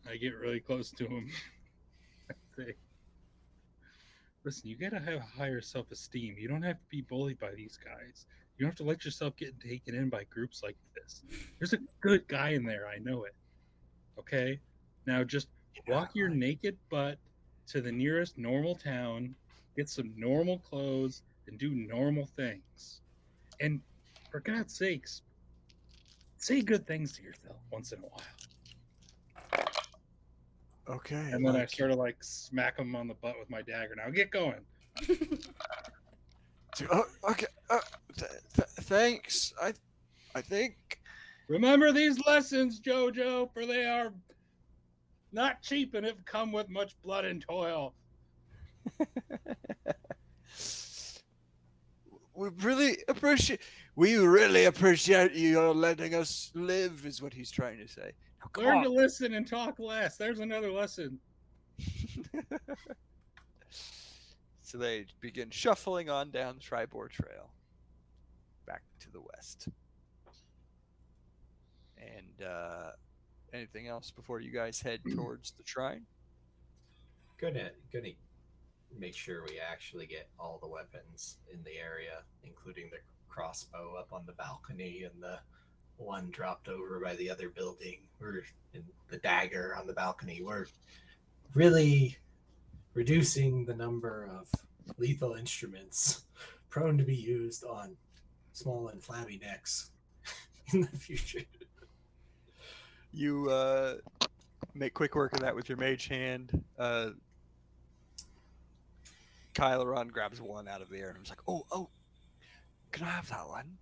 I get really close to him. I say, listen, you gotta have higher self-esteem. You don't have to be bullied by these guys. You don't have to let yourself get taken in by groups like this. There's a good guy in there, I know it. Okay? Now just walk your naked butt to the nearest normal town, get some normal clothes, and do normal things. And for God's sakes, say good things to yourself once in a while. Okay. And then I sort of like smack him on the butt with my dagger. Now get going. Oh, okay. Thanks. I think. Remember these lessons, Jojo, for they are not cheap and have come with much blood and toil. We really appreciate you letting us live, is what he's trying to say. Now, come Learn on. to listen and talk less. There's another lesson. So they begin shuffling on down the Tribor Trail back to the west. And anything else before you guys head towards the shrine? gonna make sure we actually get all the weapons in the area, including the crossbow up on the balcony and the one dropped over by the other building. We're in the dagger on the balcony. We're really reducing the number of lethal instruments prone to be used on small and flabby necks. in the future. You make quick work of that with your mage hand. Kyleron grabs one out of the air and was like, "Oh, can I have that one?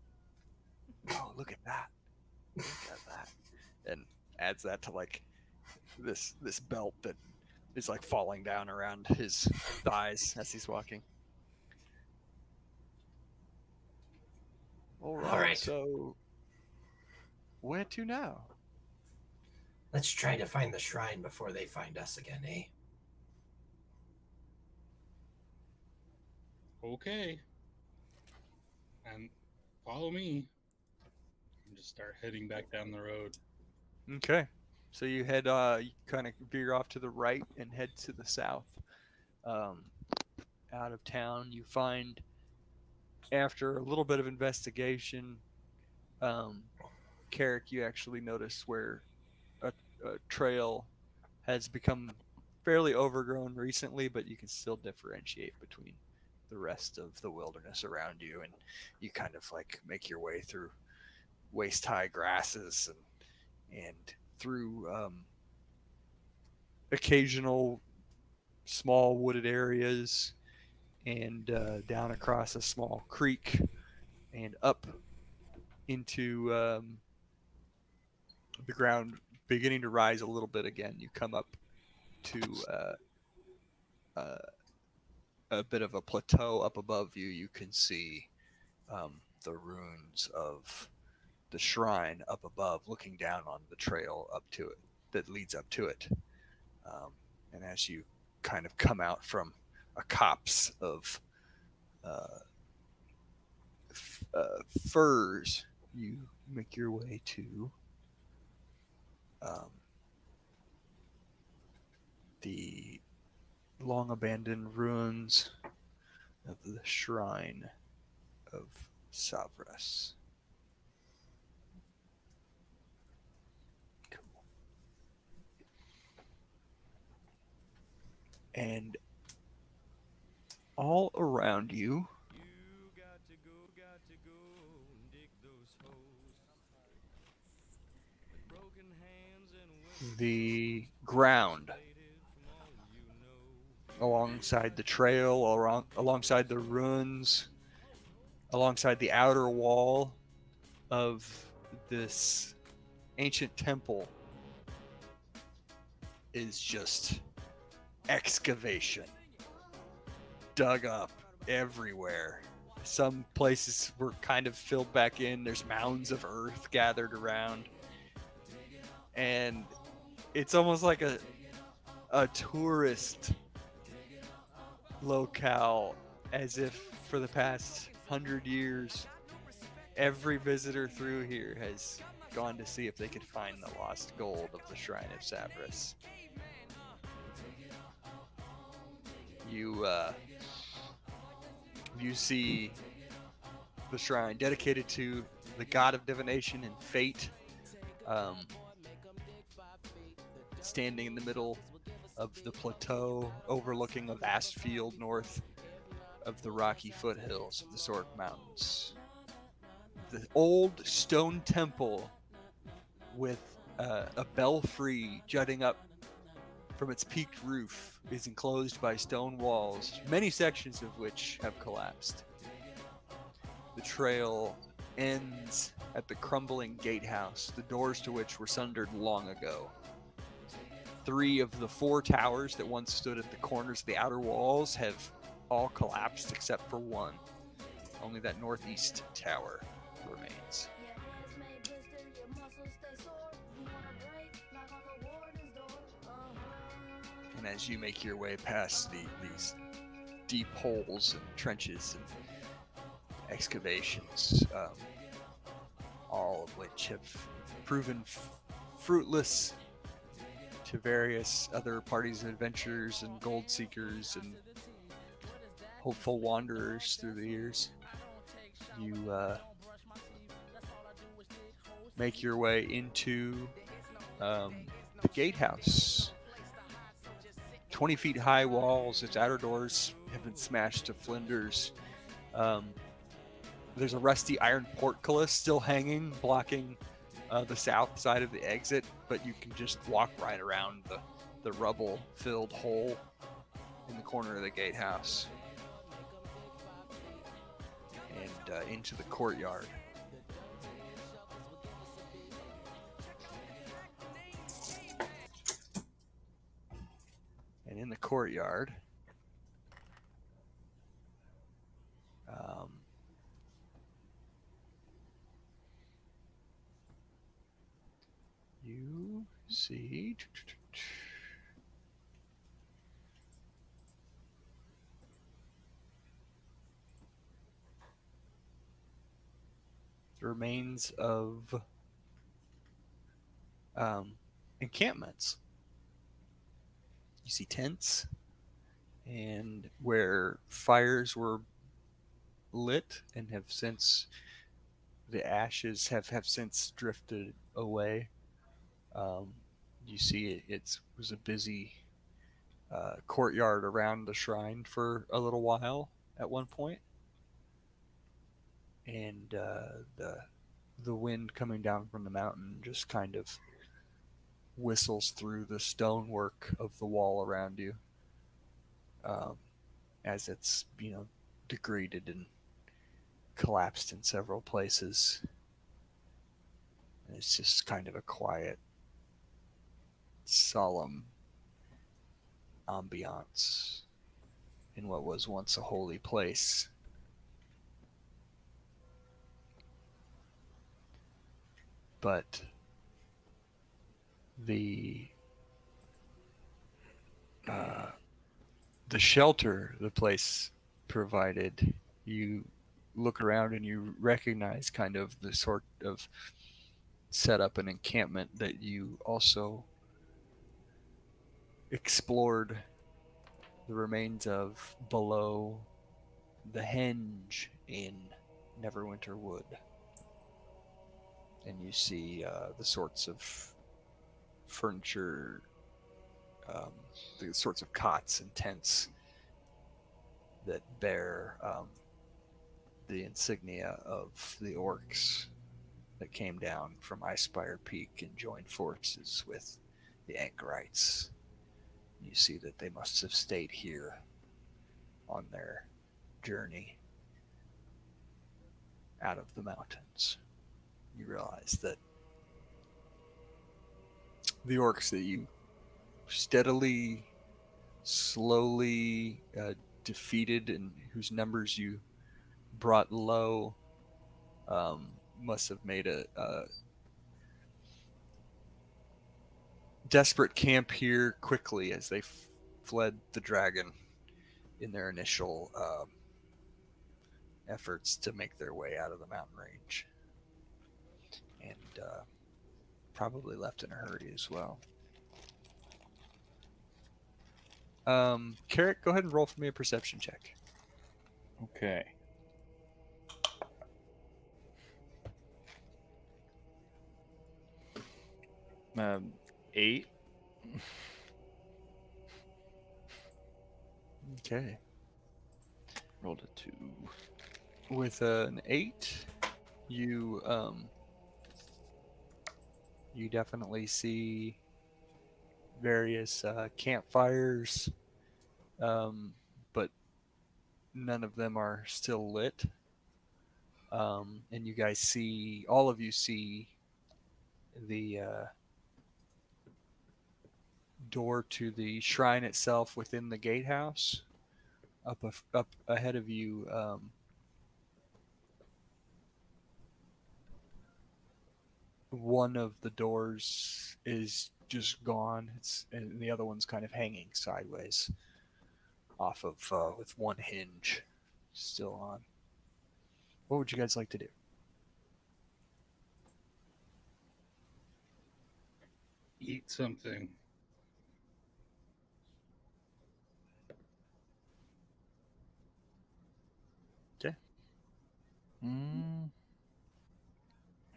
Oh, look at that! Look at that!" And adds that to like this belt that is like falling down around his thighs as he's walking. All right. So, where to now? Let's try to find the shrine before they find us again, eh? Okay. And follow me. And just start heading back down the road. Okay. So you head, you kind of veer off to the right and head to the south. Out of town, you find, after a little bit of investigation, Carrick, you actually notice where a trail has become fairly overgrown recently, but you can still differentiate between the rest of the wilderness around you, and you kind of like make your way through waist-high grasses and through occasional small wooded areas and down across a small creek and up into the ground beginning to rise a little bit again. You come up to a bit of a plateau up above you. You can see the ruins of the shrine up above, looking down on the trail up to it that leads up to it. And as you kind of come out from a copse of firs, you make your way to the long abandoned ruins of the shrine of Savras. Cool. And all around you, the ground alongside the trail, alongside the ruins, alongside the outer wall of this ancient temple is just excavation. Dug up everywhere. Some places were kind of filled back in. There's mounds of earth gathered around. And it's almost like a tourist locale, as if for the past 100 years, every visitor through here has gone to see if they could find the lost gold of the Shrine of Savras. You see the shrine dedicated to the god of divination and fate, standing in the middle of the plateau overlooking a vast field north of the rocky foothills of the Sork Mountains. The old stone temple with a belfry jutting up from its peaked roof is enclosed by stone walls, many sections of which have collapsed. The trail ends at the crumbling gatehouse, the doors to which were sundered long ago. 3 of the 4 towers that once stood at the corners of the outer walls have all collapsed except for one. Only that northeast tower remains. And as you make your way past these deep holes and trenches and excavations, all of which have proven fruitless to various other parties and adventurers and gold seekers and hopeful wanderers through the years, you make your way into the gatehouse. 20 feet high walls, its outer doors have been smashed to flinders. there's a rusty iron portcullis still hanging, blocking the south side of the exit, but you can just walk right around the rubble-filled hole in the corner of the gatehouse and into the courtyard. And in the courtyard, you see the remains of encampments. You see tents, and where fires were lit and have since, the ashes have since drifted away. You see it was a busy courtyard around the shrine for a little while at one point, and the wind coming down from the mountain just kind of whistles through the stonework of the wall around you, as it's degraded and collapsed in several places. And it's just kind of a quiet, solemn ambiance in what was once a holy place. But the shelter the place provided, you look around and you recognize kind of the sort of setup and encampment that you also explored the remains of below the henge in Neverwinter Wood. And you see the sorts of furniture, the sorts of cots and tents that bear the insignia of the orcs that came down from Icespire Peak and joined forces with the Anchorites. You see that they must have stayed here on their journey out of the mountains. You realize that the orcs that you steadily, slowly defeated and whose numbers you brought low must have made a desperate camp here quickly as they fled the dragon in their initial efforts to make their way out of the mountain range, and probably left in a hurry as well. Carrick, go ahead and roll for me a perception check. Okay. Um, 8. Okay. Rolled a 2. With an 8, you definitely see various campfires, but none of them are still lit. And you guys see, all of you see the door to the shrine itself within the gatehouse. Up ahead of you, one of the doors is just gone. And the other one's kind of hanging sideways off of with one hinge still on. What would you guys like to do? Eat something. Okay.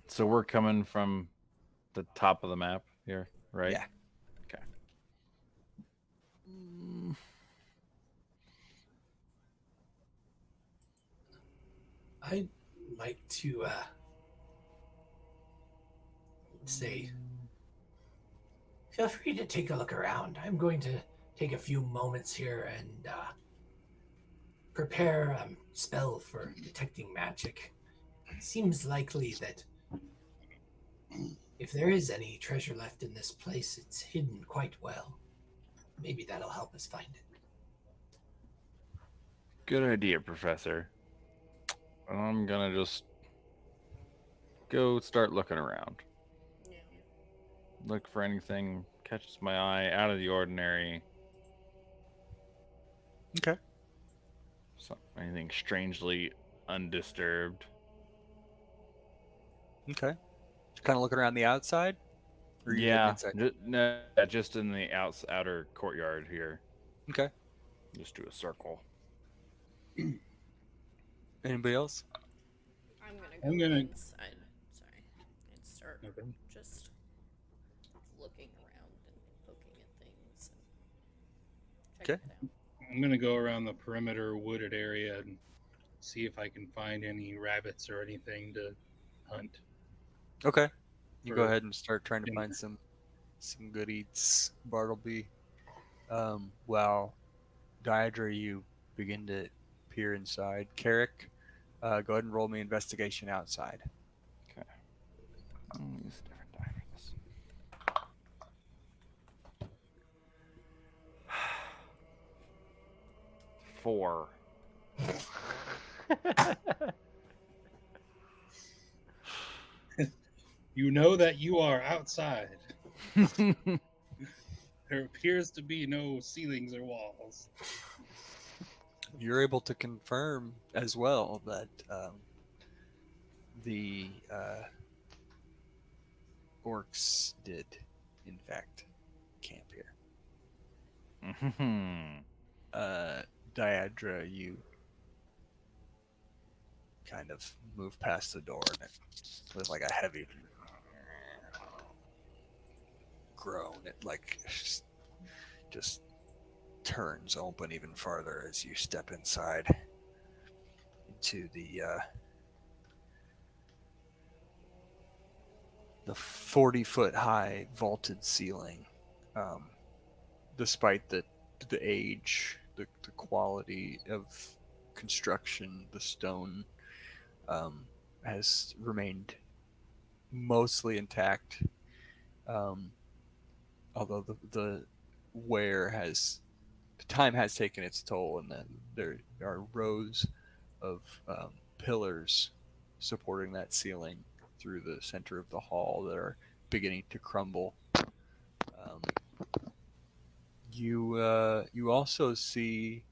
So we're coming from the top of the map here, right? Yeah. Okay. I like to say, feel free to take a look around. I'm going to take a few moments here and prepare a spell for detecting magic. It seems likely that if there is any treasure left in this place, it's hidden quite well. Maybe that'll help us find it. Good idea, Professor. I'm gonna just go start looking around. Yeah. Look for anything catches my eye out of the ordinary. Okay. Anything strangely undisturbed. Okay. Kind of looking around the outside? Or are you heading Yeah, inside? no, just in the outer courtyard here. Okay. Just do a circle. Anybody else? I'm I'm gonna go gonna- inside. Sorry. And start Okay. just looking around and poking at things and checking it out. I'm gonna go around the perimeter wooded area and see if I can find any rabbits or anything to hunt. Okay. You go For ahead and start trying to dinner. find some good eats, Bartleby. While Diadra, you begin to peer inside. Carrick, go ahead and roll me investigation outside. Okay. I'll use a different die for this. Four. You know that you are outside. There appears to be no ceilings or walls. You're able to confirm as well that the orcs did, in fact, camp here. Diadra, you kind of move past the door and with like a heavy groan, it like just turns open even farther as you step inside into the 40-foot high vaulted ceiling. Despite the age, the quality of construction, the stone has remained mostly intact. Although the wear has, the time has taken its toll, and then there are rows of pillars supporting that ceiling through the center of the hall that are beginning to crumble. You also see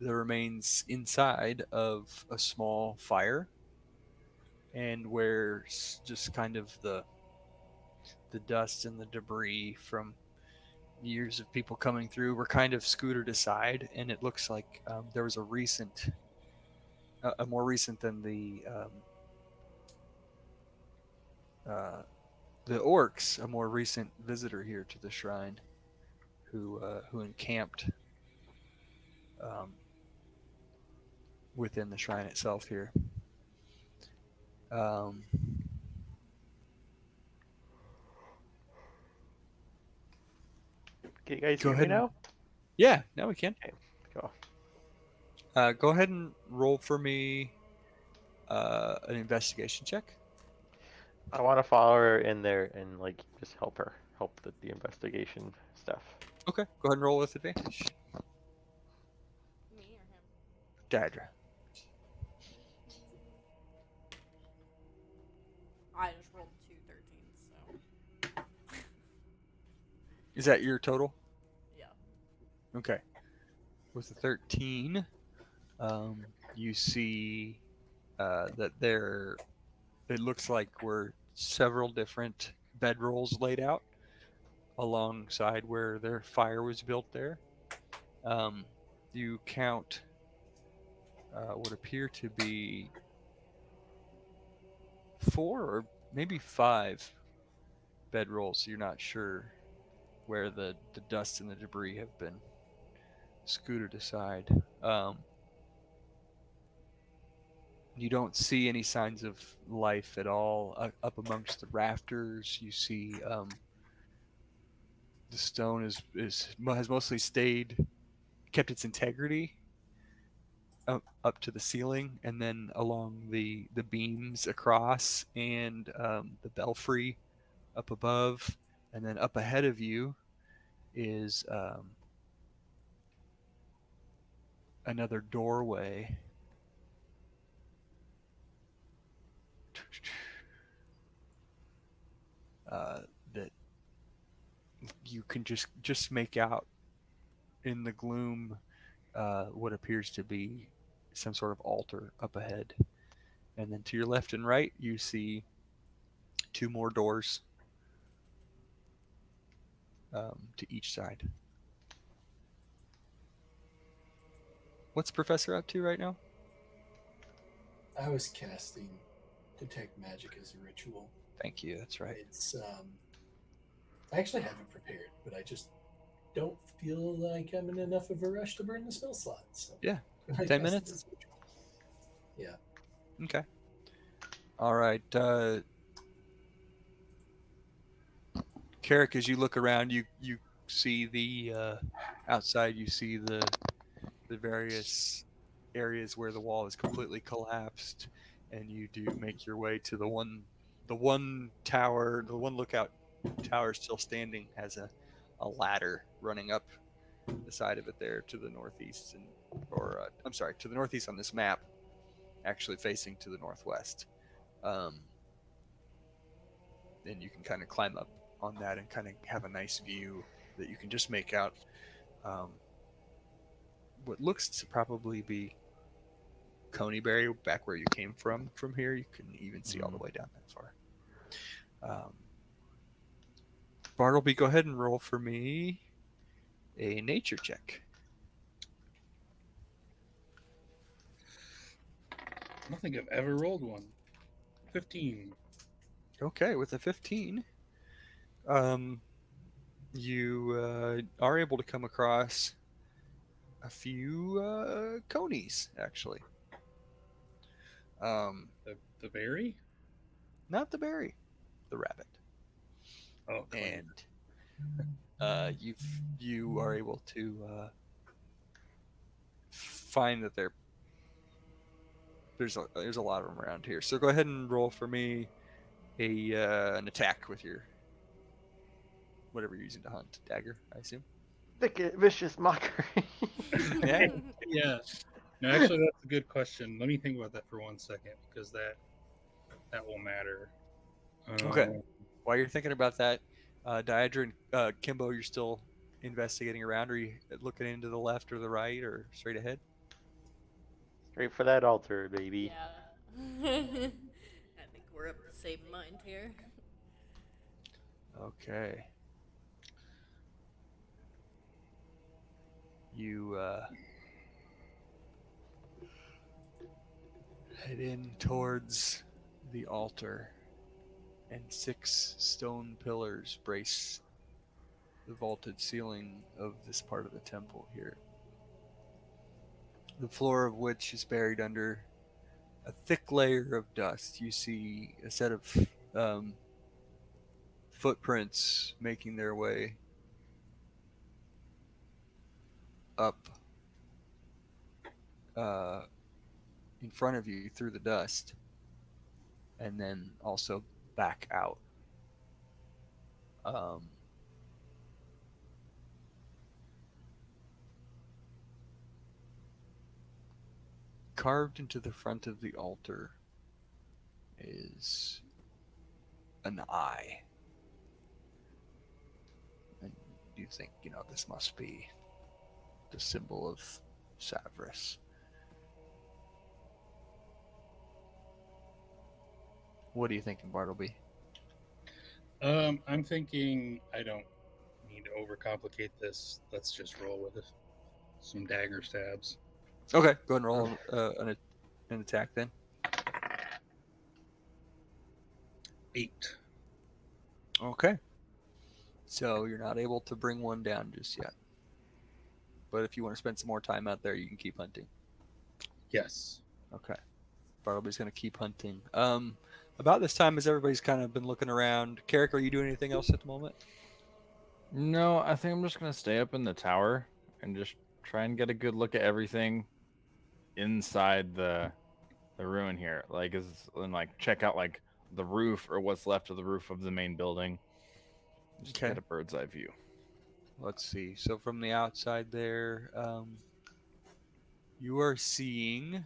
the remains inside of a small fire, and where just kind of the dust and the debris from years of people coming through were kind of scootered aside, and it looks like there was a more recent than the orcs, a more recent visitor here to the shrine, who encamped within the shrine itself here. Can you guys Go hear me ahead and- now? Yeah, now we can. Okay, go. Go ahead and roll for me an investigation check. I want to follow her in there and like just help her, help the investigation stuff. Okay, go ahead and roll with advantage. Me or him? Diadra. I just rolled 2 13s, so Is that your total? yeah. Okay. With the 13, you see that there, it looks like were several different bedrolls laid out alongside where their fire was built there. You count what appear to be 4 or maybe 5 bedrolls. You're not sure where the dust and the debris have been scooted aside. You don't see any signs of life at all. Up amongst the rafters, you see the stone has mostly kept its integrity up to the ceiling, and then along the beams across, and the belfry up above, and then up ahead of you is another doorway. That you can just make out in the gloom what appears to be some sort of altar up ahead. And then to your left and right, you see two more doors to each side. What's Professor up to right now? I was casting detect magic as a ritual. Thank you. That's right. It's I actually have it prepared, but I just don't feel like I'm in enough of a rush to burn the spell slot. So Yeah. I 10 cast it minutes? as a ritual. Yeah. Okay. All right. Carrick, as you look around, you see the outside. You see the various areas where the wall is completely collapsed, and you do make your way to the one tower. The one lookout tower still standing has a ladder running up the side of it there to the northeast, I'm sorry, to the northeast on this map, actually facing to the northwest. And you can kind of climb up on that and kind of have a nice view that you can just make out what looks to probably be Coneyberry, back where you came from here. You can even see all the way down that far. Bartleby, go ahead and roll for me a nature check. I don't think I've ever rolled one. 15. Okay, with a 15, you are able to come across a few conies, actually. The berry? Not the berry, the rabbit. Oh, clean. And you are able to find that there's a lot of them around here. So go ahead and roll for me an attack with your whatever you're using to hunt, dagger, I assume. Vicious mockery. Yeah. Yeah. No, actually, that's a good question. Let me think about that for 1 second, because that will matter. Okay. While you're thinking about that, Diadra and Kimbo, you're still investigating around. Are you looking into the left or the right or straight ahead? Straight for that altar, baby. Yeah. I think we're of the same mind here. Okay. You head in towards the altar, and 6 stone pillars brace the vaulted ceiling of this part of the temple here. The floor of which is buried under a thick layer of dust. You see a set of footprints making their way up in front of you through the dust, and then also back out. Carved into the front of the altar is an eye. And you think, this must be the symbol of Savras. What are you thinking, Bartleby? I'm thinking I don't need to overcomplicate this. Let's just roll with it. Some dagger stabs. Okay, go ahead and roll an attack then. 8. Okay. So you're not able to bring one down just yet. But if you want to spend some more time out there, you can keep hunting. Yes. Okay. Bartleby's gonna keep hunting. About this time, as everybody's kind of been looking around, Carrick, are you doing anything else at the moment? No, I think I'm just gonna stay up in the tower and just try and get a good look at everything inside the ruin here. And like check out like the roof or what's left of the roof of the main building. Just Okay. get a bird's eye view. Let's see. So from the outside there, you are seeing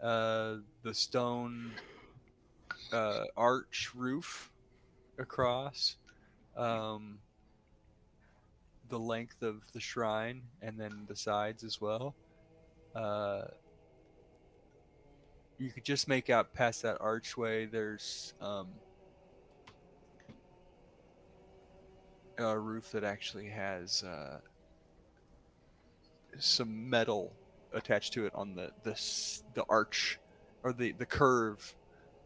the stone arch roof across the length of the shrine, and then the sides as well. You could just make out past that archway. There's a roof that actually has some metal attached to it on the arch, or the curve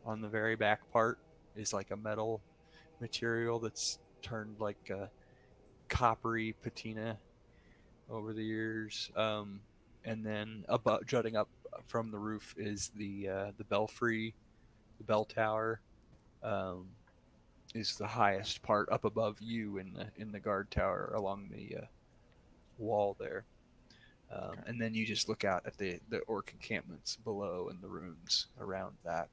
on the very back part is like a metal material that's turned like a coppery patina over the years. And then above, jutting up from the roof, is the belfry, the bell tower. Is the highest part up above you in the guard tower along the wall there. And then you just look out at the orc encampments below and the ruins around that.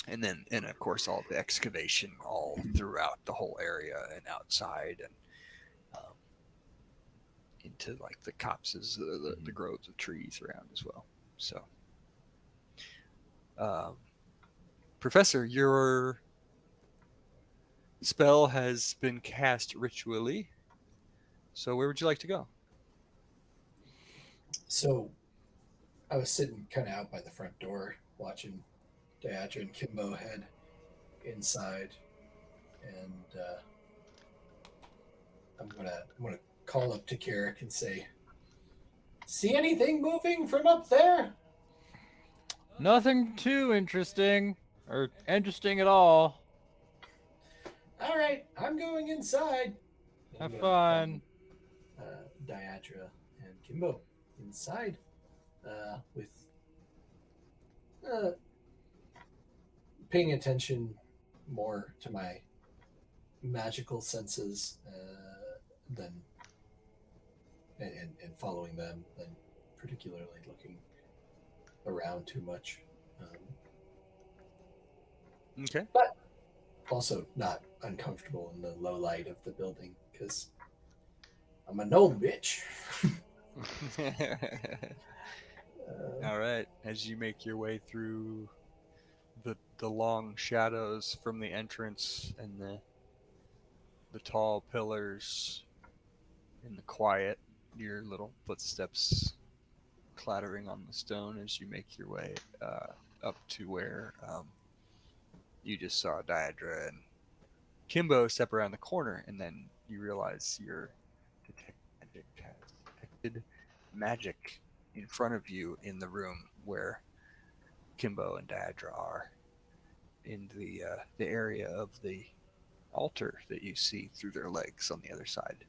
And then, and of course, all the excavation all throughout the whole area and outside, and into like the copses, the groves of trees around as well. So, Professor, your spell has been cast ritually. So where would you like to go? So I was sitting kind of out by the front door watching Diadra and Kimbo head inside, and I'm gonna call up to Carrick and say, "See anything moving from up there?" Nothing too interesting or interesting at all. All right, I'm going inside. Have I'm gonna fun. find, Diadra and Kimbo inside, with paying attention more to my magical senses than and following them than particularly looking around too much. Okay. But also not uncomfortable in the low light of the building because I'm a gnome, bitch. All right. As you make your way through the long shadows from the entrance and the tall pillars in the quiet, your little footsteps clattering on the stone as you make your way up to where you just saw Diadra and Kimbo step around the corner, and then you realize your detected magic in front of you in the room where Kimbo and Diadra are, in the area of the altar that you see through their legs on the other side.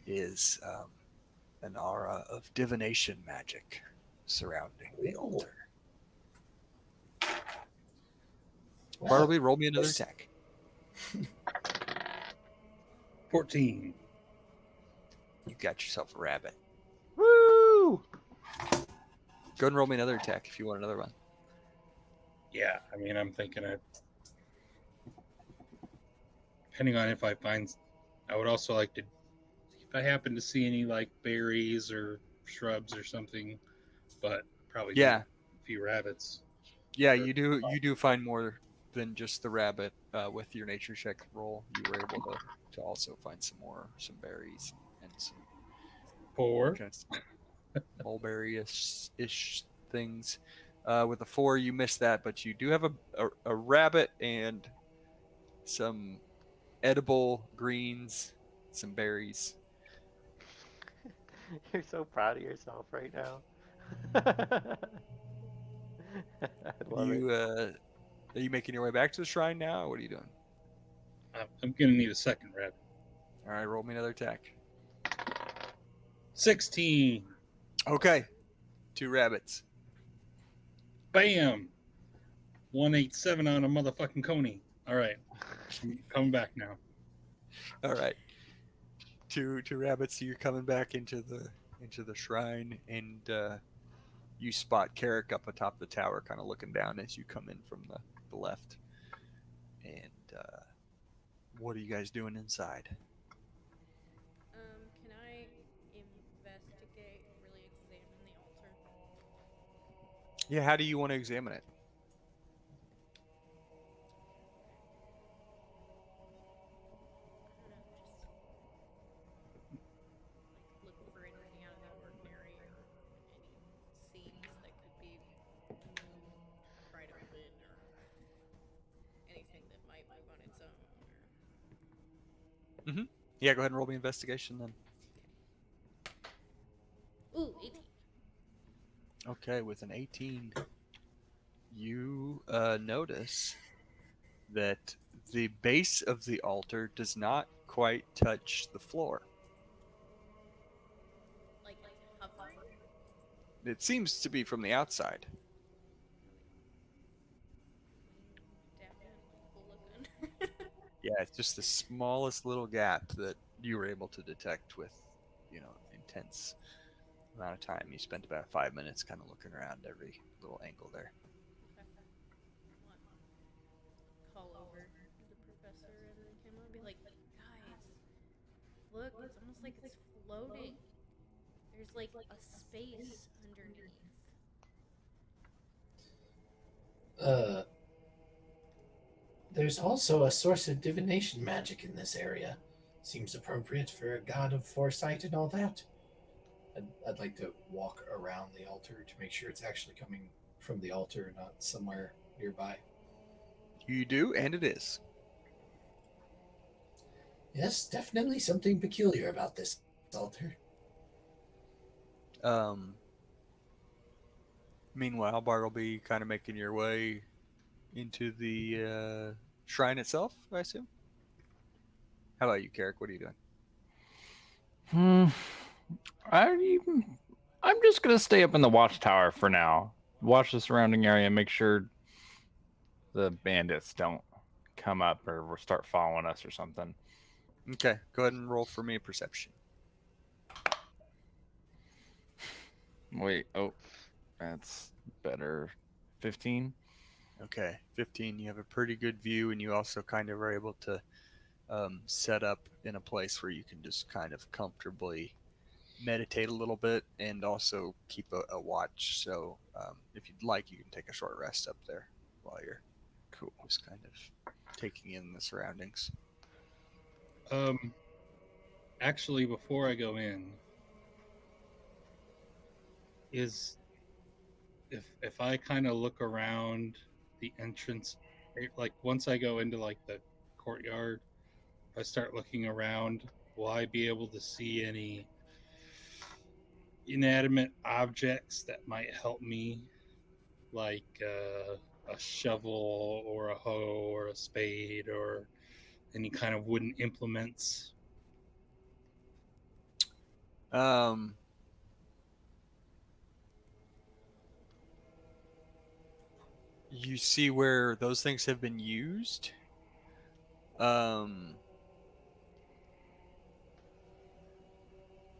Is an aura of divination magic surrounding the Ooh. altar. Wow. Bartleby, roll me another attack. 14. You got yourself a rabbit. Woo! Go ahead and roll me another attack if you want another one. Yeah, I mean, I'm thinking it. Depending on if I find, I would also like to, if I happen to see any like berries or shrubs or something, but probably Yeah. a few rabbits. Yeah, Sure. you do find more than just the rabbit with your nature check roll. You were able to also find some berries and some 4. kind of mulberry-ish things. With a 4, you missed that, but you do have a rabbit and some edible greens, some berries. You're so proud of yourself right now. I love it. Are you making your way back to the shrine now, or what are you doing? I'm gonna need a second rabbit. All right, roll me another attack. 16. Okay, 2 rabbits. Bam! 187 on a motherfucking coney. All right, I'm coming back now. All right. Two rabbits. You're coming back into the shrine, and you spot Carrick up atop the tower, kind of looking down as you come in from the left. And what are you guys doing inside? Can I investigate, really examine the altar? Yeah, how do you want to examine it? I don't know, just like look for anything out of the ordinary or any seams that could be moved, pried open, or anything that might move on its own. Or Yeah, go ahead and roll me investigation then. ooh, 18. Okay, with an 18, you notice that the base of the altar does not quite touch the floor. Like it's hovering. It seems to be from the outside. Lean down and take a look under. Yeah, it's just the smallest little gap that you were able to detect with, intense amount of time. You spent about 5 minutes kind of looking around every little angle there. Okay. What? Call over the professor and the camera and be like, guys, look, it's almost like it's floating. There's like a space underneath. There's also a source of divination magic in this area. Seems appropriate for a god of foresight and all that. I'd like to walk around the altar to make sure it's actually coming from the altar, not somewhere nearby. You do, and it is. Yes, definitely something peculiar about this altar. Meanwhile, Bartleby kind of making your way into the shrine itself, I assume. How about you, Carrick? What are you doing? I'm just gonna stay up in the watchtower for now. Watch the surrounding area and make sure the bandits don't come up or start following us or something. Okay, go ahead and roll for me a perception. Wait, oh, that's better. 15. Okay, 15. You have a pretty good view, and you also kind of are able to set up in a place where you can just kind of comfortably meditate a little bit and also keep a watch. So if you'd like, you can take a short rest up there while you're Cool. just kind of taking in the surroundings. Actually, before I go in, is if I kind of look around the entrance, like once I go into like the courtyard, if I start looking around, will I be able to see any inanimate objects that might help me, like a shovel or a hoe or a spade or any kind of wooden implements? Um, you see where those things have been used.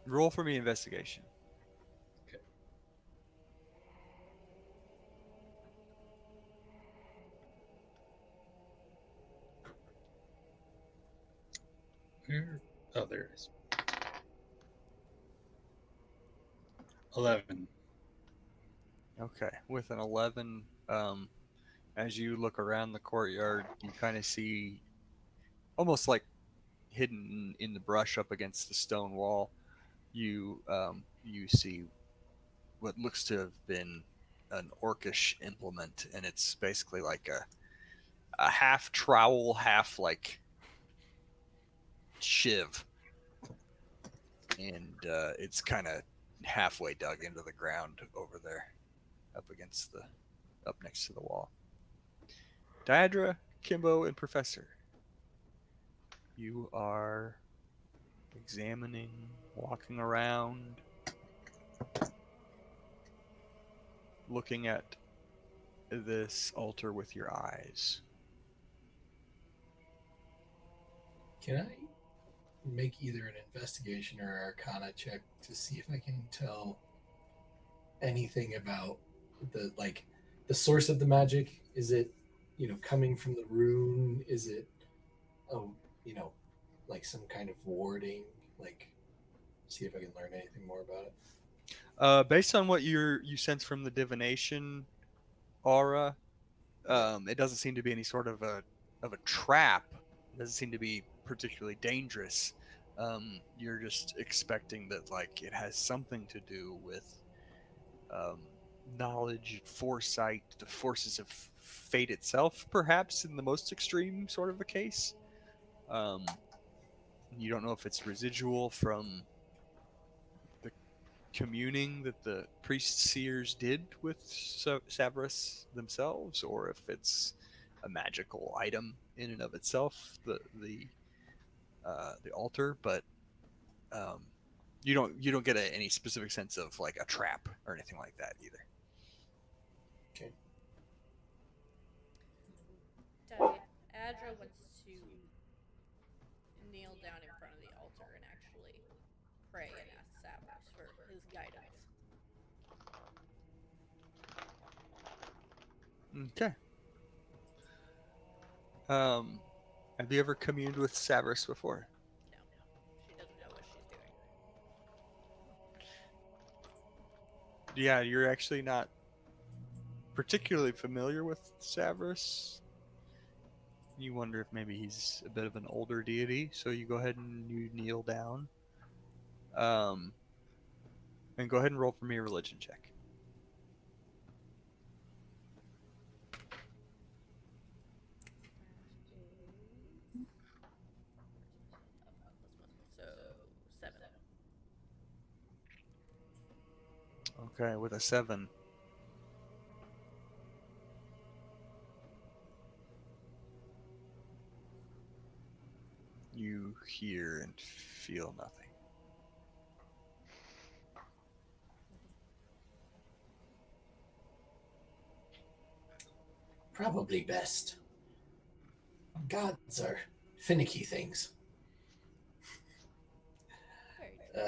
Roll for me investigation. Okay. Where? Oh, there it is. 11. Okay, with an 11, as you look around the courtyard, you kind of see almost like hidden in the brush up against the stone wall. You see what looks to have been an orcish implement, and it's basically like a half trowel, half like shiv, and it's kind of halfway dug into the ground over there, up next to the wall. Diadra, Kimbo, and Professor, you are examining, walking around, looking at this altar with your eyes. Can I make either an investigation or arcana check to see if I can tell anything about the source of the magic? Is it, coming from the rune? Is it, oh, like some kind of warding? Like, see if I can learn anything more about it. Based on what you sense from the divination aura, it doesn't seem to be any sort of a trap. It doesn't seem to be particularly dangerous. You're just expecting that like it has something to do with knowledge, foresight, the forces of fate itself, perhaps in the most extreme sort of a case. You don't know if it's residual from the communing that the priest seers did with Savras themselves, or if it's a magical item in and of itself, the altar. But you don't get any specific sense of like a trap or anything like that either. Okay. Diadra wants to kneel down in front of the altar and actually pray and ask Savros for his guidance. Okay. Have you ever communed with Savras before? No, she doesn't know what she's doing. Yeah, you're actually not particularly familiar with Savras. You wonder if maybe he's a bit of an older deity, so you go ahead and you kneel down. And go ahead and roll for me a religion check. So 7. Okay, with a 7. You hear and feel nothing. Probably best. Gods are finicky things. Very true.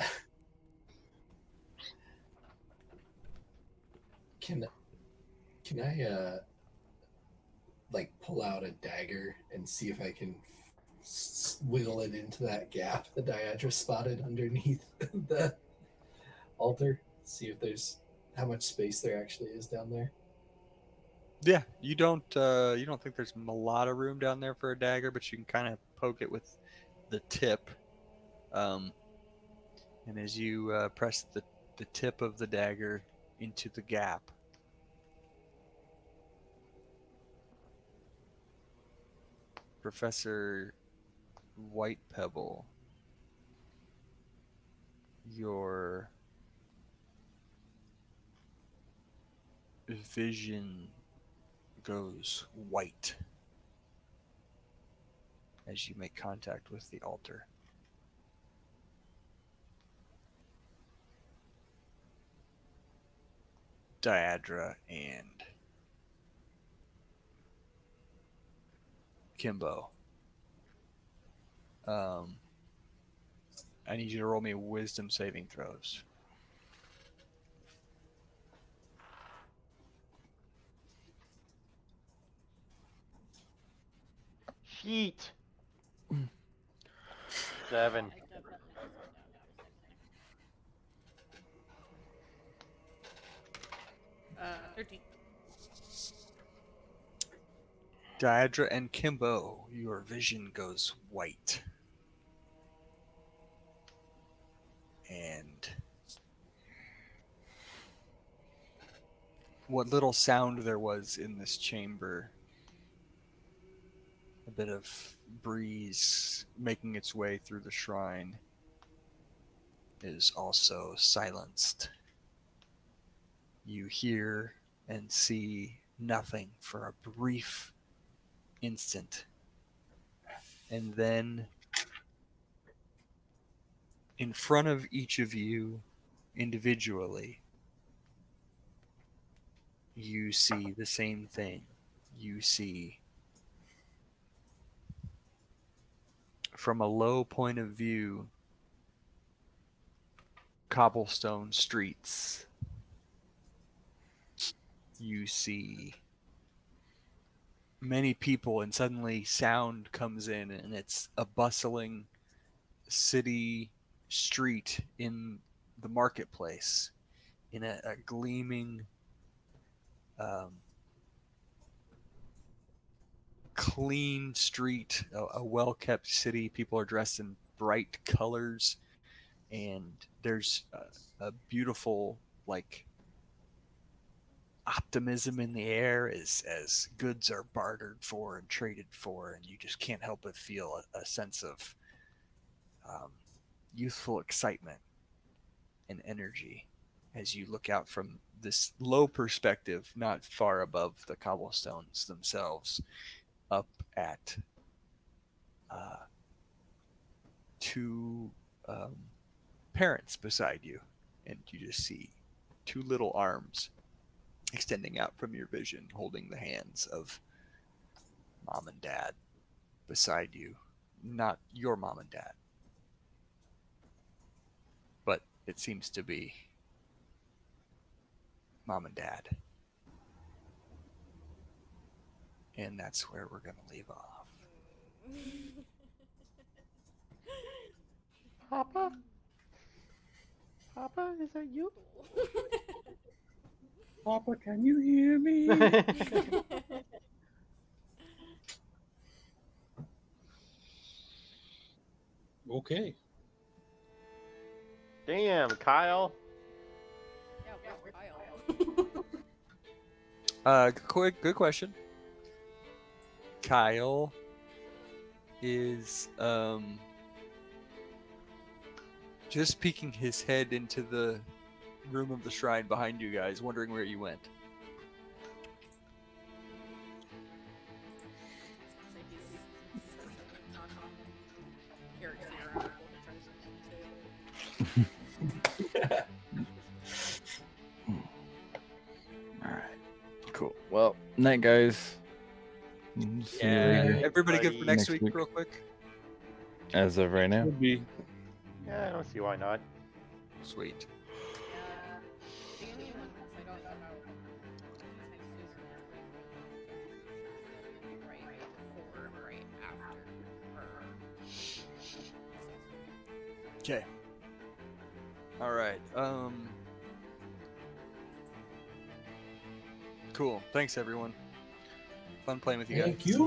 Can I like pull out a dagger and see if I can wiggle it into that gap the Diadra spotted underneath the altar? See if there's how much space there actually is down there. Yeah, you don't think there's a lot of room down there for a dagger, but you can kind of poke it with the tip. And as you press the tip of the dagger into the gap, Professor White Pebble, your vision goes white as you make contact with the altar. Diadra and Kimbo. I need you to roll me wisdom saving throws. Sheet. 7. I definitely just went down for a second. 13. Diadra and Kimbo, your vision goes white. And what little sound there was in this chamber, a bit of breeze making its way through the shrine, is also silenced. You hear and see nothing for a brief instant. And then in front of each of you individually, you see the same thing. You see, from a low point of view, cobblestone streets. You see many people, and suddenly sound comes in, and it's a bustling city street in the marketplace, in a gleaming, clean street, a well-kept city. People are dressed in bright colors, and there's a beautiful, like, optimism in the air as goods are bartered for and traded for, and you just can't help but feel a sense of youthful excitement and energy as you look out from this low perspective, not far above the cobblestones themselves, up at two parents beside you, and you just see two little arms extending out from your vision, holding the hands of mom and dad beside you. Not your mom and dad, but it seems to be mom and dad. And that's where we're going to leave off. Papa? Papa, is that you? Papa, can you hear me? Okay. Damn, Kyle. Yeah, where's Kyle? Good question. Kyle is just peeking his head into the room of the shrine behind you guys, wondering where you went. All right. Cool. Well, night, guys. See you later. Everybody good for next Next week, week. real quick? As of right now. Would be. Yeah, I don't see why not. Sweet. The only one that's I don't know about next Tuesday right before, right after. Okay. All right. Cool. Thanks, everyone. Fun playing with you guys. Thank you.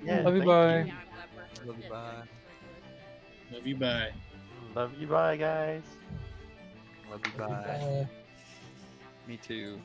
Yeah, Love you, thank bye. Yeah, I'm glad we're Love you, getting bye. it. Love you, bye. Love you, bye, guys. Love you, bye. Me too.